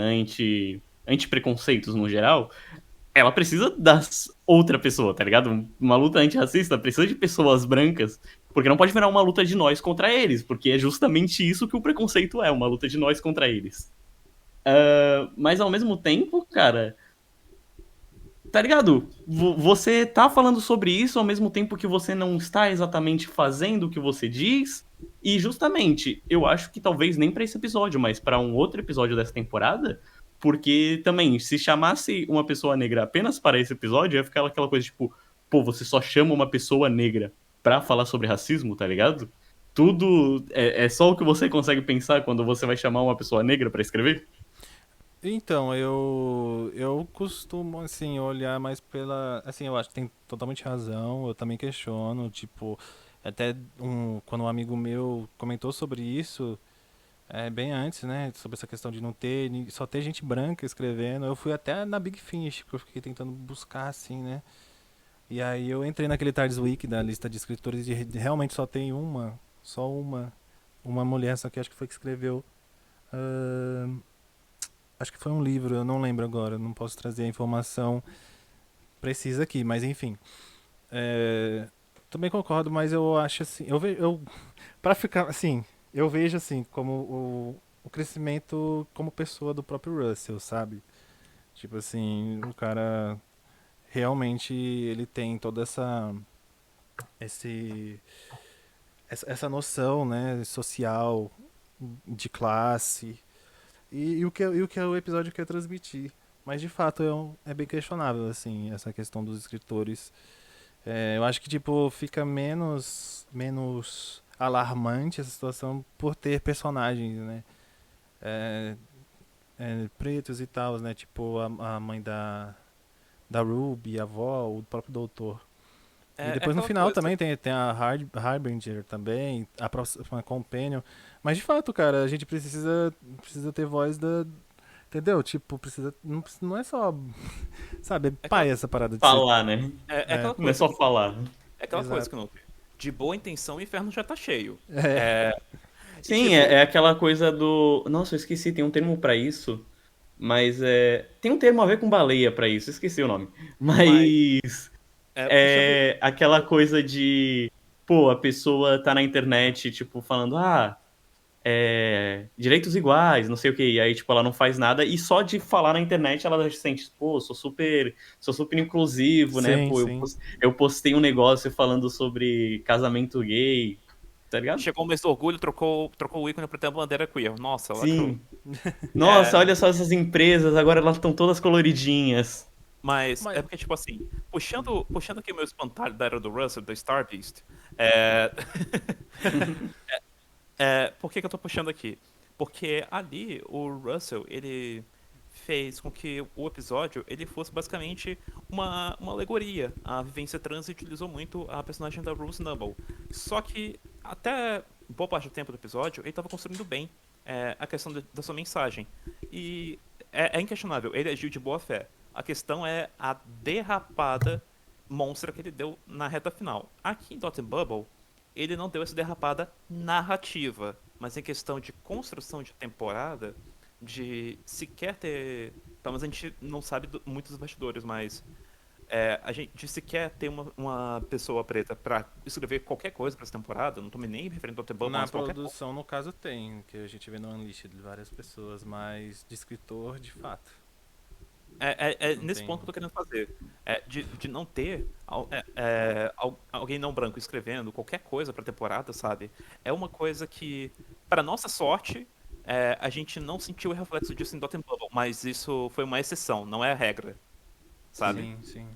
A: anti-preconceitos no geral, ela precisa das outra pessoa, tá ligado? Uma luta antirracista precisa de pessoas brancas, porque não pode virar uma luta de nós contra eles, porque é justamente isso que o preconceito é, uma luta de nós contra eles. Mas ao mesmo tempo, cara, tá ligado? Você tá falando sobre isso ao mesmo tempo que você não está exatamente fazendo o que você diz. E justamente, eu acho que talvez nem pra esse episódio, mas pra um outro episódio dessa temporada, porque também, se chamasse uma pessoa negra apenas para esse episódio, ia ficar aquela coisa tipo, pô, você só chama uma pessoa negra pra falar sobre racismo, tá ligado? Tudo é só o que você consegue pensar quando você vai chamar uma pessoa negra pra escrever?
B: Então, eu costumo, assim, olhar mais pela... Assim, eu acho que tem totalmente razão, eu também questiono, tipo... Até quando um amigo meu comentou sobre isso, bem antes, né? Sobre essa questão de não ter... Só ter gente branca escrevendo, eu fui até na Big Finish, porque eu fiquei tentando buscar, assim, né? E aí eu entrei naquele Tardes Week da lista de escritores e realmente só tem só uma mulher, só que acho que foi que escreveu... ahn, acho que foi um livro, eu não lembro agora, não posso trazer a informação precisa aqui, mas enfim. É, também concordo, mas eu acho assim, para ficar assim, eu vejo assim como o crescimento como pessoa do próprio Russell, sabe? Tipo assim, o cara realmente ele tem toda esse essa noção, né, social de classe e o que o episódio quer transmitir. Mas de fato é bem questionável, assim, essa questão dos escritores. Eu acho que tipo, fica menos alarmante essa situação por ter personagens, né? É, pretos e tal, né? Tipo a mãe da Ruby, a avó, o próprio doutor. E
C: É
B: depois no
C: aquela
B: final
C: coisa.
B: também tem a Harbinger também, a próxima Companion. Mas de fato, cara, a gente precisa ter voz da. Entendeu? Tipo, não é só. Sabe, é
C: É aquela,
B: pai essa parada de ser.
A: Falar, né?
C: é
B: É,
C: aquela
A: Não é
C: coisa.
A: só falar.
C: É aquela coisa
B: exato.
C: que eu não. de boa intenção o inferno já tá cheio.
A: Sim,
C: tipo,
A: é aquela coisa do... Nossa, eu esqueci, tem um termo pra isso, mas tem um termo a ver com baleia pra isso, esqueci o nome. Mas
C: puxando.
A: é aquela coisa de... Pô, a pessoa tá na internet, tipo, falando, direitos iguais, não sei o que, e aí, tipo, ela não faz nada, e só de falar na internet ela já se sente, pô, sou super inclusivo, né,
B: Sim,
A: pô,
B: sim.
A: eu postei um negócio falando sobre casamento gay, tá ligado?
C: Chegou o mês do orgulho, trocou o ícone pra ter a bandeira queer. Nossa, lacrou.
A: Sim. Nossa, olha só essas empresas, agora elas estão todas coloridinhas.
C: Mas
B: Mas,
C: é porque, tipo assim, puxando aqui o meu espantalho da era do Russell, da Star Beast, é... por que eu tô puxando aqui? Porque ali o Russell, ele fez com que o episódio ele fosse basicamente uma alegoria. A vivência trans utilizou muito a personagem da Rose Noble. Só que até boa parte do tempo do episódio ele estava construindo bem a questão da sua mensagem. E é inquestionável, ele agiu de boa fé. A questão é a derrapada monstra que ele deu na reta final. Aqui em Dot and Bubble, ele não deu essa derrapada narrativa, mas em questão de construção de temporada, de sequer ter. Pelo menos a gente não sabe muito dos bastidores, mas a gente sequer ter uma pessoa preta pra escrever qualquer coisa pra essa temporada, não tô nem referindo ao The Bubble,
B: na
C: mas qualquer coisa.
B: produção, no caso, tem, que a gente vê no Unleashed de várias pessoas, mas de escritor, de fato. Não
C: Nesse
B: tem.
C: ponto que eu tô querendo fazer. De não ter alguém não branco escrevendo qualquer coisa pra temporada, sabe? É uma coisa que, para nossa sorte, a gente não sentiu o reflexo disso em Dot and Bubble, mas isso foi uma exceção, não é a regra, sabe?
B: Sim, sim.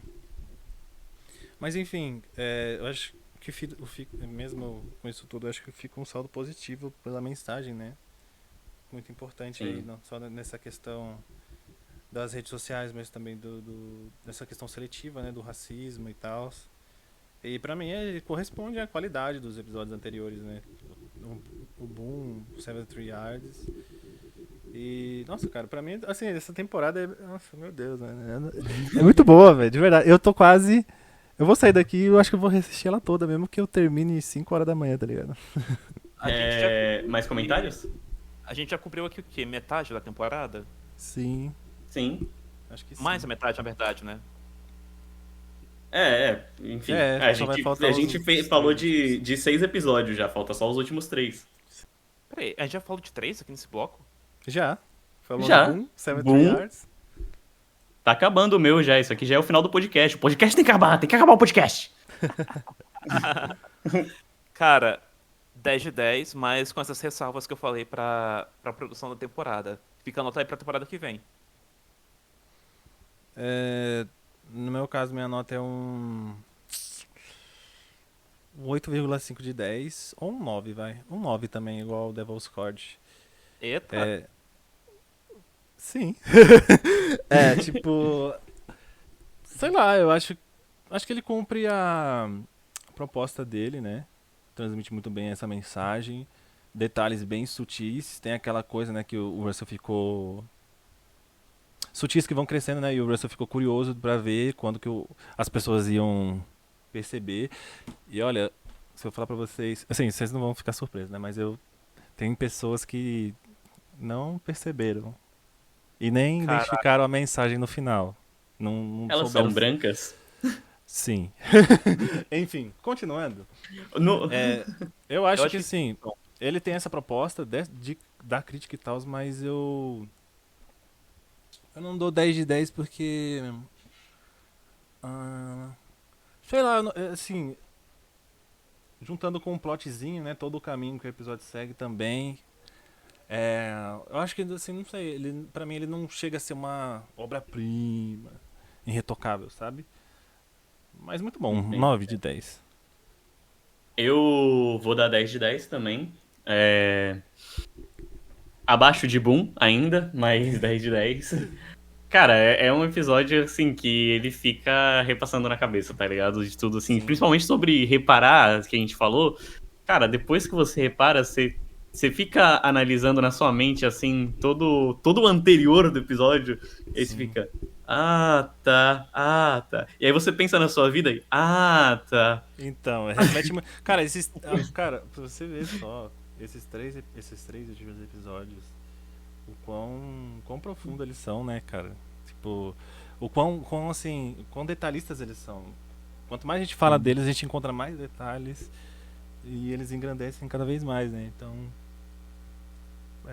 B: Mas enfim, eu acho que mesmo com isso tudo, eu acho que fica um saldo positivo pela mensagem, né? Muito importante aí,
A: Sim.
B: não só nessa questão das redes sociais, mas também dessa questão seletiva, né? Do racismo e tal. E pra mim corresponde à qualidade dos episódios anteriores, né? O Boom, o 73 Yards. E, nossa, cara, pra mim, assim, essa temporada é. Nossa, meu Deus, né? É muito boa, velho, de verdade. Eu tô quase. Eu vou sair daqui e eu acho que eu vou assistir ela toda, mesmo que eu termine 5 horas da manhã, tá ligado?
A: Mais comentários?
C: A gente já cobriu aqui o quê? Metade da temporada?
B: Sim,
A: Sim.
B: acho que sim.
C: Mais a metade, na verdade, né?
A: Enfim.
B: É,
A: a
B: só vai
A: gente,
B: faltar
A: a gente
B: os
A: falou
B: três.
A: de 6 episódios já, falta só os últimos 3.
C: Peraí, a gente já falou de 3 aqui nesse bloco?
B: Já. Falou
A: Já.
B: no Boom, 73
A: Boom.
B: Yards.
A: Tá acabando o meu já, isso aqui já é o final do podcast. O podcast tem que acabar o podcast.
C: Cara, 10 de 10, mas com essas ressalvas que eu falei pra produção da temporada. Fica anotado aí pra temporada que vem.
B: No meu caso, minha nota é um 8,5 de 10, ou um 9, vai. Um 9 também, igual o Devil's Cord.
C: Eita,
B: Sim. Tipo. Sei lá, eu acho que ele cumpre a proposta dele, né? Transmite muito bem essa mensagem. Detalhes bem sutis. Tem aquela coisa, né, que o Russell ficou. Sutis que vão crescendo, né? E o Russell ficou curioso pra ver quando que as pessoas iam perceber. E olha, se eu falar pra vocês. Assim, vocês não vão ficar surpresos, né? Mas tem pessoas que não perceberam. E nem
C: Caraca.
B: identificaram a mensagem no final. Não
A: Elas
B: souberam.
A: são brancas?
B: Sim. Enfim, continuando.
A: No-
B: Eu acho
C: acho
B: que
C: que-
B: sim. Ele tem essa proposta da crítica e tal, mas eu não dou 10 de 10 porque. Sei lá, assim. Juntando com um plotzinho, né? Todo o caminho que o episódio segue também. Eu acho que, assim, não sei. Pra mim, ele não chega a ser uma obra-prima, irretocável, sabe? Mas muito bom,
A: Sim.
B: 9 de 10.
A: Eu vou dar 10 de 10 também. Abaixo de Boom ainda, mas 10 de 10. Cara, é um episódio, assim, que ele fica repassando na cabeça, tá ligado? De tudo, assim.
B: Sim.
A: Principalmente sobre reparar, que a gente falou. Cara, depois que você repara, você fica analisando na sua mente, assim, todo o anterior do episódio. E você
B: Sim.
A: fica... Ah, tá. Ah, tá. E aí você pensa na sua vida e. Ah, tá.
B: Então, reflete muito. Cara, cara, pra você ver só, esses três últimos episódios, quão profundo eles são, né, cara? Tipo, quão detalhistas eles são. Quanto mais a gente fala deles, a gente encontra mais detalhes e eles engrandecem cada vez mais, né? Então,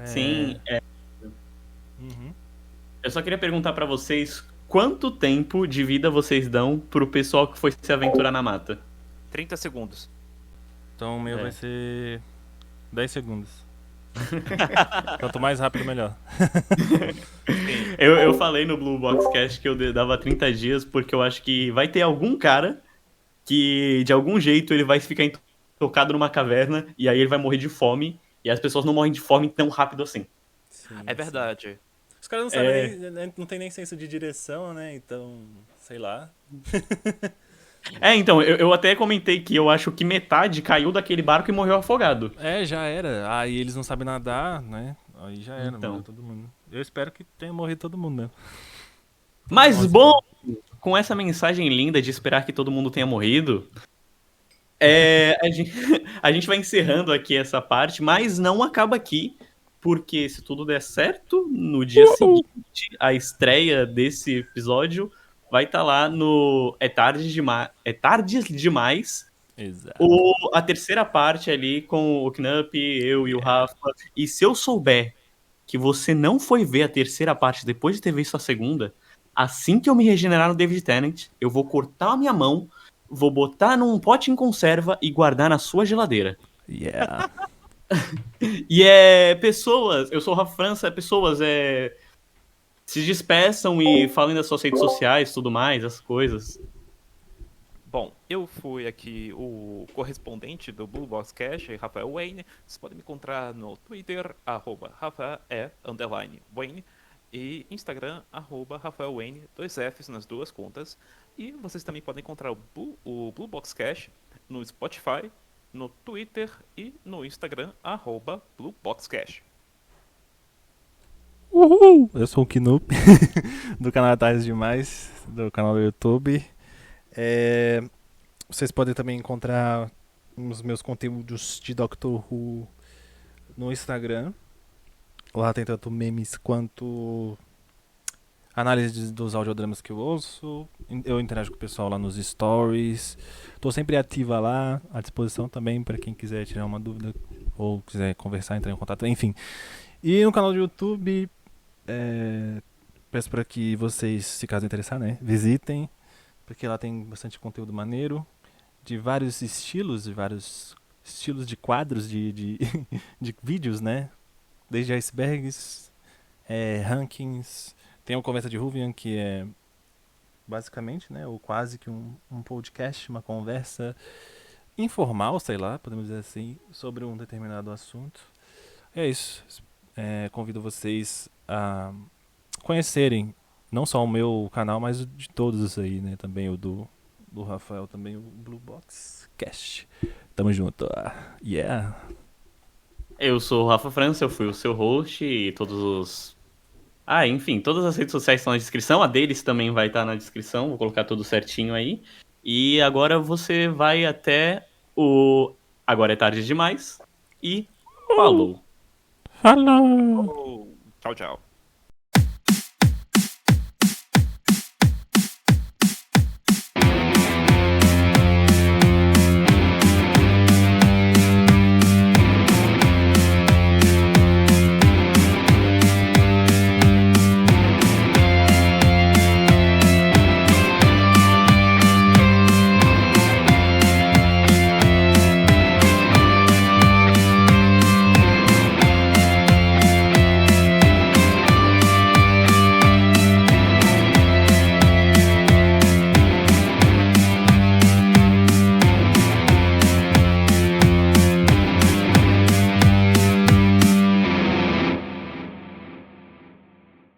A: Sim,
B: Uhum.
A: eu só queria perguntar pra vocês quanto tempo de vida vocês dão pro pessoal que foi se aventurar na mata?
C: 30 segundos.
B: Então o meu
A: É.
B: vai ser 10 segundos. Quanto mais rápido, melhor.
A: Eu falei no Blue Box Cast que eu dava 30 dias porque eu acho que vai ter algum cara que de algum jeito ele vai ficar tocado numa caverna e aí ele vai morrer de fome e as pessoas não morrem de fome tão rápido assim.
B: Sim,
C: É verdade.
B: Os caras não sabem não tem nem senso de direção, né? Então, sei lá.
A: Então, eu até comentei que eu acho que metade caiu daquele barco e morreu afogado.
B: Já era. Aí eles não sabem nadar, né? Aí já era,
A: Então.
B: morreu todo mundo. Eu espero que tenha morrido todo mundo mesmo.
A: Mas
B: Nossa.
A: bom, com essa mensagem linda de esperar que todo mundo tenha morrido, a gente vai encerrando aqui essa parte, mas não acaba aqui, porque se tudo der certo, no dia seguinte, a estreia desse episódio vai estar lá no É Tarde Demais,
B: Exato.
A: a terceira parte ali com o Knup, eu e o Rafa. E se eu souber que você não foi ver a terceira parte depois de ter visto a segunda, assim que eu me regenerar no David Tennant, eu vou cortar a minha mão, vou botar num pote em conserva e guardar na sua geladeira.
B: Yeah.
A: E pessoas, eu sou o Rafa França, pessoas, se despeçam e falem das suas redes sociais, tudo mais, as coisas.
C: Bom, eu fui aqui o correspondente do Blue Box Cash, Rafael Wayne. Vocês podem me encontrar no Twitter, @rafae_Wayne, e Instagram, @RafaelWayne, 2 Fs nas duas contas. E vocês também podem encontrar o Blue Box Cash no Spotify, no Twitter e no Instagram, @BlueBoxCash.
B: Uhul! Eu sou o Knup, do canal Tarde Demais, do canal do YouTube. Vocês podem também encontrar os meus conteúdos de Doctor Who no Instagram. Lá tem tanto memes quanto análise dos audiodramas que eu ouço. Eu interajo com o pessoal lá nos stories. Tô sempre ativa lá, à disposição também para quem quiser tirar uma dúvida ou quiser conversar, entrar em contato, enfim. E no canal do YouTube, peço para que vocês, se caso interessar, né, visitem, porque lá tem bastante conteúdo maneiro, de vários estilos de quadros, de vídeos, né? Desde icebergs, rankings, tem uma conversa de Ruvian, que é basicamente, né, ou quase que um podcast, uma conversa informal, sei lá, podemos dizer assim, sobre um determinado assunto. É isso. Convido vocês a conhecerem não só o meu canal, mas o de todos aí, né? Também o do Rafael, também o Blue Box Cast. Tamo junto. Yeah.
A: Eu sou o Rafa França, eu fui o seu host e todos os... enfim, todas as redes sociais estão na descrição, a deles também vai estar na descrição, vou colocar tudo certinho aí. E agora você vai até o Agora é Tarde Demais e falou!
B: Falou!
C: Tchau, tchau.